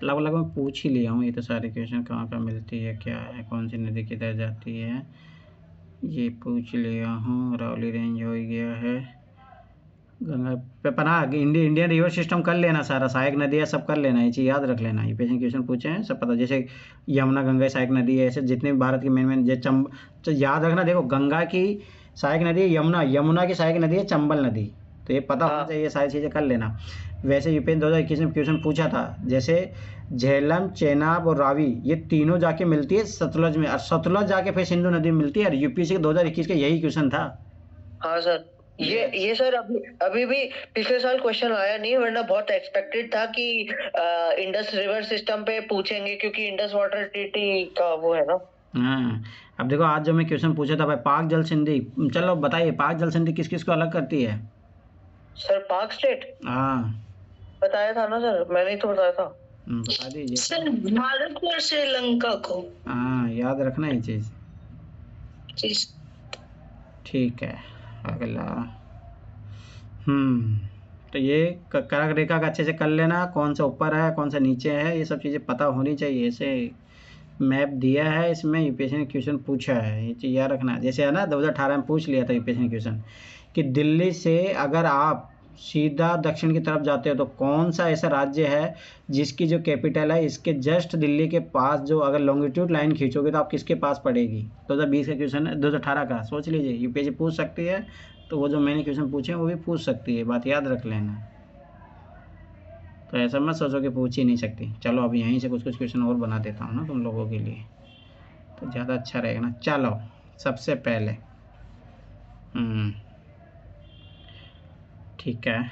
लगभग मैं पूछ ही लिया हूँ ये तो सारे क्वेश्चन, कहाँ कहाँ मिलती है, क्या है, कौन सी नदी किधर जाती है, ये पूछ लिया हूँ। रावली रेंज हो गया है, गंगा पे पना, इंडियन रिवर सिस्टम कर लेना सारा, सहायक नदी है सब कर लेना, ये चीज़ याद रख लेना। ये पेशेंट क्वेश्चन पूछे हैं सब पता, जैसे यमुना गंगा सहायक नदी है, ऐसे जितने भी भारत की मेन तो याद रखना। देखो गंगा की सहायक नदी है यमुना, यमुना की सहायक नदी है चंबल नदी, तो ये पता होना चाहिए, सारी चीज़ें कर लेना। वैसे यूपीएससी 2021 में क्वेश्चन पूछा था, जैसे झेलम, चेनाब और रावी ये तीनों जाके मिलती है सतलुज में, और सतलुज जाके फिर सिंधु नदी में मिलती है, और यूपीएससी के 2021 का यही क्वेश्चन था। हाँ सर, ये सर अभी भी पिछले साल क्वेश्चन आया नहीं, वरना बहुत एक्सपेक्टेड था कि इंडस रिवर सिस्टम पे पूछेंगे, क्योंकि इंडस वाटर ट्रीटी का वो है ना। हाँ अब देखो, आज जो मैं क्वेश्चन पूछा था भाई, पाक जल संधि, चलो बताइए पाक जल संधि किस किस को अलग करती है? सर पाक स्टेट हाँ बताया था ना सर, मैंने ही तो बताया था। बता दीजिए। सर भारत और श्रीलंका को। हाँ याद रखना ये चीज़। जी ठीक है, अगला। तो ये कर्क रेखा का अच्छे से कर लेना, कौन सा ऊपर है कौन सा नीचे है, ये सब चीज़ें पता होनी चाहिए। ऐसे मैप दिया है इसमें, यूपीएससी ने क्वेश्चन पूछा है, ये चीज़ याद रखना। जैसे है ना 2018 में पूछ लिया था यूपीएससी ने क्वेश्चन कि दिल्ली से अगर आप सीधा दक्षिण की तरफ जाते हो तो कौन सा ऐसा राज्य है जिसकी जो कैपिटल है इसके जस्ट दिल्ली के पास, जो अगर लॉन्गिट्यूड लाइन खींचोगे तो आप किसके पास पड़ेगी? 2020 का क्वेश्चन है, 2018 का, सोच लीजिए। यूपीएससी पूछ सकती है, तो वो जो मैंने क्वेश्चन पूछे हैं वो भी पूछ सकती है, बात याद रख लेना। तो ऐसा मत सोचो कि पूछ ही नहीं सकती। चलो अब यहीं से कुछ कुछ क्वेश्चन और बना देता हूँ ना तुम लोगों के लिए, तो ज़्यादा अच्छा रहेगा ना। चलो सबसे पहले ठीक है,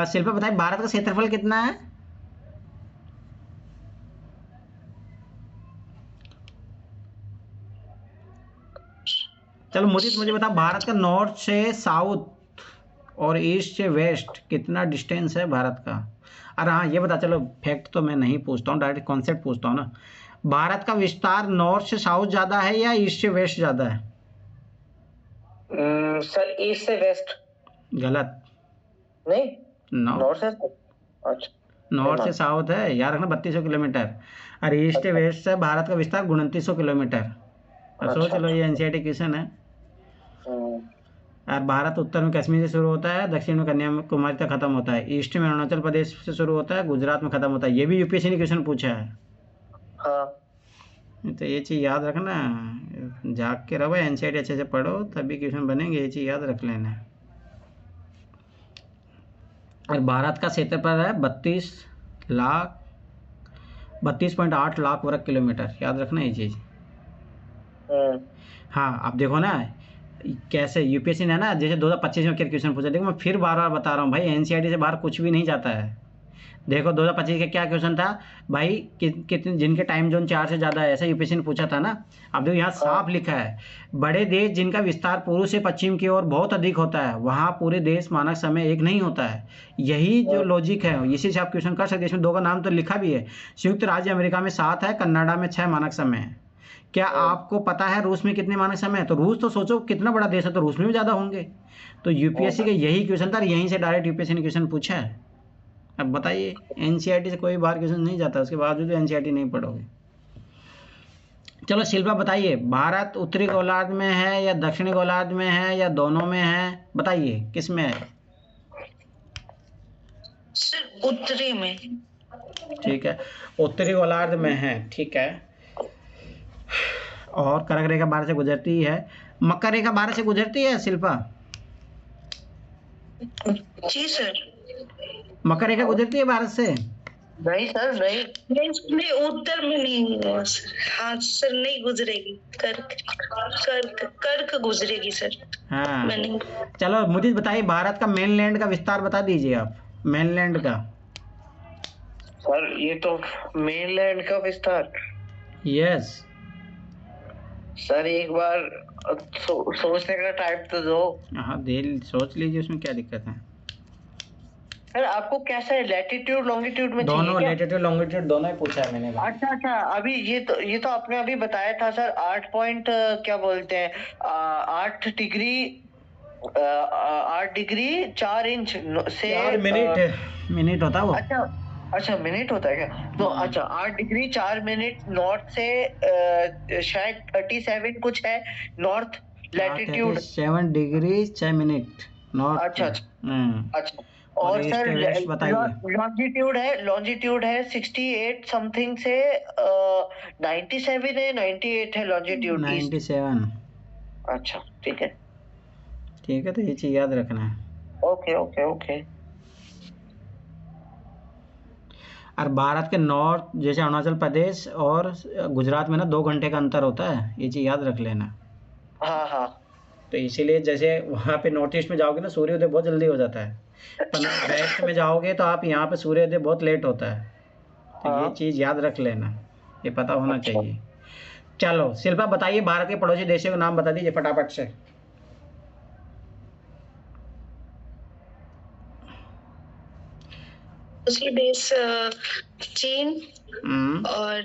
शिल्पा बताइए भारत का क्षेत्रफल कितना है? चलो मुझे बताओ, भारत का नॉर्थ से साउथ और ईस्ट से वेस्ट कितना डिस्टेंस है भारत का? अरे हाँ ये बता, चलो फैक्ट तो मैं नहीं पूछता हूँ, डायरेक्ट कॉन्सेप्ट पूछता हूँ ना। भारत का विस्तार नॉर्थ से साउथ ज़्यादा है या ईस्ट से वेस्ट ज़्यादा है? सर ईस्ट से वेस्ट। गलत। नहीं, नॉर्थ से अच्छा, नॉर्थ से साउथ है, याद रखना 3200 किलोमीटर, और ईस्ट से वेस्ट से भारत का विस्तार 2900 किलोमीटर। सोच लो, ये एनसीईआरटी क्वेश्चन है। और भारत उत्तर में कश्मीर से शुरू होता है, दक्षिण में कन्याकुमारी तक खत्म होता है, ईस्ट में अरुणाचल प्रदेश से शुरू होता है, गुजरात में खत्म होता है। ये भी यूपीएससी ने क्वेश्चन पूछा है। हाँ तो ये चीज़ याद रखना, जाग के रहो, एनसीईआरटी अच्छे से पढ़ो तभी क्वेश्चन बनेंगे, ये चीज़ याद रख लेना। और भारत का क्षेत्रफल है 32.8 लाख वर्ग किलोमीटर, याद रखना ये चीज़। हाँ अब देखो ना कैसे यूपीएससी ने ना, जैसे 2025 में क्या क्वेश्चन पूछा, देखो मैं फिर बार बार बता रहा हूँ भाई, एनसीईआरटी से बाहर कुछ भी नहीं जाता है। देखो 2025 का क्या क्वेश्चन था भाई, कितने जिनके टाइम जोन 4 से ज़्यादा है, ऐसा यूपीएससी ने पूछा था ना। अब देखो यहाँ साफ लिखा है, बड़े देश जिनका विस्तार पूर्व से पश्चिम की ओर बहुत अधिक होता है वहाँ पूरे देश मानक समय एक नहीं होता है। यही जो लॉजिक है, इसी से आप क्वेश्चन कर सकते हैं। इसमें 2 का नाम तो लिखा भी है, संयुक्त राज्य अमेरिका में 7 है, कनाडा में 6 मानक समय है। क्या आपको पता है रूस में कितने मानक समय है? तो रूस तो सोचो कितना बड़ा देश है, तो रूस में भी ज़्यादा होंगे। तो यूपीएससी का यही क्वेश्चन था, यहीं से डायरेक्ट यूपीएससी ने क्वेश्चन पूछा है। अब बताइए, एनसीईआरटी से कोई बाहर क्वेश्चन नहीं जाता, उसके बावजूद एनसीईआरटी नहीं पढ़ोगे। चलो शिल्पा बताइए, भारत उत्तरी गोलार्ध में है या दक्षिणी गोलार्ध में है या दोनों में है? बताइए किस में है? सर उत्तरी में। ठीक है, उत्तरी गोलार्ध में है, ठीक है। और कर्क रेखा भारत से गुजरती है, मकर रेखा भारत से गुजरती है शिल्पा? जी सर। मकर रेखा गुजरती है भारत से? नहीं सर, नहीं। नहीं, उत्तर में नहीं है सर। हाँ सर, नहीं गुजरेगी। कर्क कर्क कर्क गुजरेगी सर। हाँ मैंने चलो मुझे बताइए, भारत का मेनलैंड का विस्तार बता दीजिए आप, मेनलैंड का। सर ये तो मेनलैंड का विस्तार। यस। सर एक बार सोचने का टाइम तो दो। हाँ दे, सोच लीजिए, उसमें क्या दिक्कत है। सर आपको कैसा है, लैटिट्यूड लॉन्गिट्यूड में चाहिए दोनों, क्या? लैटिट्यूड लॉन्गिट्यूड दोनों ही पूछा है मैंने। अच्छा अच्छा, अभी ये तो आपने अभी बताया था सर, 8 पॉइंट क्या बोलते हैं, 8 डिग्री 8 डिग्री 4 इंच से 4 मिनट मिनट होता है वो। अच्छा अच्छा, मिनट होता है क्या? तो अच्छा 8 डिग्री 4 मिनट नॉर्थ से शायद 37 कुछ है north latitude. 7 degree 6 minute north. अच्छा अच्छा अच्छा। और ईस्ट सर वेस्ट बताइए। लॉन्जिट्यूड है 68 समथिंग से 97 है, 98 है लॉन्जिट्यूड ईस्ट। 97। अच्छा ठीक है ठीक है, तो ये चीज याद रखना है। Okay okay okay. और भारत के नॉर्थ जैसे अरुणाचल प्रदेश और गुजरात में ना 2 घंटे का अंतर होता है, ये चीज याद रख लेना। हाँ हाँ। तो इसीलिए जैसे वहाँ पे नॉर्थ ईस्ट में जाओगे ना, सूर्योदय बहुत जल्दी हो जाता है, पर वेस्ट में जाओगे तो आप यहाँ पे सूर्योदय बहुत लेट होता है। तो ये हाँ। चीज याद रख लेना, ये पता होना अच्छा। चाहिए। चलो शिल्पा बताइए, भारत के पड़ोसी देशों के नाम बता दीजिए फटाफट से। दूसरी देश चीन और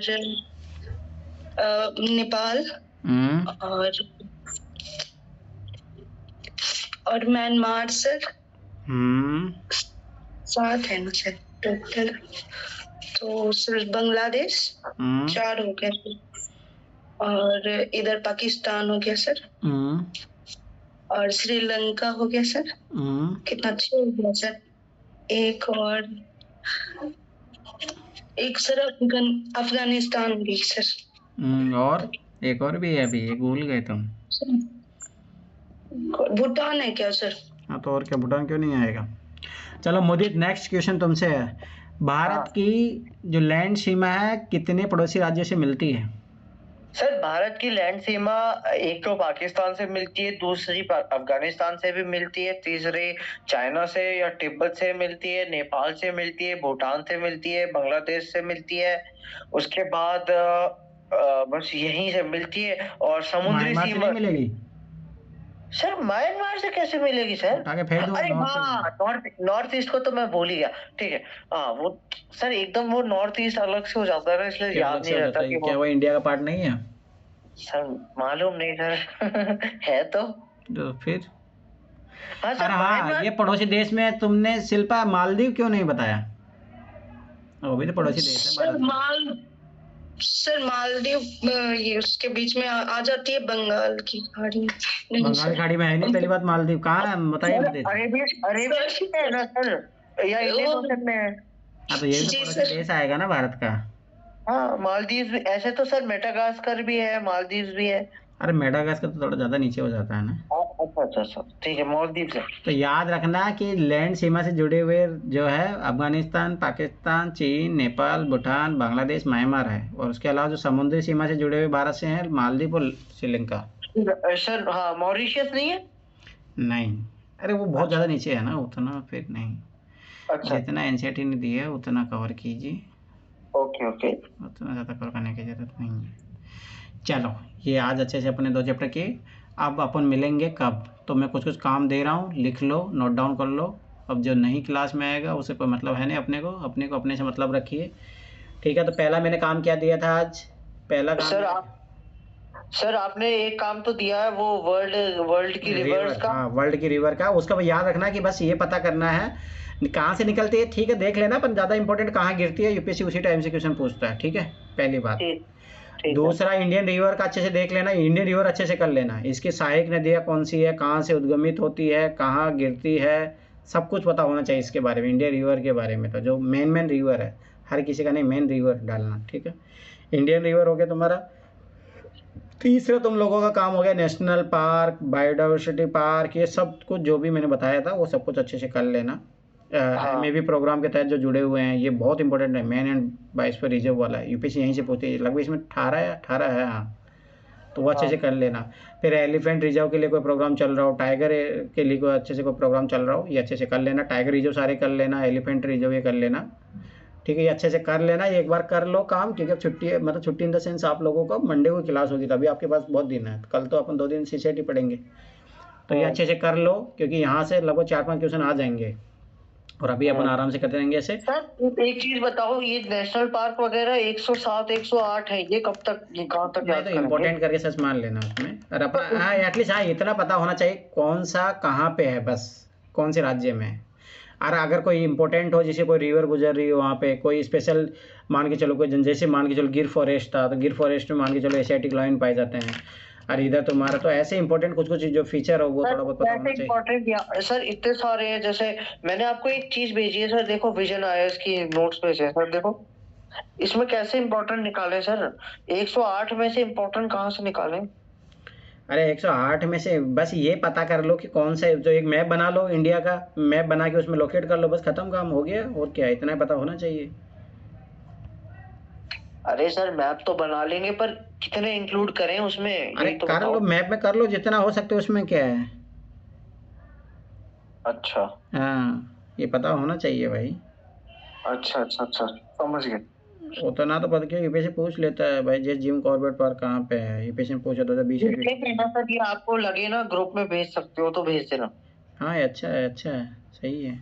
नेपाल और म्यांमार सर। 7 है ना सर टोटल। तो सर बांग्लादेश 4 हो गया सर, और इधर पाकिस्तान हो गया सर, और श्रीलंका हो गया सर। कितना 6 हो गया सर। एक सर अफगानिस्तान भी सर। और एक और भी है, अभी ये भूल गए तुम। भूटान है क्या सर? हाँ तो और क्या, भूटान क्यों नहीं आएगा। चलो मोदी, नेक्स्ट क्वेश्चन तुमसे है, भारत की जो लैंड सीमा है कितने पड़ोसी राज्यों से मिलती है? सर भारत की लैंड सीमा एक तो पाकिस्तान से मिलती है, दूसरी अफगानिस्तान से भी मिलती है, तीसरी चाइना से या तिब्बत से मिलती है, नेपाल से मिलती है, भूटान से मिलती है, बांग्लादेश से मिलती है, उसके बाद बस यहीं से मिलती है। और समुद्री सीमा मिलेगी सर, म्यांमार से कैसे मिलेगी सर? अरे हाँ, नॉर्थ ईस्ट को तो मैं भूल ही गया। ठीक है हाँ, वो सर एकदम वो नॉर्थ ईस्ट अलग से हो जाता है ना, इसलिए याद नहीं रहता कि क्या वो इंडिया का पार्ट नहीं है सर। मालूम नहीं सर है तो फिर। हाँ सर। हाँ ये पड़ोसी देश में तुमने शिल्पा मालदीव क्यों नहीं बताया? वो भी तो पड़ोसी देश है। सर मालदीव ये उसके बीच में आ जाती है बंगाल की खाड़ी। बंगाल की खाड़ी में है नहीं, पहली बात मालदीव कहाँ है बताइए मुझे। अरेबियन है ना सर, या इंडियन ओशन में है। हाँ तो ये भी पड़ोसी देश आएगा ना भारत का। हाँ मालदीव ऐसे तो सर मेडागास्कर भी है, मालदीव भी है। अरे मेडागास्कर तो थोड़ा ज्यादा नीचे हो जाता है ना। अच्छा अच्छा ठीक है, मालदीव से। तो याद रखना कि लैंड सीमा से जुड़े हुए जो है अफगानिस्तान, पाकिस्तान, चीन, नेपाल, भूटान, बांग्लादेश, म्यांमार है, और उसके अलावा जो समुद्री सीमा से जुड़े हुए भारत से हैं मालदीव और श्रीलंका। सर हाँ, मॉरिशस नहीं है? नहीं, अरे वो बहुत ज्यादा नीचे है ना, उतना फिर नहीं। अच्छा, जितना एनसीईआरटी ने दिया है उतना कवर कीजिए। Okay okay. उतना ज़्यादा कवर करने की ज़रूरत नहीं है। चलो ये आज अच्छे से अपने 2 चैप्टर किए। अब अपन मिलेंगे कब, तो मैं कुछ काम दे रहा हूँ, लिख लो, नोट डाउन कर लो। अब जो नहीं क्लास में आएगा उसे कोई मतलब है नहीं, अपने को अपने से मतलब रखिए, ठीक है। तो पहला मैंने काम क्या दिया था आज? पहला काम सर आपने एक काम तो दिया है, वो वर्ल्ड की रिवर्स का। हाँ वर्ल्ड की रिवर का, उसका याद रखना कि बस ये पता करना है कहाँ से निकलती है, ठीक है देख लेना, पर ज़्यादा इंपॉर्टेंट कहाँ गिरती है, यूपीएससी उसी टाइम से क्वेश्चन पूछता है, ठीक है पहली बात। दूसरा इंडियन रिवर का अच्छे से देख लेना, इंडियन रिवर अच्छे से कर लेना, इसकी सहायक नदियाँ कौन सी है, कहाँ से उद्गमित होती है, कहाँ गिरती है, सब कुछ पता होना चाहिए इसके बारे में, इंडियन रिवर के बारे में। तो जो मेन रिवर है, हर किसी का नहीं, मेन रिवर डालना, ठीक है। इंडियन रिवर हो गया तुम्हारा। तीसरा तुम लोगों का काम हो गया नेशनल पार्क, बायोडाइवर्सिटी पार्क, ये सब कुछ जो भी मैंने बताया था वो सब कुछ अच्छे से कर लेना, एमएबी प्रोग्राम के तहत जो जुड़े हुए हैं, ये बहुत इंपॉर्टेंट है। मेन एंड वाइस पर रिजर्व वाला है, यूपीएससी यहीं से पूछती है। लगभग इसमें 18 है, हाँ, तो वो अच्छे से कर लेना। फिर एलिफेंट रिजर्व के लिए कोई प्रोग्राम चल रहा हो, टाइगर के लिए कोई अच्छे से कोई प्रोग्राम चल रहा हो, ये अच्छे से कर लेना। टाइगर रिजर्व सारे कर लेना, एलिफेंट रिजर्व ये कर लेना, ठीक है। ये अच्छे से कर लेना, ये एक बार कर लो काम, क्योंकि अब छुट्टी है, मतलब छुट्टी इन द सेंस आप लोगों को मंडे को क्लास होगी, तभी आपके पास बहुत दिन है। कल तो अपन 2 दिन सीसीटी पढ़ेंगे, तो ये अच्छे से कर लो, क्योंकि यहाँ से लगभग 4-5 क्वेश्चन आ जाएंगे, और अभी अपन आराम से करते रहेंगे ऐसे। सर एक चीज बताओ, ये नेशनल पार्क वगैरह 107 108 है, ये कब तक, ये कहाँ तक याद तो करेंगे? इम्पोर्टेंट करके सच मान लेना उसमें, और अपना हाँ एटलीस्ट हाँ इतना पता होना चाहिए कौन सा कहाँ पे है, बस कौन से राज्य में है। और अगर कोई इंपॉर्टेंट हो, जैसे कोई रिवर गुजर रही हो वहाँ पे, कोई स्पेशल मान के चलो, कोई जैसे मान के चलो गिर फॉरेस्ट था, तो गिर फॉरेस्ट में मान के चलो एशियाटिक लायन पाए जाते हैं। और इधर तुम्हारा तो ऐसे इंपॉर्टेंट कुछ जो फीचर हो वो थोड़ा बहुत पता होना चाहिए। इम्पोर्टेंट सर इतने सारे हैं, जैसे मैंने आपको एक चीज भेजी है सर, देखो विजन आईएएस की नोट्स भेजे हैं सर, देखो इसमें कैसे इंपॉर्टेंट निकाले सर, 108 में से इंपॉर्टेंट कहाँ से निकालें? अरे 108 में से बस ये पता कर लो कि कौन सा, जो एक मैप बना लो, इंडिया का मैप बना के उसमें लोकेट कर लो, बस खत्म, काम हो गया। और क्या, इतना पता होना चाहिए। अरे सर मैप तो बना लेंगे, पर कितने इंक्लूड करें उसमें? अरे तो कर लो, मैप में कर लो जितना हो सकता है, उसमें क्या है। अच्छा हाँ, ये पता होना चाहिए भाई। अच्छा अच्छा अच्छा, समझ गए। उतना तो पता, क्यों यूपीएससी पूछ लेता है भाई, जिस जिम कॉर्बेट पार्क कहाँ पे है, यूपीएससी में पूछा था 20 सर ये आपको लगे ना ग्रुप में भेज सकते हो तो भेज देना। हाँ अच्छा है, अच्छा है, सही है।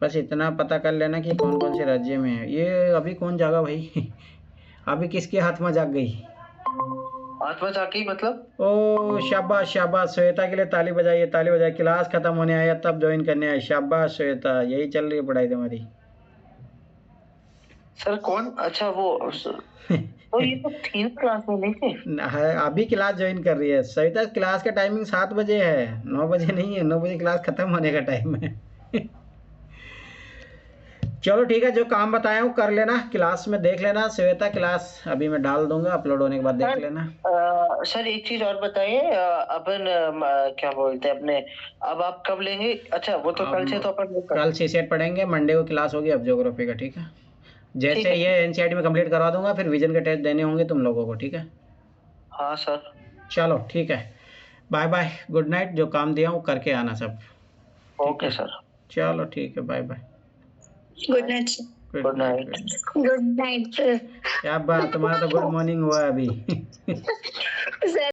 बस इतना पता कर लेना कि कौन कौन से राज्य में है। ये अभी कौन जागा भाई अभी किसके हाथ में जाग गई? हाथ में जाके मतलब? ओ शाबाश शाबाश, श्वेता के लिए ताली बजाइए, ताली बजाइए। क्लास खत्म होने आया तब ज्वाइन करने आए, शाबाश श्वेता, यही चल रही है पढ़ाई तुम्हारी। सर कौन? अच्छा वो तो ये तो 3 क्लास में नहीं थे? अभी क्लास ज्वाइन कर रही है श्वेता। क्लास का टाइमिंग 7 बजे है, 9 बजे नहीं है। 9 बजे क्लास खत्म होने का टाइम है चलो ठीक है, जो काम बताया हूँ कर लेना, क्लास में देख लेना। श्वेता क्लास अभी मैं डाल दूंगा, अपलोड होने के बाद देख लेना। सर एक चीज और बताइए, अपन क्या बोलते हैं अपने, अब आप कब लेंगे? अच्छा वो तो कल से तो अपन कल सीसेट पढ़ेंगे, मंडे को क्लास होगी अब ज्योग्राफी का, ठीक है। जैसे ये एनसीईआरटी में कंप्लीट करवा दूंगा, फिर विजन के टेस्ट देने होंगे तुम लोगों को, ठीक है। हाँ सर चलो ठीक है, बाय बाय, गुड नाइट। जो काम दिया हूँ करके आना सब। ओके सर, चलो ठीक है, bye bye, good night sir. Good night. Good night sir. क्या बात, तुम्हारा तो गुड मॉर्निंग हुआ अभी सर